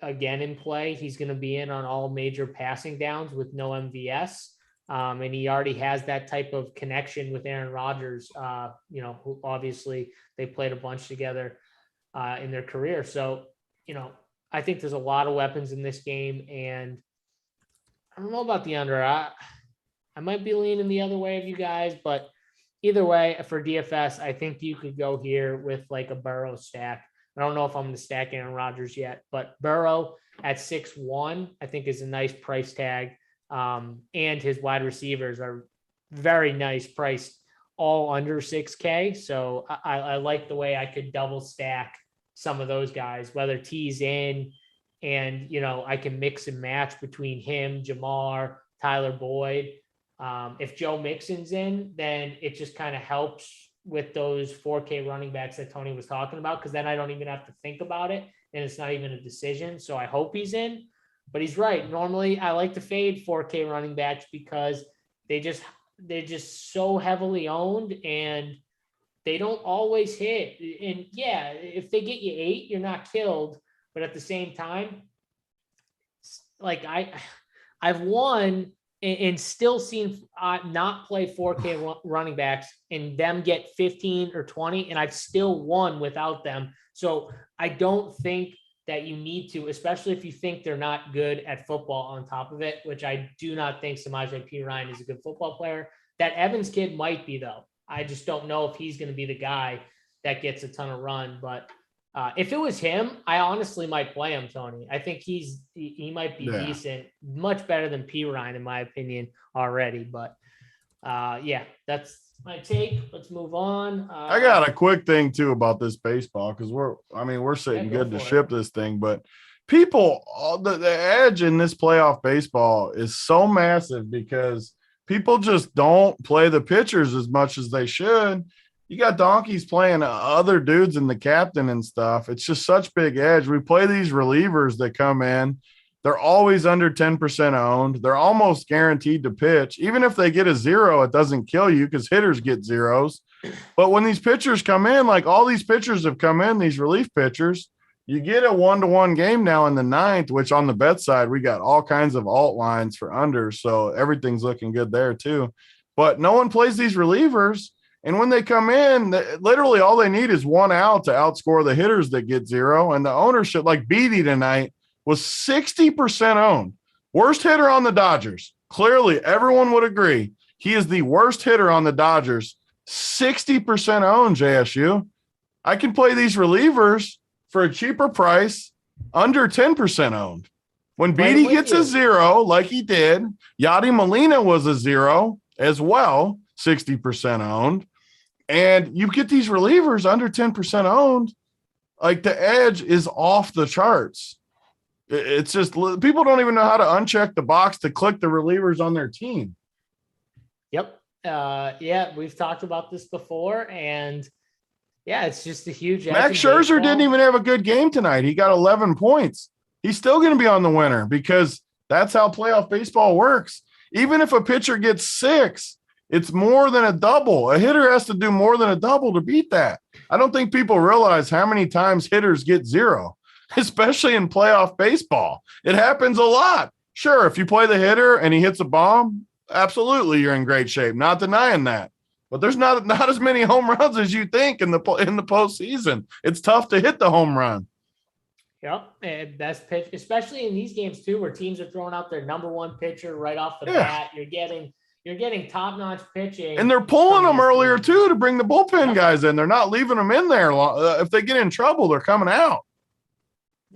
again, in play. He's going to be in on all major passing downs with no MVS. And he already has that type of connection with Aaron Rodgers, who obviously they played a bunch together in their career. So, I think there's a lot of weapons in this game, and I don't know about the under. I might be leaning the other way of you guys, but either way, for DFS, I think you could go here with like a Burrow stack. I don't know if I'm going to stack Aaron Rodgers yet, but Burrow at 6-1, I think is a nice price tag. And his wide receivers are very nice priced, all under 6K. So I like the way I could double stack some of those guys, whether T's in and, I can mix and match between him, Jamar, Tyler Boyd. If Joe Mixon's in, then it just kind of helps with those 4K running backs that Tony was talking about, because then I don't even have to think about it, and it's not even a decision. So I hope he's in, but he's right. Normally I like to fade 4K running backs because they're just so heavily owned and they don't always hit. And yeah, if they get you 8, you're not killed. But at the same time, like I've won and still seen not play 4K running backs and them get 15 or 20, and I've still won without them. So I don't think that you need to, especially if you think they're not good at football on top of it, which I do not think Samaje Perine is a good football player. That Evans kid might be, though. I just don't know if he's going to be the guy that gets a ton of run. But if it was him, I honestly might play him, Tony. I think he might be decent, much better than Perine in my opinion already. But that's my take. Let's move on. I got a quick thing too about this baseball, because we're sitting good to ship this thing, but people, the edge in this playoff baseball is so massive because people just don't play the pitchers as much as they should. You got donkeys playing other dudes and the captain and stuff. It's just such big edge. We play these relievers that come in. They're always under 10% owned. They're almost guaranteed to pitch. Even if they get a 0, it doesn't kill you because hitters get 0s. But when these pitchers come in, like all these pitchers have come in, these relief pitchers, you get a 1-to-1 game now in the 9th, which on the bet side, we got all kinds of alt lines for unders. So everything's looking good there too. But no one plays these relievers. And when they come in, literally all they need is 1 out to outscore the hitters that get 0. And the ownership, like BigT tonight, was 60% owned. Worst hitter on the Dodgers. Clearly, everyone would agree. He is the worst hitter on the Dodgers. 60% owned, JSU. I can play these relievers for a cheaper price, under 10% owned. When BigT gets a 0, like he did, Yadi Molina was a 0 as well, 60% owned. And you get these relievers under 10% owned, like the edge is off the charts. It's just people don't even know how to uncheck the box to click the relievers on their team. Yep. We've talked about this before, and it's just a huge. Max Scherzer didn't even have a good game tonight. He got 11 points. He's still going to be on the winner because that's how playoff baseball works. Even if a pitcher gets 6, it's more than a double. A hitter has to do more than a double to beat that. I don't think people realize how many times hitters get 0. Especially in playoff baseball. It happens a lot. Sure, if you play the hitter and he hits a bomb, absolutely you're in great shape. Not denying that. But there's not as many home runs as you think in the postseason. It's tough to hit the home run. Yep, and best pitch, especially in these games too, where teams are throwing out their number 1 pitcher right off the bat. You're getting top-notch pitching. And they're pulling them earlier too to bring the bullpen guys in. They're not leaving them in there. If they get in trouble, they're coming out.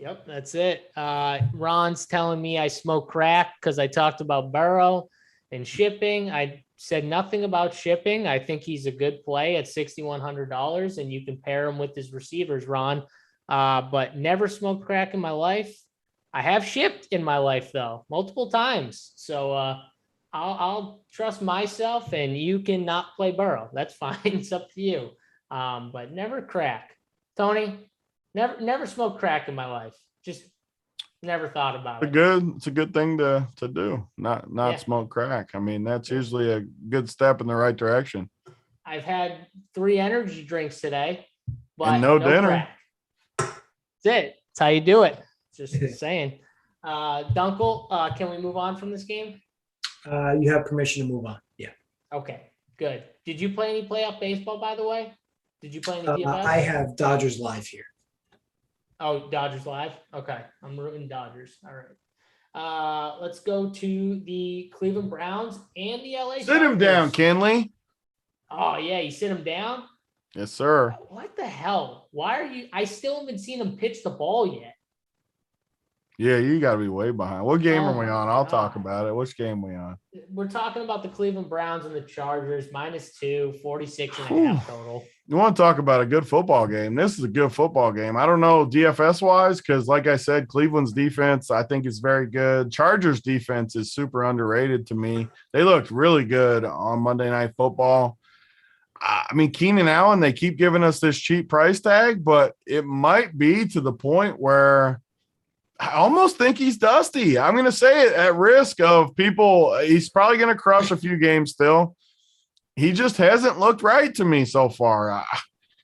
Yep, that's it. Ron's telling me I smoke crack because I talked about Burrow and shipping. I said nothing about shipping. I think he's a good play at $6,100, and you can pair him with his receivers, Ron. But never smoked crack in my life. I have shipped in my life, though, multiple times. So I'll trust myself, and you can not play Burrow. That's fine. It's up to you. But never crack. Tony, never smoked crack in my life. Just never thought about it. It's a good thing to do. Not smoke crack. I mean, that's usually a good step in the right direction. I've had 3 energy drinks today, but and no dinner. Crack. That's it. That's how you do it. Just saying. Dunkel, can we move on from this game? You have permission to move on. Yeah. Okay, good. Did you play any playoff baseball, by the way? Did you play any DFS? I have Dodgers live here. Oh, Dodgers live? Okay. I'm rooting Dodgers. All right. Let's go to the Cleveland Browns and the LA. Sit him down, Kenley. Oh, yeah. You sit him down? Yes, sir. What the hell? Why are you? I still haven't seen him pitch the ball yet. Yeah, you got to be way behind. What game are we on? I'll talk about it. Which game are we on? We're talking about the Cleveland Browns and the Chargers, -2, 46.5 total. You want to talk about a good football game? This is a good football game. I don't know DFS-wise because, like I said, Cleveland's defense I think is very good. Chargers' defense is super underrated to me. They looked really good on Monday Night Football. I mean, Keenan Allen, they keep giving us this cheap price tag, but it might be to the point where I almost think he's dusty. I'm going to say it at risk of people. He's probably going to crush a few games still. He just hasn't looked right to me so far.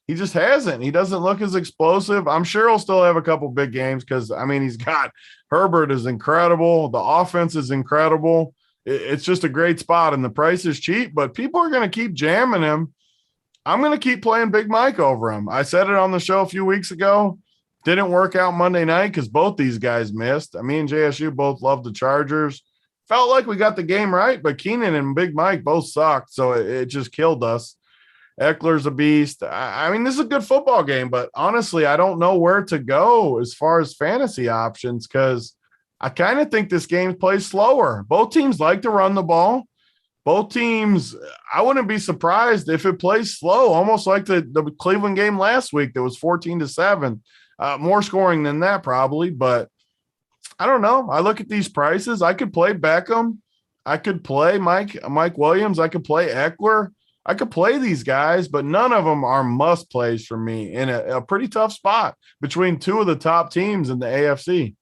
He just hasn't. He doesn't look as explosive. I'm sure he'll still have a couple big games because, I mean, he's got Herbert is incredible. The offense is incredible. It's just a great spot, and the price is cheap, but people are going to keep jamming him. I'm going to keep playing Big Mike over him. I said it on the show a few weeks ago. Didn't work out Monday night because both these guys missed. Me and JSU both love the Chargers. Felt like we got the game right, but Keenan and Big Mike both sucked, so it just killed us. Eckler's a beast. I mean, this is a good football game, but honestly, I don't know where to go as far as fantasy options because I kind of think this game plays slower. Both teams like to run the ball. Both teams, I wouldn't be surprised if it plays slow, almost like the Cleveland game last week that was 14-7. More scoring than that probably, but I don't know. I look at these prices. I could play Beckham. I could play Mike Williams. I could play Eckler. I could play these guys, but none of them are must plays for me in a pretty tough spot between two of the top teams in the AFC.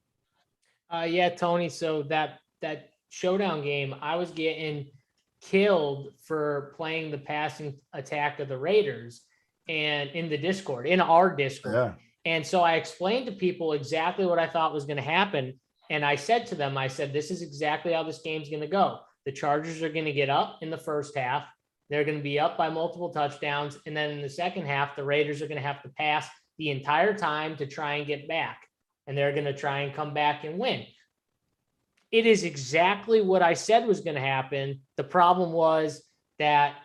Yeah, Tony. So that showdown game, I was getting killed for playing the passing attack of the Raiders and in the Discord, in our Discord. Yeah. And so I explained to people exactly what I thought was going to happen. And I said to them, this is exactly how this game's going to go. The Chargers are going to get up in the first half. They're going to be up by multiple touchdowns. And then in the second half, the Raiders are going to have to pass the entire time to try and get back. And they're going to try and come back and win. It is exactly what I said was going to happen. The problem was that,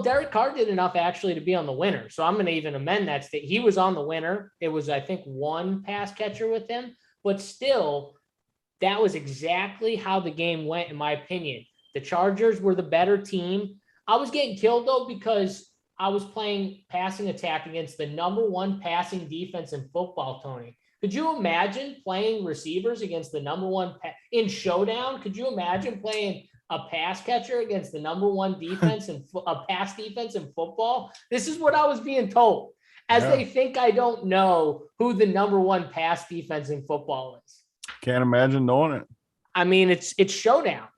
Derek Carr did enough actually to be on the winner. So I'm going to even amend that state. He was on the winner. It was, I think, one pass catcher with him. But still, that was exactly how the game went, in my opinion. The Chargers were the better team. I was getting killed, though, because I was playing passing attack against the number one passing defense in football, Tony. Could you imagine playing receivers against the number one in Showdown? Could you imagine playing a pass catcher against the number one defense and a pass defense in football? This is what I was being told. They think I don't know who the number one pass defense in football is. Can't imagine knowing it. I mean, it's Showdown.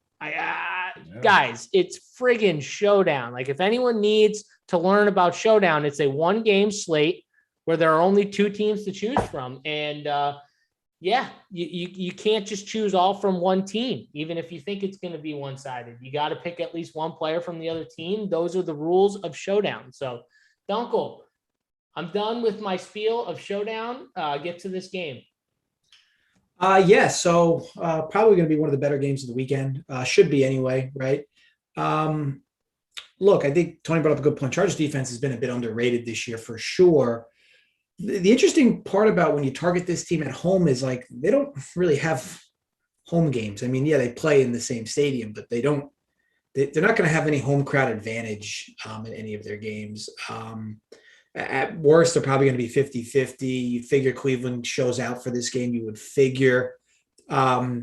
Guys, it's friggin' Showdown. Like, if anyone needs to learn about Showdown, it's a 1-game slate where there are only 2 teams to choose from. And you can't just choose all from one team, even if you think it's going to be one-sided. You got to pick at least one player from the other team. Those are the rules of Showdown. So, Dunkel, I'm done with my spiel of Showdown. Get to this game. So probably going to be one of the better games of the weekend. Should be anyway, right? Look, I think Tony brought up a good point. Chargers defense has been a bit underrated this year for sure. The interesting part about when you target this team at home is like they don't really have home games. I mean, yeah, they play in the same stadium, but they don't they're not going to have any home crowd advantage in any of their games. At worst, they're probably going to be 50-50. You figure Cleveland shows out for this game, you would figure. But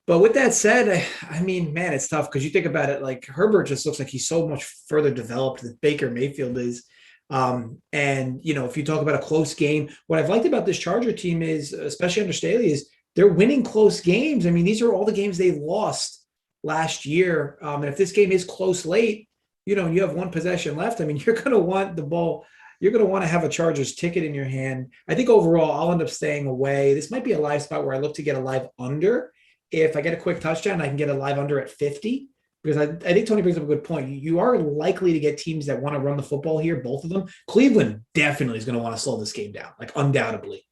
with that said, I mean, man, it's tough because you think about it, like Herbert just looks like he's so much further developed than Baker Mayfield is. And, if you talk about a close game, what I've liked about this Charger team is, especially under Staley, is they're winning close games. I mean, these are all the games they lost last year. And if this game is close late, and you have one possession left, I mean, you're going to want the ball. You're going to want to have a Chargers ticket in your hand. I think overall, I'll end up staying away. This might be a live spot where I look to get a live under. If I get a quick touchdown, I can get a live under at 50. Because I think Tony brings up a good point. You are likely to get teams that want to run the football here, both of them. Cleveland definitely is going to want to slow this game down, like undoubtedly,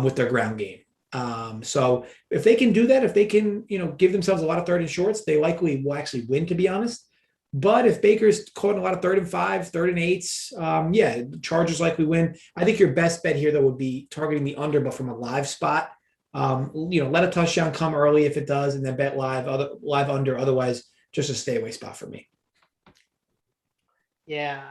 with their ground game. So if they can do that, if they can, give themselves a lot of third and shorts, they likely will actually win, to be honest. But if Baker's caught a lot of 3rd and 5, 3rd and 8s, Chargers likely win. I think your best bet here, though, would be targeting the under, but from a live spot. Let a touchdown come early if it does, and then bet live under. Otherwise, just a stay away spot for me. Yeah,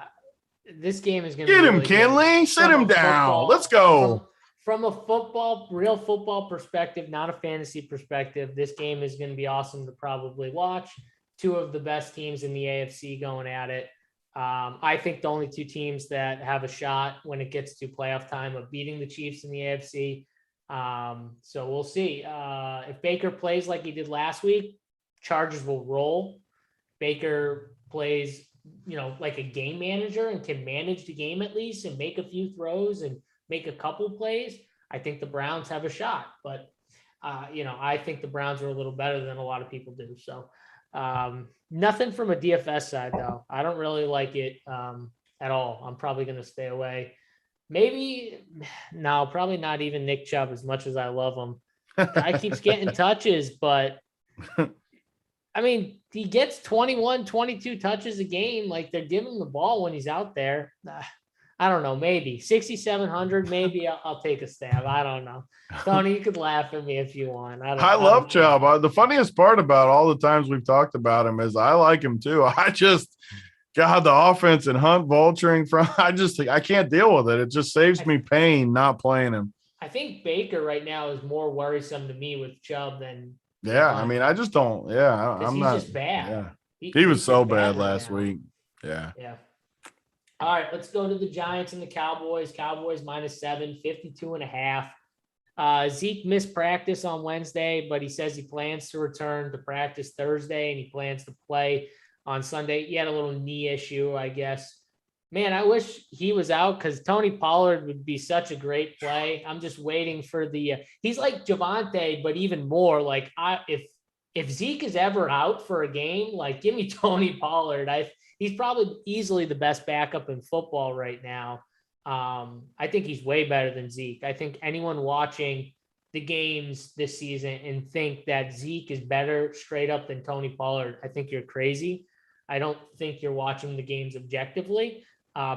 this game is going to get be him, really Kenley. Sit him down. Let's go. From a real football perspective, not a fantasy perspective, this game is going to be awesome to probably watch. Two of the best teams in the AFC going at it. I think the only two teams that have a shot when it gets to playoff time of beating the Chiefs in the AFC. So we'll see. If Baker plays like he did last week, Chargers will roll. Baker plays, like a game manager and can manage the game at least and make a few throws and make a couple plays. I think the Browns have a shot, but I think the Browns are a little better than a lot of people do. So nothing from a DFS side though. I don't really like it at all. I'm probably going to stay away. Probably not even Nick Chubb as much as I love him. Guy keeps getting touches, but I mean, he gets 21, 22 touches a game. Like they're giving him the ball when he's out there. I don't know, maybe 6,700. Maybe I'll take a stab. I don't know. Tony, you could laugh at me if you want. I love Chubb. The funniest part about all the times we've talked about him is I like him too. God, the offense and Hunt vulturing from, I can't deal with it. It just saves me pain not playing him. I think Baker right now is more worrisome to me with Chubb than. Yeah, I mean, I just don't. Yeah, I'm not. He's just bad. Yeah. He was so bad last week. Yeah. Yeah. All right, let's go to the Giants and the Cowboys. Cowboys -7, 52.5. Zeke missed practice on Wednesday, but he says he plans to return to practice Thursday and he plans to play on Sunday. He had a little knee issue, I guess. Man, I wish he was out because Tony Pollard would be such a great play. I'm just waiting for he's like Javonte, but even more. Like if Zeke is ever out for a game, like give me Tony Pollard. He's probably easily the best backup in football right now. I think he's way better than Zeke. I think anyone watching the games this season and think that Zeke is better straight up than Tony Pollard, I think you're crazy. I don't think you're watching the games objectively.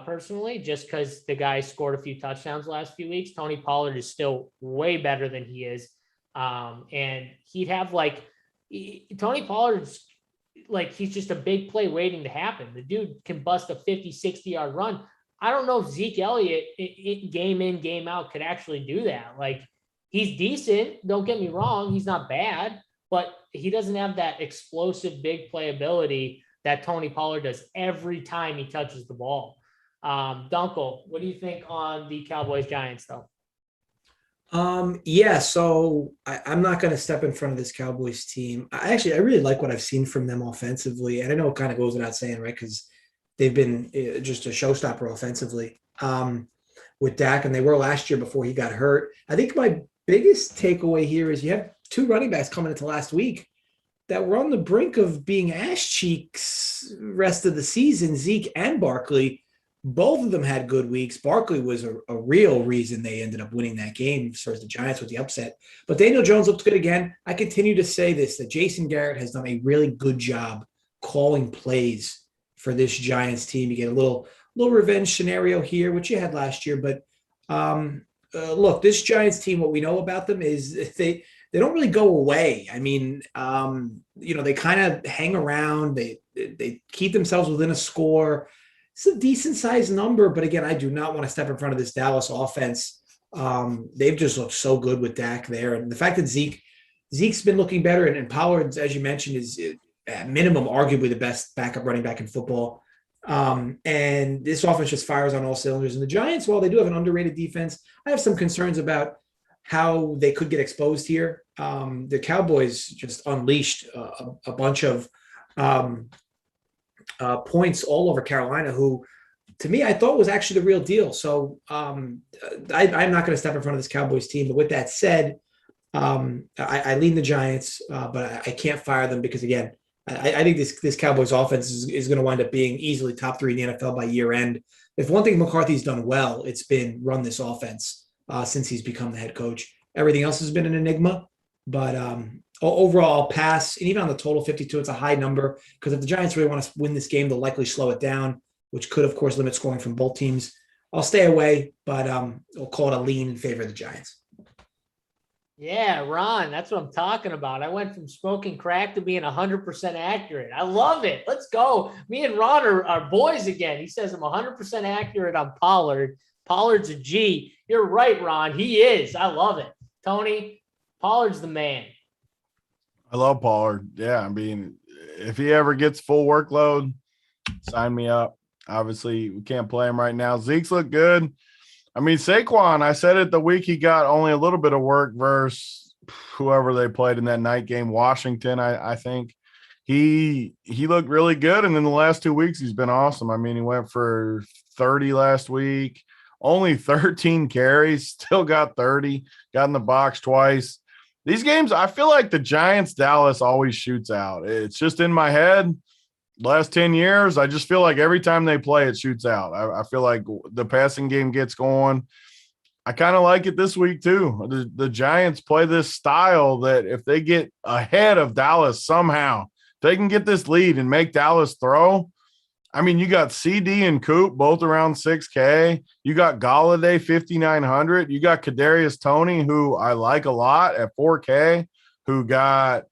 Personally, just because the guy scored a few touchdowns the last few weeks. Tony Pollard is still way better than he is. And he'd have Tony Pollard's he's just a big play waiting to happen. The dude can bust a 50, 60-yard run. I don't know if Zeke Elliott game in, game out could actually do that. He's decent. Don't get me wrong. He's not bad, but he doesn't have that explosive big play ability that Tony Pollard does every time he touches the ball. Dunkel, what do you think on the Cowboys Giants though? So I'm not going to step in front of this Cowboys team. I really like what I've seen from them offensively. And I know it kind of goes without saying, right? Because they've been just a showstopper offensively with Dak, and they were last year before he got hurt. I think my biggest takeaway here is you have two running backs coming into last week that were on the brink of being ass cheeks rest of the season, Zeke and Barkley. Both of them had good weeks. Barkley was a real reason they ended up winning that game as far as the Giants with the upset. But Daniel Jones looked good again. I continue to say this, that Jason Garrett has done a really good job calling plays for this Giants team. You get a little revenge scenario here, which you had last year. But look, this Giants team, what we know about them is they don't really go away. I mean, they kind of hang around. They keep themselves within a score. It's a decent sized number, but again, I do not want to step in front of this Dallas offense. They've just looked so good with Dak there, and the fact that Zeke's been looking better, and Pollard, as you mentioned, is at minimum arguably the best backup running back in football. And this offense just fires on all cylinders. And the Giants, while they do have an underrated defense, I have some concerns about how they could get exposed here. The Cowboys just unleashed a bunch of points all over Carolina, who to me, I thought was actually the real deal. So I'm not going to step in front of this Cowboys team. But with that said, I lean the Giants, but I can't fire them because, again, I think this Cowboys offense is going to wind up being easily top 3 in the NFL by year end. If one thing McCarthy's done well, it's been run this offense since he's become the head coach. Everything else has been an enigma. But overall, I'll pass. And even on the total 52, it's a high number because if the Giants really want to win this game, they'll likely slow it down, which could, of course, limit scoring from both teams. I'll stay away, but I'll call it a lean in favor of the Giants. Yeah, Ron, that's what I'm talking about. I went from smoking crack to being 100% accurate. I love it. Let's go. Me and Ron are boys again. He says I'm 100% accurate on Pollard. Pollard's a G. You're right, Ron. He is. I love it. Tony, Pollard's the man. I love Pollard. Yeah, I mean, if he ever gets full workload, sign me up. Obviously, we can't play him right now. Zeke's look good. I mean, Saquon, I said it the week he got only a little bit of work versus whoever they played in that night game, Washington, I think. He looked really good, and in the last 2 weeks, he's been awesome. I mean, he went for 30 last week, only 13 carries, still got 30, got in the box twice. These games, I feel like the Giants-Dallas always shoots out. It's just in my head. Last 10 years, I just feel like every time they play, it shoots out. I feel like the passing game gets going. I kind of like it this week, too. The Giants play this style that if they get ahead of Dallas somehow, they can get this lead and make Dallas throw. I mean, you got CD and Coop both around 6K. You got Galladay 5,900. You got Kadarius Toney, who I like a lot at 4K, who got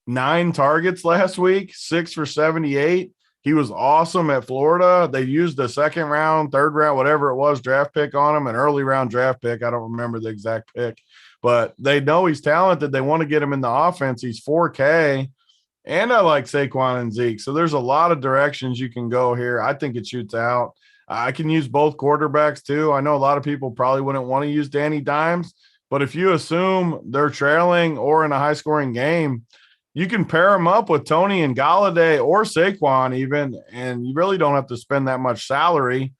9 targets last week, 6 for 78. He was awesome at Florida. They used a second round, third round, whatever it was, draft pick on him, an early round draft pick. I don't remember the exact pick, but they know he's talented. They want to get him in the offense. He's 4K, and I like Saquon and Zeke. So there's a lot of directions you can go here. I think it shoots out. I can use both quarterbacks too. I know a lot of people probably wouldn't want to use Danny Dimes, but if you assume they're trailing or in a high scoring game, you can pair them up with Toney and Galladay or Saquon even, and you really don't have to spend that much salary.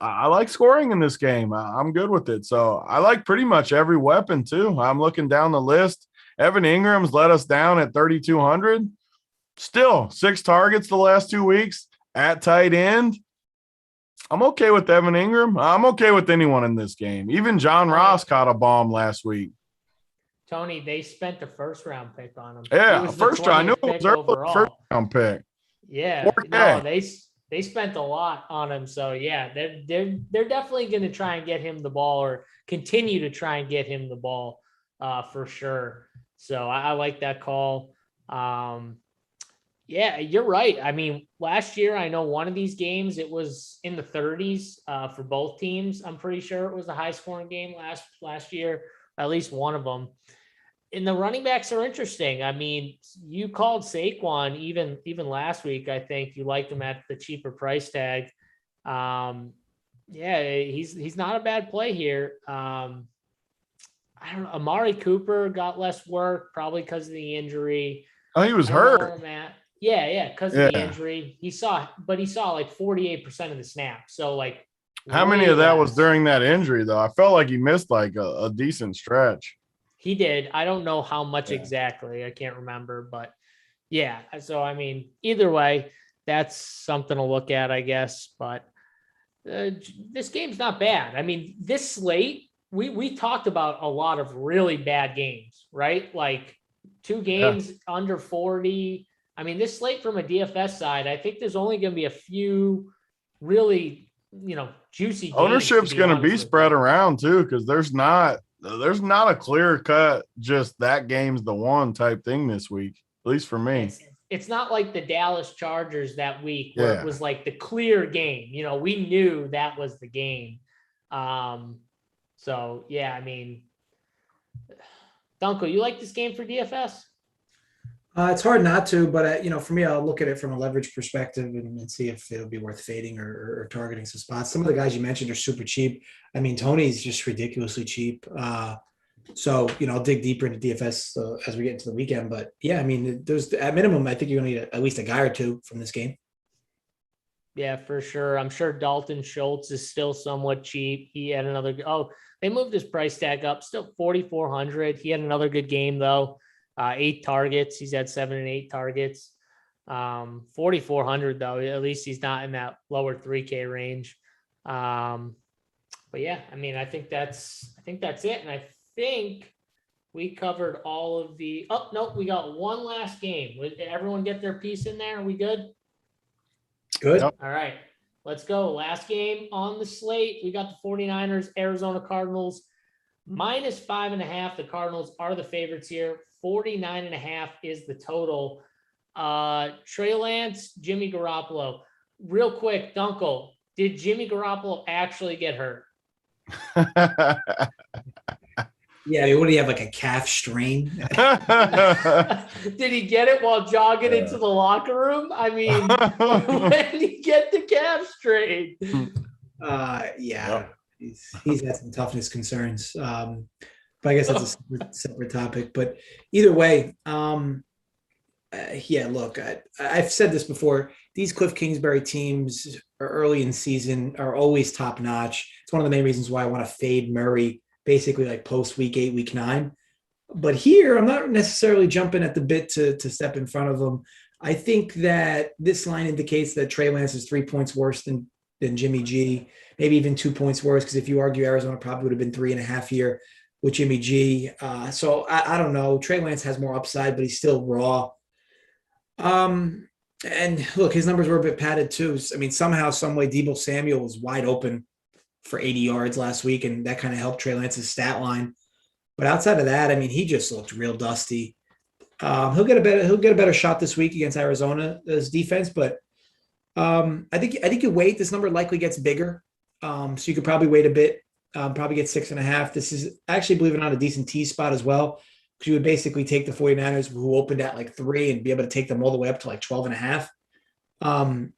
I like scoring in this game. I'm good with it. So I like pretty much every weapon too. I'm looking down the list. Evan Ingram's let us down at 3,200. Still 6 targets the last 2 weeks at tight end. I'm okay with Evan Ingram. I'm okay with anyone in this game. Even John Ross caught a bomb last week. Tony, they spent the first round pick on him. Yeah, first round. I knew it was early first round pick. Yeah, 4K. no, they spent a lot on him. So yeah, they're definitely going to try and get him the ball, or continue to try and get him the ball for sure. So I like that call. Yeah, you're right. I mean, last year I know one of these games it was in the 30s for both teams. I'm pretty sure it was a high scoring game last year, at least one of them. And the running backs are interesting. I mean, you called Saquon even last week. I think you liked him at the cheaper price tag. Yeah, he's not a bad play here. I don't know. Amari Cooper got less work probably because of the injury. Oh, he was hurt. Yeah, because of the injury. He saw like 48% of the snaps. So like, how many of that was during that injury though? I felt like he missed like a decent stretch. He did. I don't know how much exactly. I can't remember, but yeah. So, I mean, either way, that's something to look at, I guess. But this game's not bad. I mean, this slate, we talked about a lot of really bad games, right? Like 2 games under 40. I mean, this slate from a DFS side, I think there's only going to be a few really juicy games, Ownership's going to be honest with spread you. around too, because there's not a clear cut, just that game's the one type thing this week, at least for me. It's not like the Dallas Chargers that week where Yeah. it was like the clear game. We knew that was the game. So yeah, I mean, Dunkel, you like this game for DFS? It's hard not to, but for me, I'll look at it from a leverage perspective and see if it'll be worth fading or targeting some spots. Some of the guys you mentioned are super cheap. I mean, Tony's just ridiculously cheap. So I'll dig deeper into DFS as we get into the weekend. But yeah, I mean, there's at minimum, I think you're going to need at least a guy or two from this game. Yeah, for sure. I'm sure Dalton Schultz is still somewhat cheap. He had another. Oh, they moved his price tag up. Still 4,400. He had another good game though. 8 targets. He's had 7 and 8 targets. 4,400 though. At least he's not in that lower 3K range. But yeah, I mean, I think that's it. And I think we covered all of the. Oh no, we got one last game. Did everyone get their piece in there? Are we good? Good. Yep. All right, let's go. Last game on the slate. We got the 49ers, Arizona Cardinals, -5.5. The Cardinals are the favorites here. 49.5 is the total. Trey Lance, Jimmy Garoppolo. Real quick, Dunkel, did Jimmy Garoppolo actually get hurt? Yeah, what do you have, like a calf strain? Did he get it while jogging into the locker room? I mean, when did he get the calf strain? Yeah, Yep. he's had some toughness concerns. But I guess that's a separate topic. But either way, yeah, look, I've said this before. These Cliff Kingsbury teams early in season are always top notch. It's one of the main reasons why I want to fade Murray basically like post week 8, week 9. But here, I'm not necessarily jumping at the bit to step in front of them. I think that this line indicates that Trey Lance is 3 points worse than Jimmy G, maybe even 2 points worse, because if you argue Arizona probably would have been 3.5 here with Jimmy G. So I don't know. Trey Lance has more upside, but he's still raw. And look, his numbers were a bit padded too. I mean, somehow, some way, Deebo Samuel was wide open for 80 yards last week, and that kind of helped Trey Lance's stat line. But outside of that, I mean, he just looked real dusty. He'll get a better shot this week against Arizona's defense, but I think you wait. This number likely gets bigger, so you could probably wait a bit. Probably get 6.5. This is actually, believe it or not, a decent T spot as well, because you would basically take the 49ers, who opened at like 3, and be able to take them all the way up to like 12.5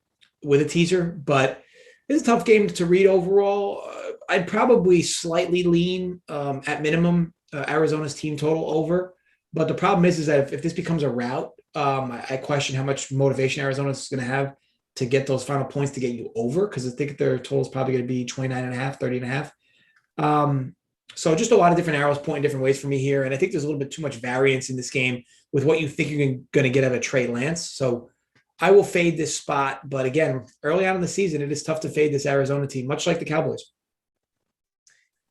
with a teaser. But it's a tough game to read overall. I'd probably slightly lean at minimum Arizona's team total over. But the problem is that if this becomes a rout, I question how much motivation Arizona is going to have to get those final points to get you over, because I think their total is probably going to be 29.5, 30.5. So just a lot of different arrows pointing different ways for me here. And I think there's a little bit too much variance in this game with what you think you're going to get out of Trey Lance. So I will fade this spot. But again, early on in the season, it is tough to fade this Arizona team, much like the Cowboys.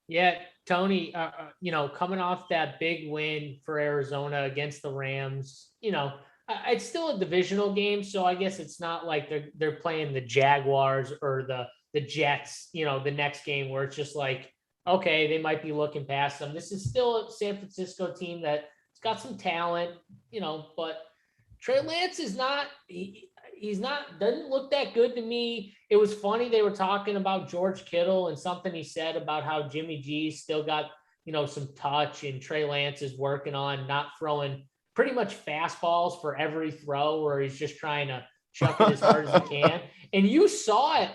Yeah, Tony, coming off that big win for Arizona against the Rams, it's still a divisional game. So I guess it's not like they're playing the Jaguars or the Jets, the next game where it's just like, okay, they might be looking past them. This is still a San Francisco team that's got some talent, but Trey Lance is not, doesn't look that good to me. It was funny. They were talking about George Kittle and something he said about how Jimmy G still got, some touch, and Trey Lance is working on not throwing pretty much fastballs for every throw, where he's just trying to chuck it as hard as he can. And you saw it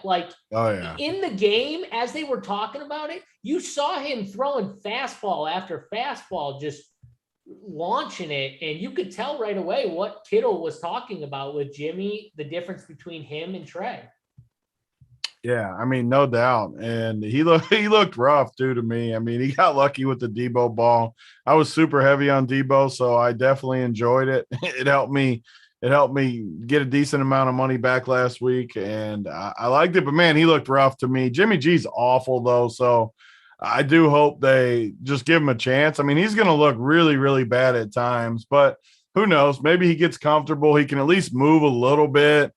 in the game as they were talking about it. You saw him throwing fastball after fastball, just launching it. And you could tell right away what Kittle was talking about with Jimmy, the difference between him and Trey. Yeah, I mean, no doubt. And he looked rough too to me. I mean, he got lucky with the Debo ball. I was super heavy on Debo, so I definitely enjoyed it. It helped me get a decent amount of money back last week, and I liked it. But man, he looked rough to me. Jimmy G's awful though, so I do hope they just give him a chance. I mean, he's going to look really, really bad at times, but who knows? Maybe he gets comfortable. He can at least move a little bit.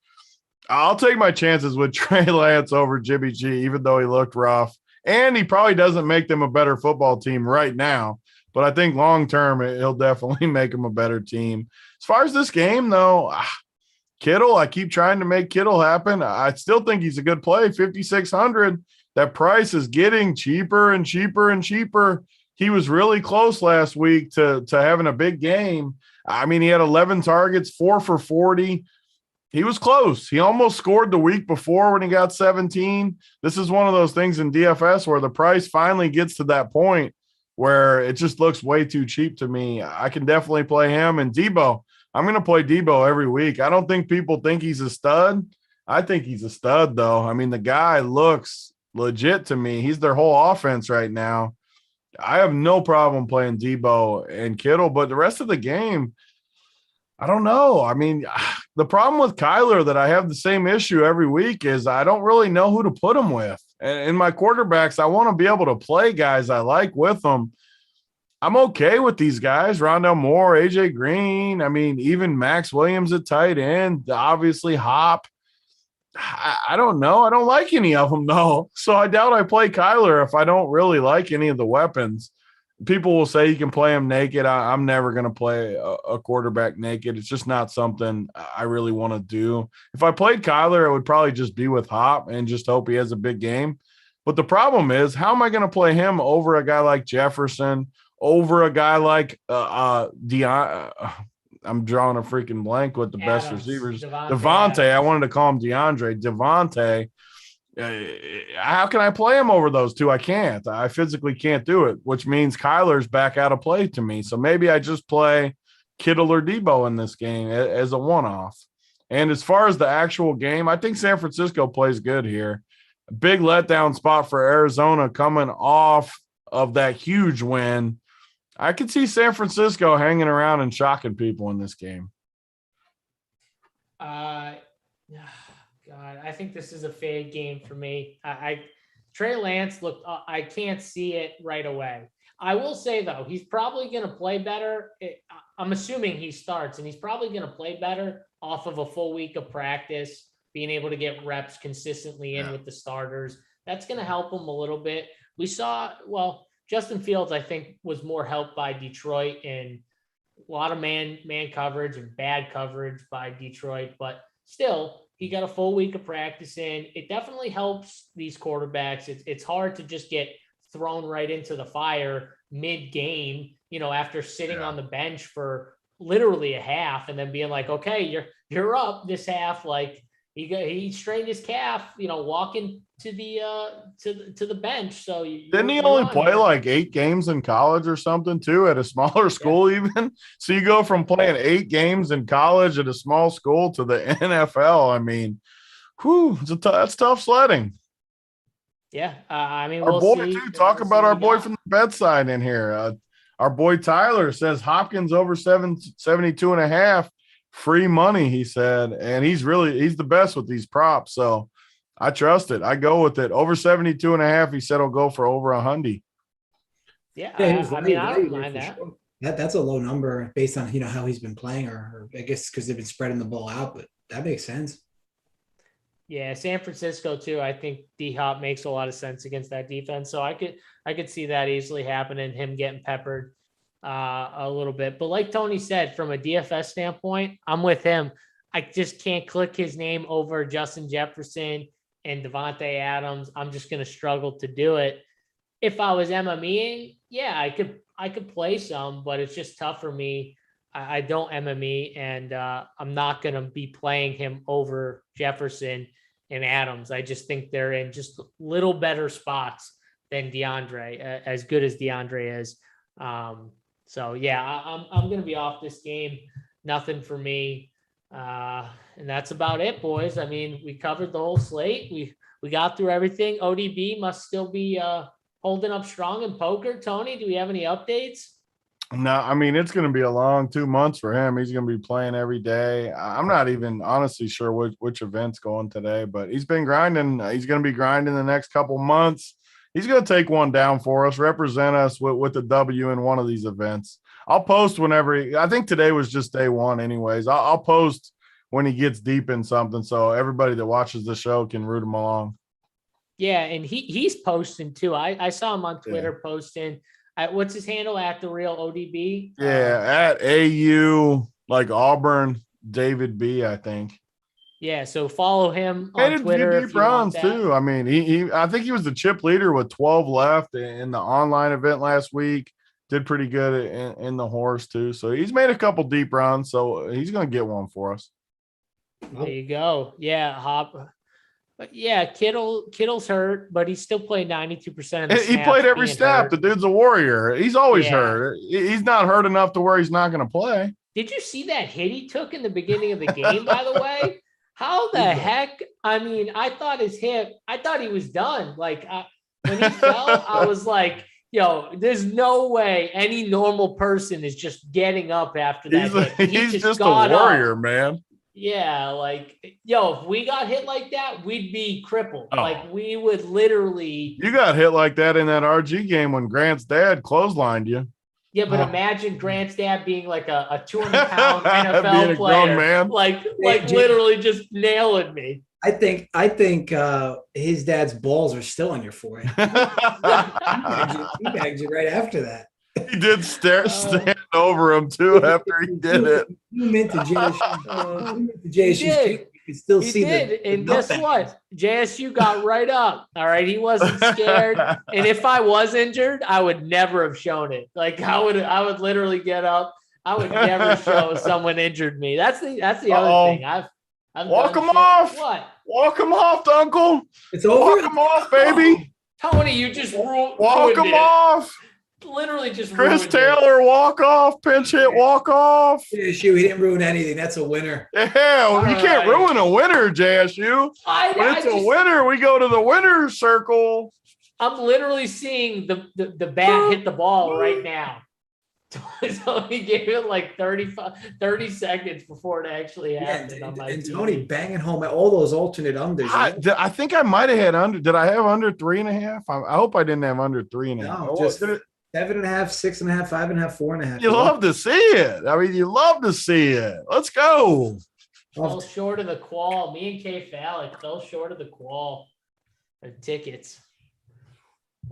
I'll take my chances with Trey Lance over Jimmy G, even though he looked rough. And he probably doesn't make them a better football team right now. But I think long term, he'll definitely make them a better team. As far as this game, though, Kittle, I keep trying to make Kittle happen. I still think he's a good play. 5,600. That price is getting cheaper and cheaper and cheaper. He was really close last week to having a big game. I mean, he had 11 targets, 4 for 40. He was close. He almost scored the week before when he got 17. This is one of those things in DFS where the price finally gets to that point where it just looks way too cheap to me. I can definitely play him. And Debo, I'm going to play Debo every week. I don't think people think he's a stud. I think he's a stud, though. I mean, the guy looks legit to me. He's their whole offense right now. I have no problem playing Debo and Kittle, but the rest of the game, I don't know. I mean, the problem with Kyler that I have the same issue every week is I don't really know who to put him with. And in my quarterbacks, I want to be able to play guys I like with them. I'm okay with these guys, Rondell Moore, AJ Green. I mean, even Max Williams at tight end, obviously Hop. I don't know. I don't like any of them, though. So I doubt I play Kyler if I don't really like any of the weapons. People will say you can play him naked. I'm never going to play a quarterback naked. It's just not something I really want to do. If I played Kyler, it would probably just be with Hop and just hope he has a big game. But the problem is, how am I going to play him over a guy like Jefferson, over a guy like I'm drawing a freaking blank with the best receivers. Devontae. I wanted to call him DeAndre. Devontae. How can I play him over those two? I can't. I physically can't do it, which means Kyler's back out of play to me. So maybe I just play Kittle or Debo in this game as a one-off. And as far as the actual game, I think San Francisco plays good here. A big letdown spot for Arizona coming off of that huge win. I could see San Francisco hanging around and shocking people in this game. God, I think this is a fade game for me. Trey Lance looked. I can't see it right away. I will say though, he's probably going to play better. I'm assuming he starts, and he's probably going to play better off of a full week of practice, being able to get reps consistently in with the starters. That's going to help him a little bit. We saw Justin Fields, I think, was more helped by Detroit and a lot of man coverage and bad coverage by Detroit. But still, he got a full week of practice in. It definitely helps these quarterbacks. It's hard to just get thrown right into the fire mid-game, after sitting on the bench for literally a half and then being like, okay, you're up this half. Like he strained his calf, walking to the bench. So didn't he only play like 8 games in college or something too at a smaller school even? So you go from playing 8 games in college at a small school to the NFL. I mean, that's tough sledding. Yeah. I mean, our boy too. Talk about our boy from the bedside in here. Our boy Tyler says Hopkins over 72.5. Free money, he said. And he's the best with these props. So I trust it. I go with it. Over 72.5, he said he'll go for over 100. Yeah, I don't mind that. Sure. That's a low number based on how he's been playing, or I guess because they've been spreading the ball out, but that makes sense. Yeah, San Francisco too. I think D-Hop makes a lot of sense against that defense. So I could see that easily happening, him getting peppered a little bit. But like Tony said, from a DFS standpoint, I'm with him. I just can't click his name over Justin Jefferson and Devontae Adams. I'm just going to struggle to do it. If I was MMEing, yeah, I could play some, but it's just tough for me. I don't MME, and I'm not going to be playing him over Jefferson and Adams. I just think they're in just little better spots than DeAndre, as good as DeAndre is. So yeah, I'm going to be off this game. Nothing for me. And that's about it, boys. I mean, we covered the whole slate. We got through everything. ODB must still be holding up strong in poker. Tony, do we have any updates? No, I mean, it's going to be a long 2 months for him. He's going to be playing every day. I'm not even honestly sure which event's going today, but he's been grinding. He's going to be grinding the next couple months. He's going to take one down for us, represent us with a W in one of these events. I'll post whenever I think today was just day one anyways. I'll post when he gets deep in something. So everybody that watches the show can root him along. Yeah, and he's posting too. I saw him on Twitter posting. What's his handle at the real ODB? Yeah, at AU like Auburn David B, I think. Yeah, so follow him on Twitter. Deep runs too. I mean, I think he was the chip leader with 12 left in the online event last week. Did pretty good in the horse too. So he's made a couple deep runs. So he's going to get one for us. There you go. Yeah, But yeah, Kittle's hurt, but he's still playing 92% of the snaps. He played every snap. The dude's a warrior. He's always hurt. He's not hurt enough to where he's not going to play. Did you see that hit he took in the beginning of the game, by the way? How the heck? I mean, I thought he was done. Like when he fell, I was like, yo, there's no way any normal person is just getting up after that hit. He's just a warrior, man. Yeah, like, yo, if we got hit like that, we'd be crippled. Oh. Like, we would literally. You got hit like that in that RG game when Grant's dad clotheslined you. Yeah, but imagine Grant's dad being like a 200-pound NFL player, man. like literally just nailing me. I think his dad's balls are still on your forehead. He bagged you right after that. He did stand over him too after he did it. You meant to JSU. You could still see that. And guess what? JSU got right up. All right. He wasn't scared. And if I was injured, I would never have shown it. Like I would literally get up. I would never show someone injured me. That's the other thing. I've walk him off. What? Walk him off, Dunkel. It's over. Walk him off, baby. Tony, you just walk him off. Literally just Chris Taylor, walk off, pinch hit, walk off. JSU, he didn't ruin anything. That's a winner. Yeah, you can't ruin a winner, JSU. When it's a winner, we go to the winner's circle. I'm literally seeing the bat hit the ball right now. So he gave it like 30 seconds before it actually happened on my TV. Tony banging home at all those alternate unders. I think I might have had under. Did I have under 3.5? I hope I didn't have under 3.5. No, just 7.5, 6.5, 5.5, 4.5. You love to see it. I mean, you love to see it. Let's go. Fell short of the qual. Me and Kay Fallick fell short of the qual. The tickets.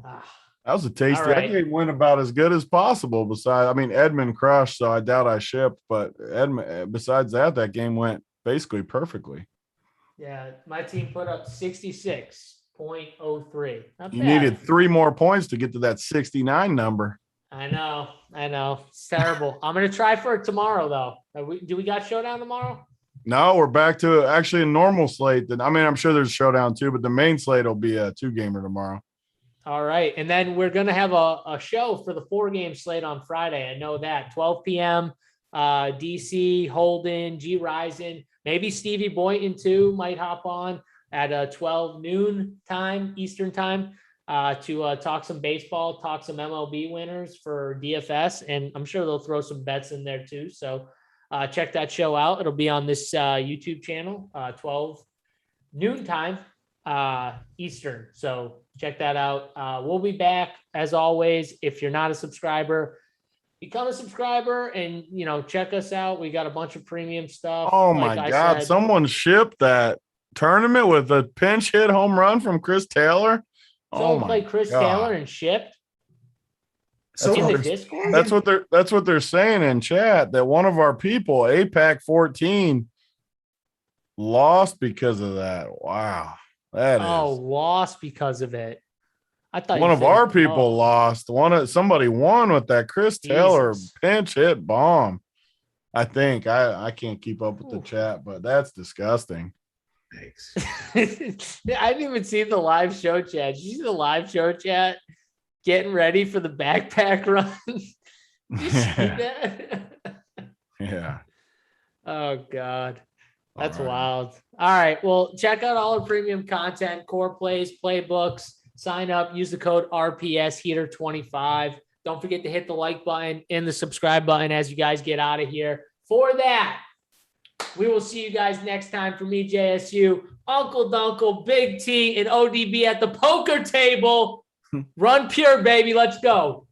That was a tasty. Right. That game went about as good as possible. Edmund crushed, so I doubt I shipped. But Edmund, besides that game went basically perfectly. Yeah, my team put up 66.03. You needed 3 more points to get to that 69 number. I know. It's terrible. I'm going to try for it tomorrow, though. Do we got Showdown tomorrow? No, we're back to actually a normal slate. I'm sure there's Showdown too, but the main slate will be a 2-gamer tomorrow. All right. And then we're going to have a show for the 4-game slate on Friday. I know that 12 p.m. DC, Holden, G Rison, maybe Stevie Boynton too might hop on at 12 noon time, Eastern time to talk some baseball, talk some MLB winners for DFS. And I'm sure they'll throw some bets in there too. So check that show out. It'll be on this YouTube channel, 12 noon time Eastern. So check that out. We'll be back as always. If you're not a subscriber, become a subscriber and check us out. We got a bunch of premium stuff. Oh my God. Someone shipped that tournament with a pinch hit home run from Chris Taylor. Someone played Chris Taylor and shipped. That's what they're saying in chat, that one of our people, APAC14, lost because of that. Wow. Lost because of it. I thought one of our people lost. Somebody won with that Chris Taylor pinch hit bomb. I think I can't keep up with the chat, but that's disgusting. Thanks. I didn't even see the live show chat. Did you see the live show chat getting ready for the backpack run? Did you see that? Yeah. Oh God. That's wild. All right. Well, check out all our premium content, core plays, playbooks, sign up, use the code RPS Heater 25. Don't forget to hit the like button and the subscribe button as you guys get out of here. For that, we will see you guys next time. For me, JSU, Uncle Dunkle, Big T, and ODB at the poker table. Run pure, baby. Let's go.